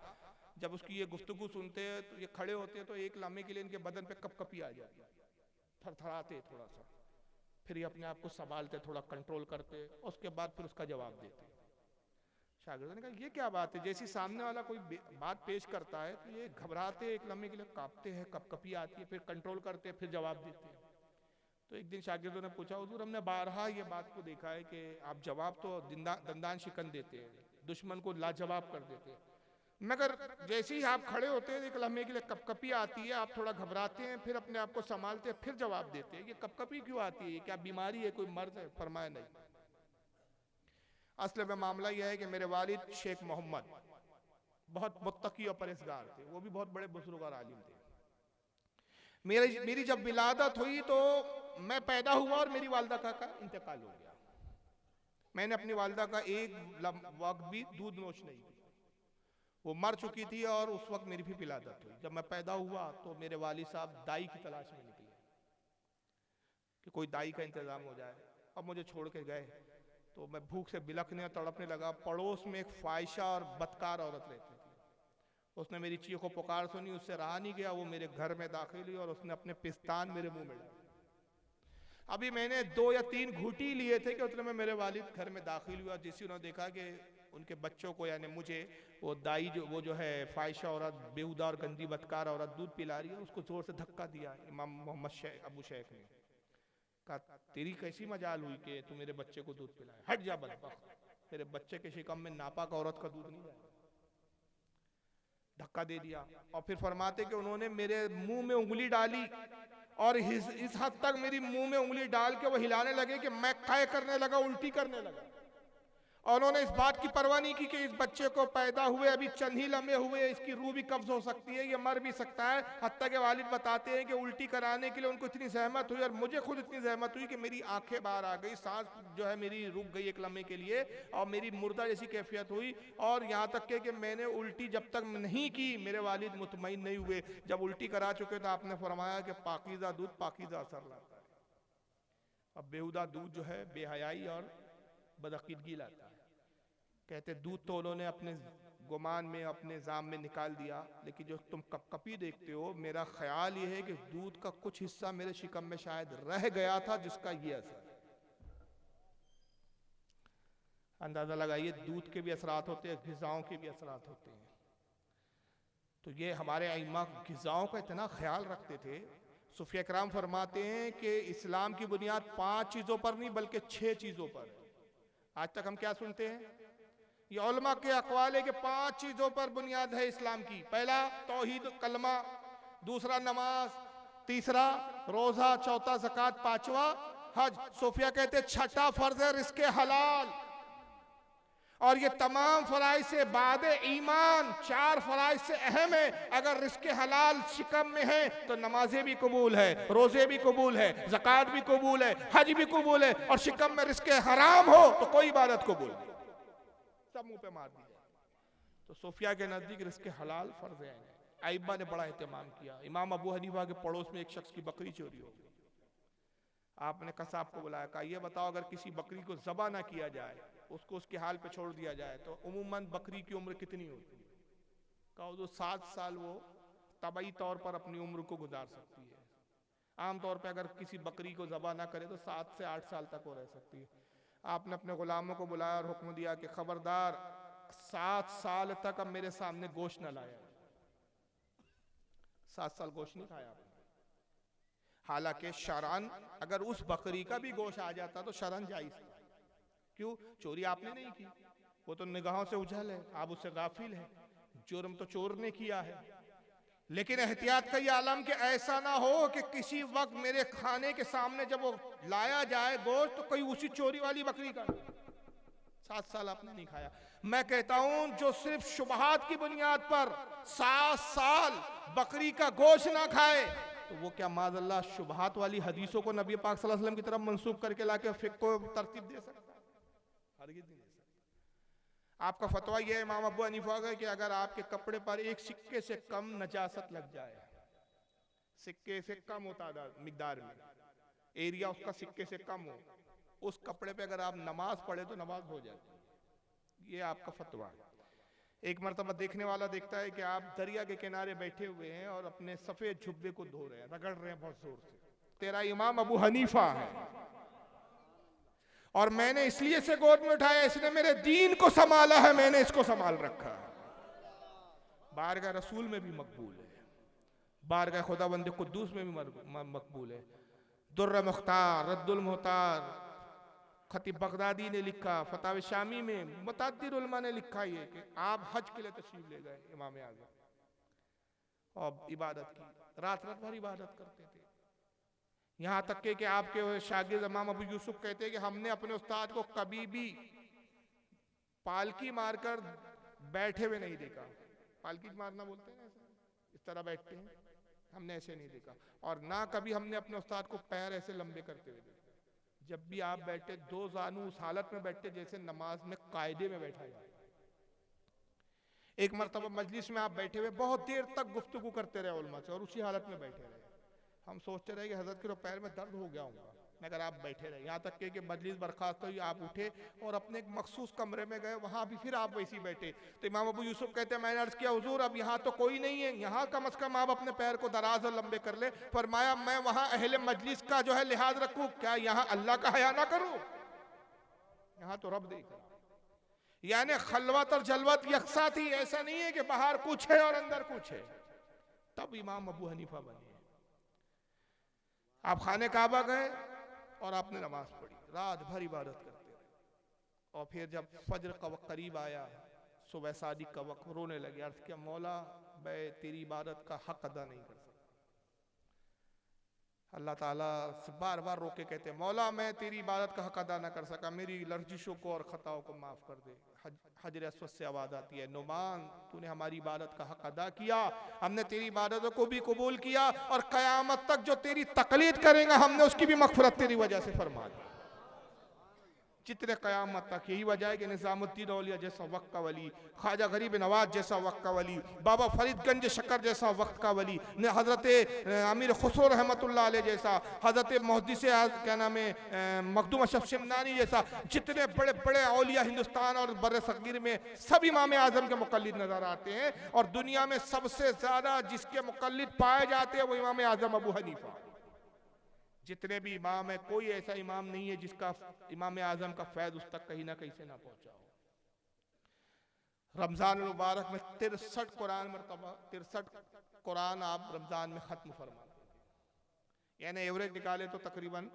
जब उसकी ये गुफ्तगू सुनते हैं तो ये खड़े होते हैं तो एक लम्हे के लिए इनके बदन पे कपकपी आ जाती, थरथराते थोड़ा सा, फिर ये अपने आप को संभालते, थोड़ा कंट्रोल करते, उसके बाद फिर उसका जवाब देते। शागिर्दों ने कहा ये क्या बात है, जैसी सामने वाला कोई बात पेश करता है तो ये घबराते, एक लम्हे के लिए कांपते हैं, कपकपी आती है, फिर कंट्रोल करते हैं, फिर जवाब देते हैं। तो एक दिन शागिर्दों ने पूछा, हुजूर हमने बारहा ये बात को देखा है कि आप जवाब तो दंदान शिकन देते हैं, दुश्मन को लाजवाब कर देते हैं, मगर जैसे ही आप खड़े होते हैं एक लम्हे के लिए कपकपी आती है, आप थोड़ा घबराते हैं, फिर अपने आप को संभालते हैं, फिर जवाब देते हैं। ये कपकपी क्यों आती है, क्या बीमारी है, कोई मर्ज है? फरमाया नहीं, असल में मामला यह है कि मेरे वालिद शेख मोहम्मद बहुत मुत्तकी और परहेज़गार थे, वो भी बहुत बड़े बुजुर्ग और आलिम थे। मेरी जब विलादत हुई तो मैं पैदा हुआ और मेरी वालदा का इंतकाल हो गया। मैंने अपनी वालदा का एक वक्त भी दूध नोश नहीं किया, वो मर चुकी थी और उस वक्त मेरी भी विलादत हुई। जब मैं पैदा हुआ तो मेरे वालिद साहब दाई की तलाश में निकले कि कोई दाई का इंतजाम हो जाए, अब मुझे छोड़ के गए तो मैं भूख से बिलखने और तड़पने लगा। पड़ोस में एक फाहिशा और बदकार औरत रहती थी, उसने मेरी चीखों पुकार सुनी, उससे रहा नहीं गया, वो मेरे घर में दाखिल हुई और उसने अपने पिस्तान मेरे मुंह में डाले। अभी मैंने 2 या 3 घूंटी लिए थे कि उतने में मेरे वालिद घर में दाखिल हुआ। जिस उन्होंने देखा कि उनके बच्चों को यानी मुझे वो दाई वो जो है फाहिशा औरत, बेहुदा और गंदी बदकार औरत दूध पिला रही है, उसको जोर से धक्का दिया। इमाम मोहम्मद अबू शेख ने कहा तेरी कैसी मजाल हुई कि तू मेरे बच्चे को दूध पिलाए, हट जा बदबख्त, तेरे बच्चे के शिकम में नापाक औरत का दूध नहीं जाए। धक्का दे दिया और फिर फरमाते कि उन्होंने मेरे मुंह में उंगली डाली और इस हद तक मेरी मुंह में उंगली डाल के वो हिलाने लगे कि मैं कै करने लगा, उल्टी करने लगा। और उन्होंने इस बात की परवाह नहीं की कि इस बच्चे को पैदा हुए अभी चंद ही लम्हे हुए, इसकी रूह भी कब्ज हो सकती है, ये मर भी सकता है। हत्ता के वालिद बताते हैं कि उल्टी कराने के लिए उनको इतनी जहमत हुई और मुझे खुद इतनी जहमत हुई कि मेरी आंखें बाहर आ गई, सांस जो है मेरी रुक गई एक लम्हे के लिए और मेरी मुर्दा जैसी कैफियत हुई। और यहाँ तक कि मैंने उल्टी जब तक नहीं की मेरे वालिद मुतमईन नहीं हुए। जब उल्टी करा चुके तो आपने फरमाया कि पाकीज़ा दूध पाकीज़ा असर लाता है, अब बेहुदा दूध जो है बेहयाई और बदअकीदगी लाता है। कहते दूध तो उन्होंने अपने गुमान में अपने जाम में निकाल दिया, लेकिन जो तुम कपकपी देखते हो, मेरा ख्याल ये है कि दूध का कुछ हिस्सा मेरे शिकम में शायद रह गया था जिसका ये असर। अंदाजा लगाइए, दूध के भी असरात होते हैं, ग़िज़ाओं के भी असरात होते हैं। तो ये हमारे आइम्मा ग़िज़ाओं का इतना ख्याल रखते थे। सूफ़िया किराम फरमाते हैं कि इस्लाम की बुनियाद 5 चीज़ों पर नहीं बल्कि 6 चीज़ों पर है। आज तक हम क्या सुनते हैं, ये उलमा के अक़वाल है कि 5 चीज़ों पर बुनियाद है इस्लाम की। पहला तौहीद कलमा, दूसरा नमाज, तीसरा रोज़ा, चौथा ज़कात, पांचवा हज। सूफिया कहते छठा फर्ज है रिज़्क़े हलाल। और ये तमाम फराइज से बाद ईमान 4 फराइज से अहम है। अगर रिस्क हलाल शिकम में है तो नमाजें भी कबूल है, रोजे भी कबूल है, ज़कात भी कबूल है, हज भी कबूल है। और शिकम में रिस्क हराम हो तो कोई इबादत कबूल नहीं, सब मुंह पे मार दी जाए। तो सूफिया के नजदीक रिस्क हलाल फर्ज है। अइम्मा ने बड़ा एहतमाम किया। इमाम अबू हनीफा के पड़ोस में एक शख्स की बकरी चोरी हो गई। आपने कसाब को बुलाया, कहा ये बताओ अगर किसी बकरी को ज़बा ना किया जाए, उसको उसके हाल पे छोड़ दिया जाए, तो उम्मन बकरी की उम्र कितनी होती है? कहा तो 7 साल वो तबई तौर पर अपनी उम्र को गुजार सकती है। आमतौर पे अगर किसी बकरी को ज़बा ना करे तो 7 से 8 साल तक वो रह सकती है। आपने अपने गुलामों को बुलाया और हुक्म दिया कि खबरदार 7 साल तक अब मेरे सामने गोश्त न लाया। 7 साल गोश्त नहीं खाया आपने। हालांकि शरअन अगर उस बकरी का भी गोश्त आ जाता तो शरअन जायज था। क्यों? चोरी आपने नहीं की, वो तो निगाहों से उछल है, आप उससे गाफिल है। जुर्म तो चोर ने किया है। लेकिन एहतियात का ये आलम कि ऐसा ना हो कि किसी वक्त मेरे खाने के सामने जब वो लाया जाए गोश्त तो कोई उसी चोरी वाली बकरी का। 7 साल आपने नहीं खाया। मैं कहता हूं जो सिर्फ शुबहात की बुनियाद पर 7 साल बकरी का गोश्त ना खाए तो वो क्या माज़अल्लाह शुबहात वाली हदीसों को नबी पाक सल्लल्लाहु अलैहि वसल्लम की तरफ मंसूब करके लाके फिक्र को तरतीब दे सकता है? हरगिज़ नहीं दे सकता। आपका फतवा यह है इमाम अबू हनीफा का कि अगर आपके कपड़े पर एक सिक्के से कम नजासत लग जाए, सिक्के से कम होता मिकदार में, एरिया उसका सिक्के से कम हो, उस कपड़े पे अगर आप नमाज पढ़े तो नमाज हो जाती है। ये आपका फतवा है। एक मरतबा देखने वाला देखता है कि आप दरिया के किनारे बैठे हुए हैं और अपने सफेद जुब्बे को धो रहे हैं, रगड़ रहे हैं बहुत जोर से। तेरा इमाम अबू हनीफा है और मैंने इसलिए से गोद में उठाया, इसने मेरे दीन को संभाला है, मैंने इसको संभाल रखा है। बारगाह रसूल में भी मकबूल है, बारगाह खुदाबंद कुद्दूस में भी मकबूल है। दुर्र मुख्तार, रद्दुल मुख्तार, खतीब बगदादी ने लिखा, फतावे शामी में मुतअद्दिद उलमा ने लिखा ये कि आप हज के लिए तशरीफ ले गए इमाम आज़म और इबादत की, रात रात भर इबादत करते थे। यहाँ तक कि आपके शागिर्द इमाम अबू यूसुफ कहते हैं कि हमने अपने उस्ताद को कभी भी पालकी मारकर बैठे हुए नहीं देखा। पालकी मारना बोलते हैं ऐसा, इस तरह बैठते हैं, हमने ऐसे नहीं देखा। और ना कभी हमने अपने उस्ताद को पैर ऐसे लंबे करते हुए देखा। जब भी आप बैठे 2 जानू उस हालत में बैठते जैसे नमाज में कायदे में बैठा जाए। एक मरतबा मजलिस में आप बैठे हुए बहुत देर तक गुफ्तगू करते रहे उलमा से और उसी हालत में बैठे रहे। हम सोचते रहे कि हजरत के पैर में दर्द हो गया होगा, मगर आप बैठे रहे। यहाँ तक कि मजलिस बर्खास्त हुई, आप उठे और अपने एक मखसूस कमरे में गए, वहां भी फिर आप वैसे बैठे। तो इमाम अबू यूसुफ कहते हैं मैंने अर्ज किया हुजूर अब यहाँ तो कोई नहीं है, यहाँ कम से कम आप अपने पैर को दराज और लंबे कर ले। फरमाया मैं वहां अहले मजलिस का जो है लिहाज रखूं, क्या यहाँ अल्लाह का हया ना करूं? यहाँ तो रब देख रहा। यानी खलवत और जलवत यकसा थी, ऐसा नहीं है कि बाहर कुछ है और अंदर कुछ है। तब इमाम अबू हनीफा बने। आप खाने काबा गए और आपने नमाज पढ़ी, रात भर इबादत करते रहे। और फिर जब फजर का वक्त करीब आया, सुबह सादिक का वक्त, रोने लगे। अर्ज किया मौला मैं तेरी इबादत का हक अदा नहीं कर सकता। अल्लाह ताला से बार बार रोके कहते मौला मैं तेरी इबादत का हक अदा ना कर सका, मेरी लर्जिशों को और खताओं को माफ कर दे। हजर अस्वद से आवाज आती है नुमान तूने हमारी इबादत का हक अदा किया, हमने तेरी इबादतों को भी कबूल किया और कयामत तक जो तेरी तकलीद करेगा हमने उसकी भी मगफिरत तेरी वजह से फरमा दी। जितने क़यामत तक यही वजह है कि निज़ामुद्दीन औलिया जैसा वक्त का वली, ख्वाजा गरीब नवाज जैसा वक्त का वली, बाबा फरीदगंज शक्कर जैसा वक्त का वली, हज़रत अमीर खुसरो रहमतुल्लाह अलैह जैसा, हज़रत मुहद्दिस क्या नाम है मखदूम अशरफ शिमनानी जैसा, जितने बड़े बड़े औलिया हिंदुस्तान और बर्रे सगीर में सब इमाम आज़म के मुक़ल्लिद नज़र आते हैं। और दुनिया में सबसे ज़्यादा जिसके मुक़ल्लिद पाए जाते हैं वो इमाम आज़म अबू हनीफा। जितने भी इमाम है कोई ऐसा इमाम नहीं है जिसका इमाम आज़म का फैज़ उस तक कहीं ना कहीं से ना पहुंचा हो। रमज़ान मुबारक में 63 कुरान मरतबा 63 कुरान आप रमज़ान में ख़त्म फरमाते थे, यानी एवरेज निकाले तो तकरीबन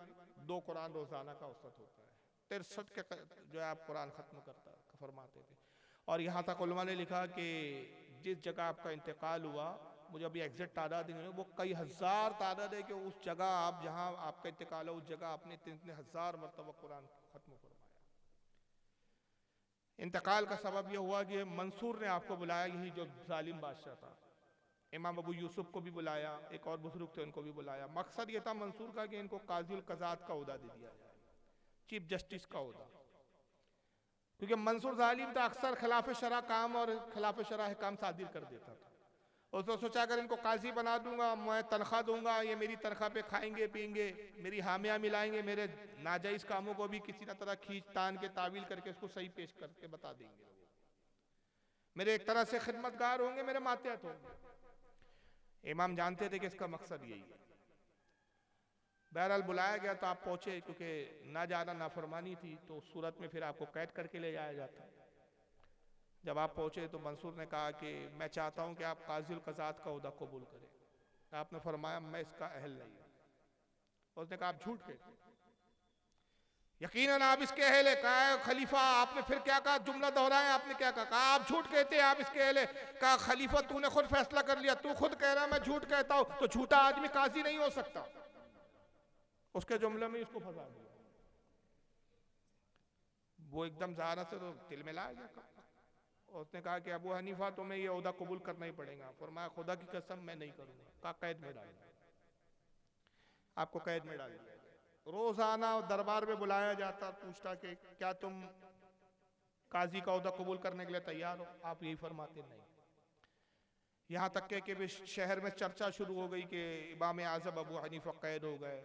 2 कुरान रोज़ाना का औसत होता है। 63 के जो है आप कुरान ख़त्म फरमाते थे। और यहाँ तक उलमा ने लिखा कि जिस जगह आपका इंतकाल हुआ, मुझे अभी एग्जैक्ट तादाद नहीं है, वो कई हज़ार तादाद है कि उस जगह आप जहाँ आपका इंतकाल हो उस जगह आपने इतने हज़ार मरतबा कुरान ख़त्म फरमाया। इंतकाल का सबब यह हुआ कि मंसूर ने आपको बुलाया, यही जो जालिम बादशाह था। इमाम अबू यूसुफ को भी बुलाया, एक और बुजुर्ग थे उनको भी बुलाया। मकसद ये था मंसूर का कि इनको काज़ीउल क़ज़ात का ओहदा दे दिया जाए, चीफ जस्टिस का ओहदा, क्योंकि मंसूर जालिम था, अक्सर खिलाफ शरा काम और खिलाफ शरा काम सादिर कर देता था। उसने सोचा अगर इनको काजी बना दूंगा, मैं तनख्वाह दूंगा, ये मेरी तनख्वाह पे खाएंगे पिएंगे, मेरी हामियाँ मिलाएंगे, मेरे नाजायज़ कामों को भी किसी न तरह खींच तान के तावील करके उसको सही पेश करके बता देंगे, मेरे एक तरह से खिदमतगार होंगे, मेरे मातहत होंगे। इमाम जानते थे कि इसका मकसद यही है। बहरहाल बुलाया गया तो आप पहुंचे, क्योंकि ना ज़्यादा नाफरमानी थी तो उस सूरत में फिर आपको कैद करके ले जाया जाता। जब आप पहुंचे तो मंसूर ने कहा कि मैं चाहता हूं कि आप काज़ीउल क़ज़ात का ओहदा कबूल करें। आपने फरमाया मैं इसका अहल नहीं हूं। उसने कहा आप झूठ कहते, यकीनन आप इसके अहल है। कहा खलीफा, आपने फिर क्या कहा, जुमला दोहराया, आपने क्या कहा? कहा आप झूठ कहते हैं, आप इसके अहल है। कहा खलीफा तूने खुद फैसला कर लिया, तू खुद कह रहा मैं झूठ कहता हूं, तो झूठा आदमी काजी नहीं हो सकता। उसके जुमले में उसको फंसा दिया। वो एकदम ज़ारा से तो दिल में लाया गया। उसने कहा कि अबू हनीफा तुम्हें ये ओहदा कबूल करना ही पड़ेगा। फरमाया खुदा की कसम मैं नहीं करूंगा। कहा कैद में डाल दिया, आपको कैद में डाल दिया। रोजाना दरबार में बुलाया जाता, पूछता कि क्या तुम काजी का ओहदा कबूल करने के लिए तैयार हो? आप यही फरमाते नहीं। यहाँ तक कि शहर में चर्चा शुरू हो गई कि इमाम आज़म अबू हनीफा कैद हो गए।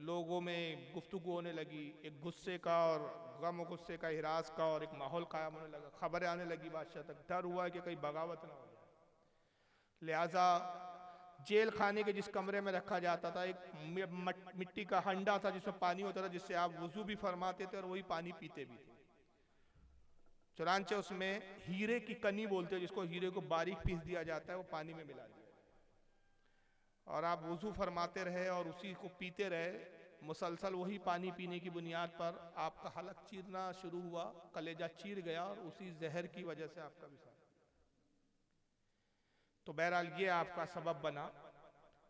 लोगों में गुफ्तगू होने लगी, एक गुस्से का और गम और गुस्से का, हिरास का, और एक माहौल कायम होने लगा। खबरें आने लगी बादशाह तक, डर हुआ कि कहीं बगावत ना हो जाए। लिहाजा जेल खाने के जिस कमरे में रखा जाता था, एक मिट्टी का हंडा था जिसमें पानी होता था, जिससे आप वुजू भी फरमाते थे और वही पानी पीते भी थे। चुनांचे उसमें हीरे की कनी बोलते हैं जिसको, हीरे को बारीक पीस दिया जाता है, वो पानी में मिला दिया और आप वुजू फरमाते रहे और उसी को पीते रहे। मुसलसल वही पानी पीने की बुनियाद पर आपका हलक चीरना शुरू हुआ, कलेजा चीर गया और उसी जहर की वजह से आपका विसाल। तो बहरहाल ये आपका सबब बना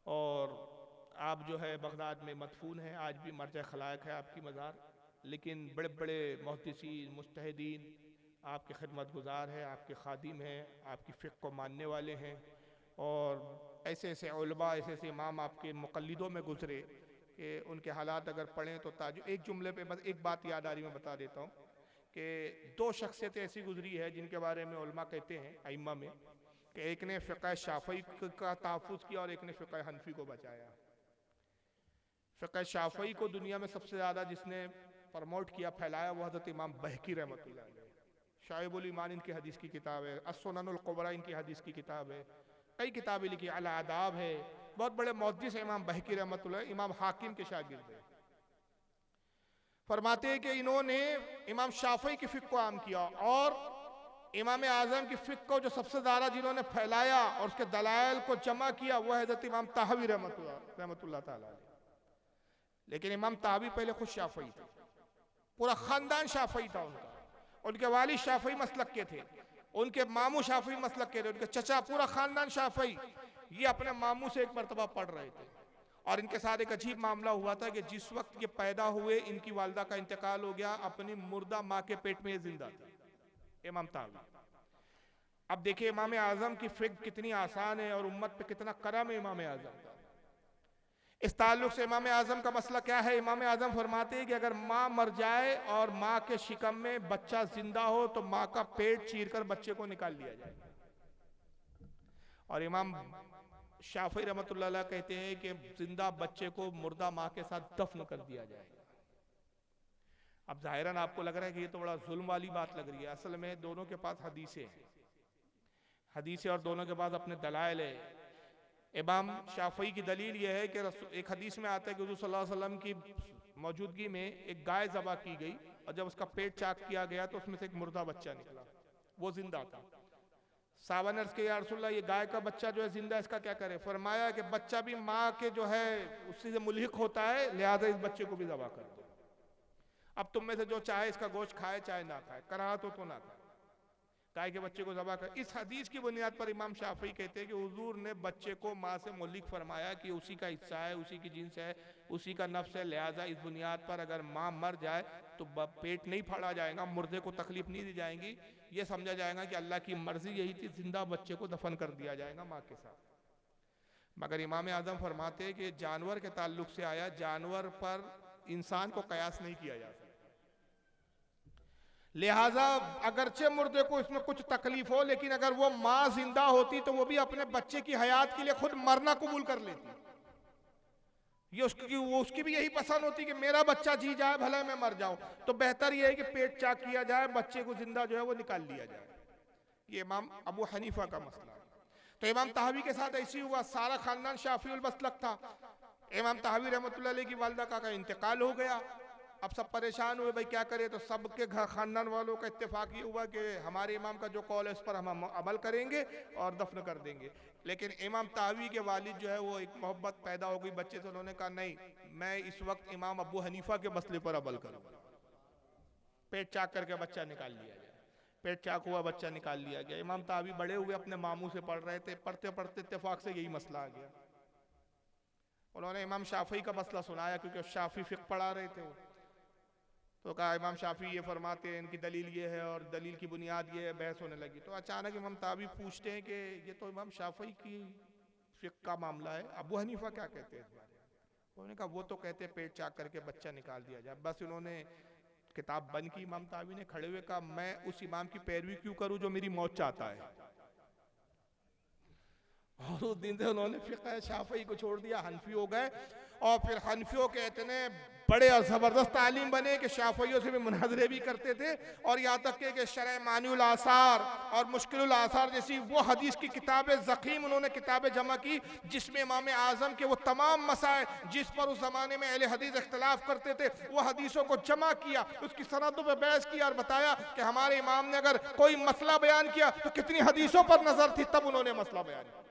और आप जो है बगदाद में मदफून है। आज भी मर्जा खलायक है आपकी मज़ार, लेकिन बड़े बड़े मुहद्दिसीन मुज्तहिदीन आपके खिदमत गुजार हैं, आपके खादिम हैं, आपकी फ़िक़्ह को मानने वाले हैं और ऐसे ऐसे उलमा, ऐसे ऐसे इमाम आपके मुक़ल्लिदों में गुजरे कि उनके हालात अगर पढ़ें तो ताजुब। एक जुमले पे बस एक बात याद आ रही, मैं बता देता हूँ कि दो शख्सियतें ऐसी गुजरी है जिनके बारे में उलमा कहते हैं अइम्मा में कि एक ने फ़िक़्ह शाफ़ई का तहफ़्फ़ुज़ किया और एक ने फ़िक़्ह हनफ़ी को बचाया। फ़िक़्ह शाफ़ई को दुनिया में सबसे ज़्यादा जिसने प्रमोट किया, फैलाया, वो हज़रत इमाम बहकी रहमतुल्लाह अलैह। शाइबुल ईमान इनकी हदीस की किताब है, अस-सुननुल कुबरा इनकी हदीस की किताब है, कई किताबें लिखी, अल आदाब है। बहुत बड़े मुहद्दिस इमाम बहकी रहमतुल्लाह, इमाम हाकिम के शागिर्द है। फरमाते हैं कि इन्होंने इमाम शाफई की फ़िक़्ह को आम किया और इमाम आज़म की फ़िक़्ह को जो सबसे ज़्यादा जिन्होंने फैलाया और उसके दलाइल को जमा किया वो हज़रत इमाम ताहवी रहमतुल्लाह ताला अलैह। लेकिन इमाम ताहवी पहले खुद शाफई थे, पूरा ख़ानदान शाफई था उनका। उनके वालिद शाफई मसलक के थे, उनके मामू शाफई मसलक के थे, उनके चचा, पूरा ख़ानदान शाफई। ये अपने मामू से एक मरतबा पढ़ रहे थे और इनके साथ एक अजीब मामला हुआ था कि जिस वक्त ये पैदा हुए इनकी वालदा का इंतकाल हो गया, अपनी मुर्दा माँ के पेट में ये जिंदा था, इमाम तावी। अब देखिए इमाम आज़म की फ़िक़्ह कितनी आसान है और उम्मत पे कितना करम है इमाम आज़म का। इस ताल्लुक से इमाम आज़म का मसला क्या है? इमाम आज़म फरमाते हैं कि अगर माँ मर जाए और माँ के शिकम में बच्चा जिंदा हो तो माँ का पेट चीरकर बच्चे को निकाल लिया जाए। और इमाम शाफी रहमतुल्लाह अलैह कहते हैं कि जिंदा बच्चे को मुर्दा माँ के साथ दफन कर दिया जाए। अब जाहिरन आपको लग रहा है कि ये तो बड़ा जुल्म वाली बात लग रही है। असल में दोनों के पास हदीसें हैं, हदीसें और दोनों के पास अपने दलाइल है। इमाम शाफी की दलील यह है कि एक हदीस में आता है कि हुज़ूर सल्लल्लाहु अलैहि वसल्लम की मौजूदगी में एक गाय ज़बा की गई और जब उसका पेट चाक किया गया तो उसमें से एक मुर्दा बच्चा निकला, वो जिंदा था। साहबा ने अर्ज़ किया या रसूलल्लाह ये गाय का बच्चा जो है जिंदा, इसका क्या करे? फरमाया कि बच्चा भी माँ के जो है उसी से मुल्हिक होता है, लिहाजा इस बच्चे को भी ज़बा कर दो। अब तुम में से जो चाहे इसका गोश्त खाए चाहे ना खाए, कराहत हो तो ना खाए, गाय के बच्चे को ज़बा कर। इस हदीस की बुनियाद पर इमाम शाफी कहते हैं कि हुजूर ने बच्चे को माँ से मुल्हिक फरमाया कि उसी का हिस्सा है, उसी की जिन्स है, उसी का नफ्स है, लिहाजा इस बुनियाद पर अगर माँ मर जाए तो पेट नहीं फाड़ा जाएगा, मुर्दे को तकलीफ नहीं दी जाएगी, ये समझा जाएगा कि अल्लाह की मर्जी यही थी, जिंदा बच्चे को दफन कर दिया जाएगा माँ के साथ। मगर इमाम आजम फरमाते हैं कि जानवर के ताल्लुक से आया, जानवर पर इंसान को कयास नहीं किया जा सकता, लिहाजा अगरचे मुर्दे को इसमें कुछ तकलीफ हो, लेकिन अगर वो माँ जिंदा होती तो वो भी अपने बच्चे की हयात के लिए खुद मरना कबूल कर लेती। ये उसकी भी यही पसंद होती कि मेरा बच्चा जी जाए, भले मैं मर जाऊं। तो बेहतर ये है कि पेट चाक किया जाए, बच्चे को जिंदा जो है वो निकाल लिया जाए। ये इमाम अबू हनीफा का मसला है। तो इमाम तहावी के साथ ऐसी हुआ, सारा खानदान शाफी मसलक था। इमाम तहावी रहमतुल्लाह अलैह की वालिदा का इंतकाल हो गया। अब सब परेशान हुए, भाई क्या करे। तो सबके घर खानदान वालों का इत्तेफाक ये हुआ कि हमारे इमाम का जो कौल है उस पर हम अमल करेंगे और दफन कर देंगे। लेकिन इमाम तावी के वालिद जो है वो एक मोहब्बत पैदा हो गई बच्चे से, उन्होंने कहा नहीं, मैं इस वक्त इमाम अबू हनीफा के मसले पर अमल करूंगा। पेट चाक करके बच्चा निकाल लिया गया, पेट चाक हुआ, बच्चा निकाल लिया गया। इमाम तावी बड़े हुए, अपने मामू से पढ़ रहे थे, पढ़ते पढ़ते इत्तेफाक से यही मसला आ गया। उन्होंने इमाम शाफी का मसला सुनाया, क्योंकि शाफी फिक्र पढ़ा रहे थे वो। तो कहा इमाम शाफी ये फरमाते हैं, इनकी दलील ये है और दलील की बुनियाद ये है, बहस होने लगी। तो अचानक इमाम तावी पूछते हैं कि ये तो इमाम शाफी की फिक्र का मामला है, अबू हनीफा क्या कहते हैं इस बारे में। उन्होंने कहा वो तो कहते हैं पेट चाक करके बच्चा निकाल दिया जाए। बस उन्होंने किताब बंद की। इमाम तावी ने खड़े हुए कहा, मैं उस इमाम की पैरवी क्यों करूं जो मेरी मौत चाहता है। और उस दिन से उन्होंने फिक़्ह शाफी को छोड़ दिया, हनफी हो गए। और फिर हनफियों के इतने बड़े और ज़बरदस्त आलिम बने कि शाफियों से भी मुनाजरे भी करते थे। और यहाँ तक कि शरह मानिउल आसार और मुश्किलुल आसार जैसी वो हदीस की किताबें ज़ख़ीम उन्होंने किताबें जमा की, जिसमें इमाम आज़म के वो तमाम मसाइल जिस पर उस ज़माने में अहले हदीस इख्तिलाफ करते थे, वो हदीसों को जमा किया, उसकी सनदों पर बहस किया और बताया कि हमारे इमाम ने अगर कोई मसला बयान किया तो कितनी हदीसों पर नज़र थी, तब उन्होंने मसला बयान किया।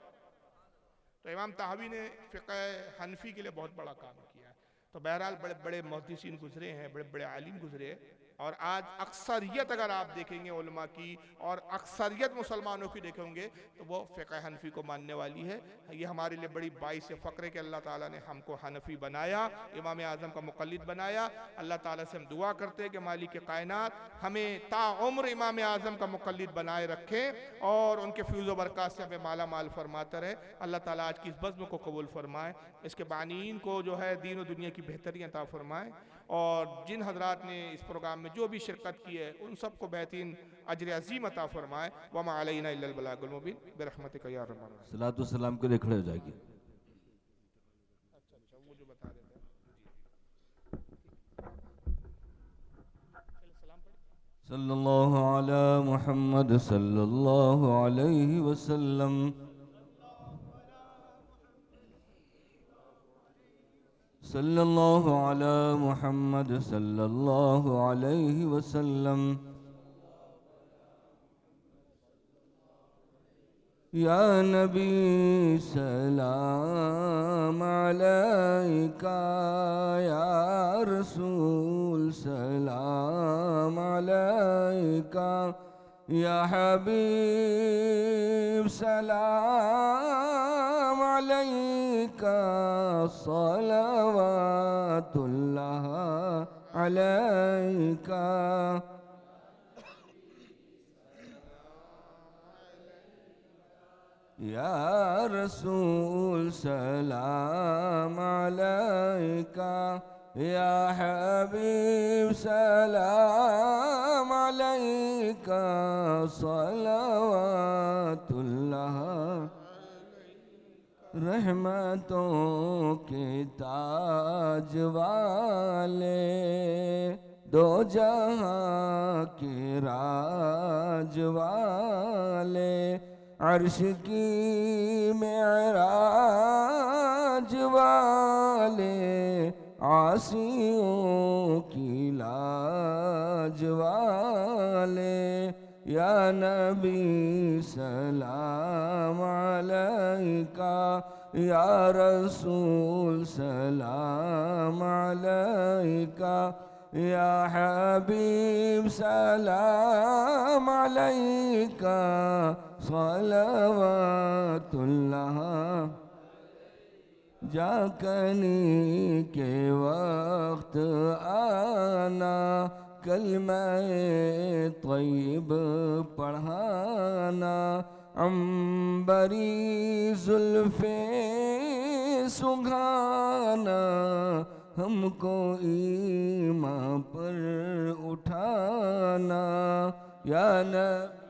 तो इमाम तहावी ने फ़िक़्ह हनफी के लिए बहुत बड़ा काम किया है। तो बहरहाल बड़े बड़े मुहद्दिसीन गुजरे हैं, बड़े बड़े आलिम गुजरे हैं। और आज अक्सरियत अगर आप देखेंगे उलमा की और अक्सरियत मुसलमानों की देखेंगे तो वो फ़िक़्ह हनफी को मानने वाली है। ये हमारे लिए बड़ी बाइस फ़ख्र है कि अल्लाह ताला ने हमको हनफी बनाया, इमाम आज़म का मुक़ल्लिद बनाया। अल्लाह ताला से हम दुआ करते हैं कि मालिक कायनात हमें ताउम्र इमाम आज़म का मुक़ल्लिद बनाए रखे और उनके फ्यूज़ व बरक़ात से हमें माला माल फरमाता रहे। अल्लाह ताला आज की इस बज़्म को कबूल फरमाए, इसके बानीन को जो है दीन और दुनिया की बेहतरी अता फरमाए। और जिन हजरात ने इस प्रोग्राम में जो भी शिरकत की है उन सबको बेहतरीन अजर अज़ीम अता फरमाए। वमा अलैना इल्लल बलागुल मुबीन बिरहमतिका या अरहमर राहिमीन। सलातो सलाम के लिए खड़े हो जाएगी। अच्छा वो जो बता देते हैं। सल्लल्लाहु अला मुहम्मद सल्लल्लाहु अलैहि वसल्लम। सल्लल्लाहु अला मुहम्मद सल्लल्लाहु अलैहि वसल्लम। या नबी सलाम अलैका, या रसूल सलाम अलैका, या हबीब सलाम अलैका, सलवातुल्लाह अलैका। या रसूल सलाम अलैका, या हबीब सलाम अलैका, सलवातुल्लाह। रहमतों के ताज वाले, दो जहां के राज वाले, अर्श की मेराज वाले, आसियों की लाज वाले। या नबी सलाम अलैका, या रसूल सलाम अलैका, या हबीब सलाम अलैका, सलवातुल्लाह। जाकनी के वक्त आना, कलमा तय्यब पढ़ाना, अंबरी जुल्फे सुंघाना, हमको ईमान पर उठाना, या नबी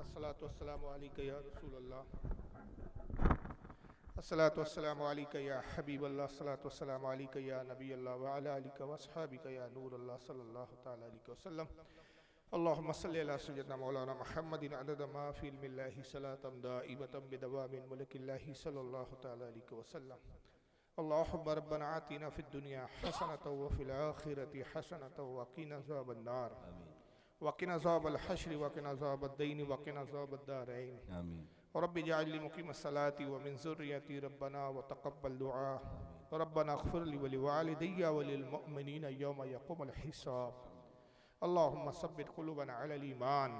अस्सलातु वस्सलामु अलैका या रसूलल्लाह, अस्सलातु वस्सलामु अलैका या हबीबल्लाह, अस्सलातु वस्सलामु अलैका या नबीयल्लाह व अला आलिका व अस्हाबिका या नूरल्लाह सल्लल्लाहु तआला अलैहि वसल्लम। अल्लाहुम्मा सल्लि अला सय्यिदिना मौलाना मुहम्मदिन अदद मा फी इल्मिल्लाहि सलातन दाइमतन बिदवामिन मुल्किल्लाहि सल्लल्लाहु तआला अलैहि वसल्लम। अल्लाहुम्मा रब्बना आतिना फिद दुनिया हसनतन व फिल आखिरति हसनतन व क़िना अज़ाबन नार वक़िना अज़ाबल हश्र वक़िना अज़ाबद दीन वक़िना अज़ाबद दारैन। आमीन। रब्बि जअल्नी मुक़ीमस सलाति व मिन ज़ुर्रिय्यति रब्बना व तक़ब्बल दुआ रब्बना इग़फ़िर ली व लिवालिदैया व लिल मुअमिनीना यौमा यक़ूमुल हिसाब। अल्लाहुम्मा सब्बित क़ुलूबना अलल ईमान,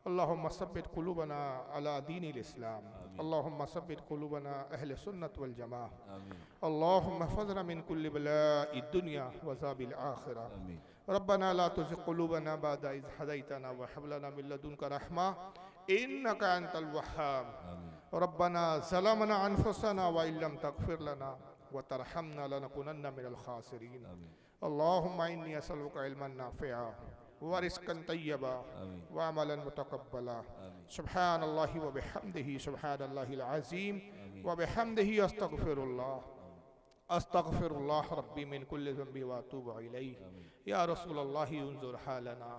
अल्लाहुम्मा सब्बित क़ुलूबना अला दीनिल इस्लाम, अल्लाहुम्मा सब्बित क़ुलूबना अहले सुन्नत वल जमाअह, अल्लाहुम्मा हफ़ज़ना मिन कुल्लि बलाइद दुनिया व अज़ाबिल आखिरह। रब्बना ला तुज़िग़ क़ुलूबना बअदा इज़ हदैतना व हब लना मिन लदुनका रहमा इन्नका अंतल वह्हाब। रब्बना ज़लमना अनफुसना व इल्लम तग़फ़िर लना व तरहमना लनकुनन्ना मिनल ख़ासिरीन। अल्लाहुम्मा इन्नी असअलुका इल्मन नाफ़िअ व रिज़्क़न तय्यबा व अमलन मुतक़ब्बला। सुब्हानल्लाहि व बिहम्दिही सुब्हानल्लाहिल अज़ीम व बिहम्दिही अस्तग़फ़िरुल्लाह रब्बी मिन कुल्लि ज़ंबि व अतूबु इलैहि। या रसूलल्लाह उन्ज़ुर हालना,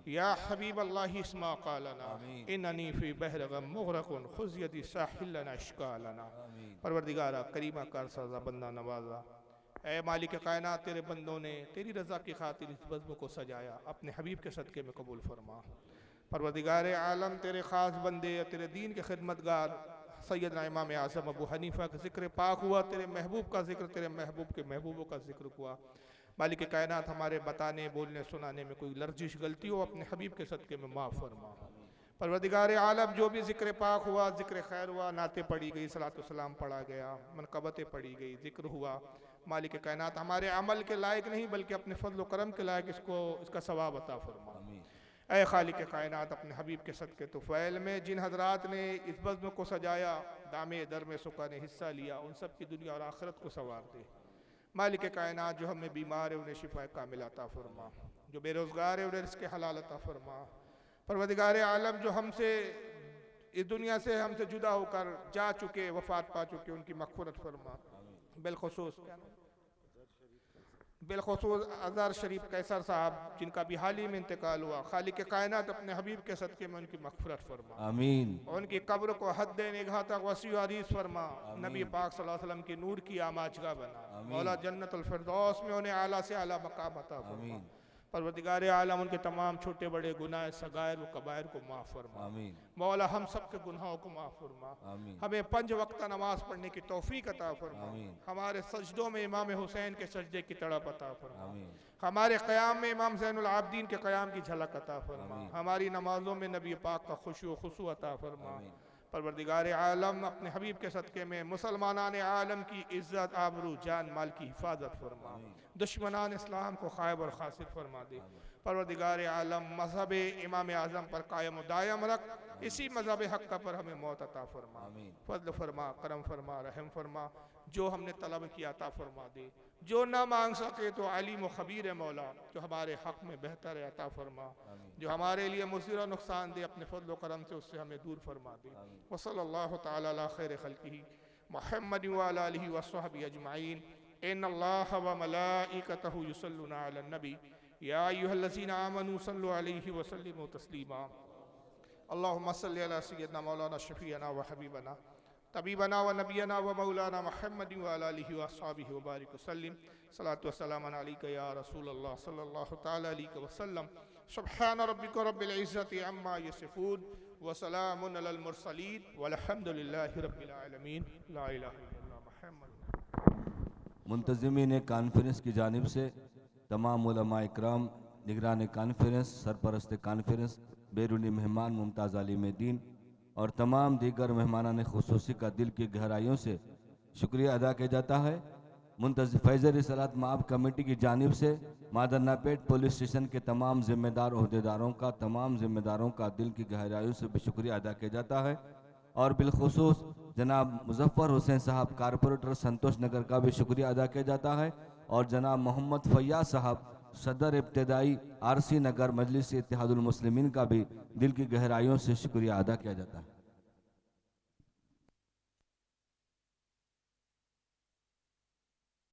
या हबीबल्लाह इस्मा क़ालना, इन्ननी फ़ी बहर ग़म मुग़रक़ुन ख़ुज़ यदी साहिल लना इश्कालना। परवरदिगारा करीमा कार सज़ा बंदा नवाज़ा, ऐ मालिक कायनात तेरे बंदों ने तेरी रज़ा की खातिर इस बज़्म को सजाया, अपने हबीब के सदक़े में कबूल फरमा। परवरदिगार आलम तेरे ख़ास बंदे तेरे दीन के खिदमतगार सैयदना इमाम आज़म अबू हनीफ़ा का ज़िक्र पाक हुआ, तेरे महबूब का ज़िक्र, तेरे महबूब के महबूबों का ज़िक्र हुआ। मालिक कायनात हमारे बताने बोलने सुनाने में कोई लर्जिश गलती हो अपने हबीब के सदक़े में माफ़ फरमा। परवरदिगार आलम जो भी ज़िक्र पाक हुआ, ज़िक्र खैर हुआ, नाते पढ़ी गई, सलातो सलाम पढ़ा गया, मनक़बतें पढ़ी गई, ज़िक्र हुआ, मालिक कायनात हमारे अमल के लायक नहीं बल्कि अपने फ़ज़्ल व करम के लायक इसका सवाब अता फरमा। ऐ खालिक कायनात अपने हबीब के सदक़े तुफ़ैल में जिन हज़रात ने इस बज़्म को सजाया, दामे दर में सुका ने हिस्सा लिया, उन सब की दुनिया और आखिरत को संवार दे। मालिक कायनात जो हमें बीमार है उन्हें शिफ़ाए कामिल अता फरमा, जो बेरोज़गार है उन्हें रिज़्क़ हलाल अता फरमा। परवरदिगार आलम जो हमसे इस दुनिया से हमसे जुदा होकर जा चुके, वफ़ात पा चुके, उनकी मग़फ़िरत फरमा। बिलख़ुसूस अज़हर शरीफ कैसर साहब जिनका भी हाल ही में इंतकाल हुआ, खालिक कायनात अपने हबीब के सदक़े में उनकी मग़फ़िरत फरमा। आमीन। उनकी कब्र को हद निगाह तक वसी अरीज़ फरमा, नबी पाक सल्लल्लाहु अलैहि वसल्लम की नूर की आमाजगा बना, मौला जन्नतुल फ़िरदौस में उन्हें आला से आला मक़ाम अता फरमा। परवरदिगार आलम उनके तमाम छोटे बड़े गुनाह सगायर व कबायर को माफ़ फरमा। मौला हम सब के गुनाहों को माफ़ फरमा, हमें 5 वक्त नमाज पढ़ने की तौफीक अता फरमा, हमारे सजदों में इमाम हुसैन के सजदे की तड़प अता फरमा, हमारे क़याम में इमाम ज़ैनुल आबिदीन के क़याम की झलक अता फरमा, हमारी नमाजों में नबी पाक का खुशू खुशू अता फरमा। परवरदिगार आलम अपने हबीब के सदक़े में मुसलमानान आलम की इज़्ज़त आबरू जान माल की हिफाजत फरमा, दुश्मनान इस्लाम को खायब और खासिर फरमा दे। परवरदिगार आलम मज़हब इमाम आज़म पर कायम दायम रख, इसी मज़हब हक़ पर हमें मौत अता फरमा, फ़ज़ल फरमा, करम फरमा, रहम फरमा। जो हमने तलब किया अता फरमा दे, जो ना मांग सके तो अलीम व खबीर है मौला, जो हमारे हक़ में बेहतर है अता फरमा, जो हमारे लिए मुज़िर और नुकसान दे अपने फ़ज़ल व करम से उससे हमें दूर फरमा दे। व सल्लल्लाहु तआला अला खैर खल्क़िही मुहम्मद व अला आलिहि व अस्हबिहि अजमईन। इन्नल्लाह व मलाइकतहु युसल्लूना अलन नबी या अय्युहल्लज़ीना आमनू सल्लु अलैहि व सल्लिमू तस्लीमा। अल्लाहुम्मा सल्लि अला सय्यिदिना मौलाना शफ़ीअना व हबीबना तबीबना व नबियना व मौलाना मुहम्मद व अला आलिहि व अस्हाबिहि व बारिक वसल्लिम। सलातु व सलाम अलैका या रसूलल्लाह सल्लल्लाहु तआला अलैहि व सल्लम। सुब्हान रब्बिका रब्बिल इज़्ज़ति अम्मा यसिफून वसलामुन अलल मुरसलीन वल्हम्दुलिल्लाहि रब्बिल आलमीन ला इलाहा इल्लल्लाह मुहम्मद। मुंतज़िमीन कॉन्फ्रेंस की जानिब से तमाम उलमा इकराम, निगरान कॉन्फ्रेंस, सरपरस्त कॉन्फ्रेंस, बैरूनी मेहमान, मुमताज़ आलिम दीन और तमाम दीगर मेहमानान खुसूसी का दिल की गहराइयों से शुक्रिया अदा किया जाता है। फैज़ रिसालत माब कमेटी की जानिब से मादरनापेट पुलिस स्टेशन के तमाम ज़िम्मेदार अहदेदारों का दिल की गहराइयों से शुक्रिया अदा किया जाता है और बिलखुसूस जनाब मुज़फ़्फ़र हुसैन साहब कारपोरेटर संतोष नगर का भी शुक्रिया अदा किया जाता है और जनाब मोहम्मद फ़ैयाज़ साहब सदर इब्तदाई RC नगर मजलिस इत्तेहादुल मुस्लिमीन का भी दिल की गहराइयों से शुक्रिया अदा किया जाता है।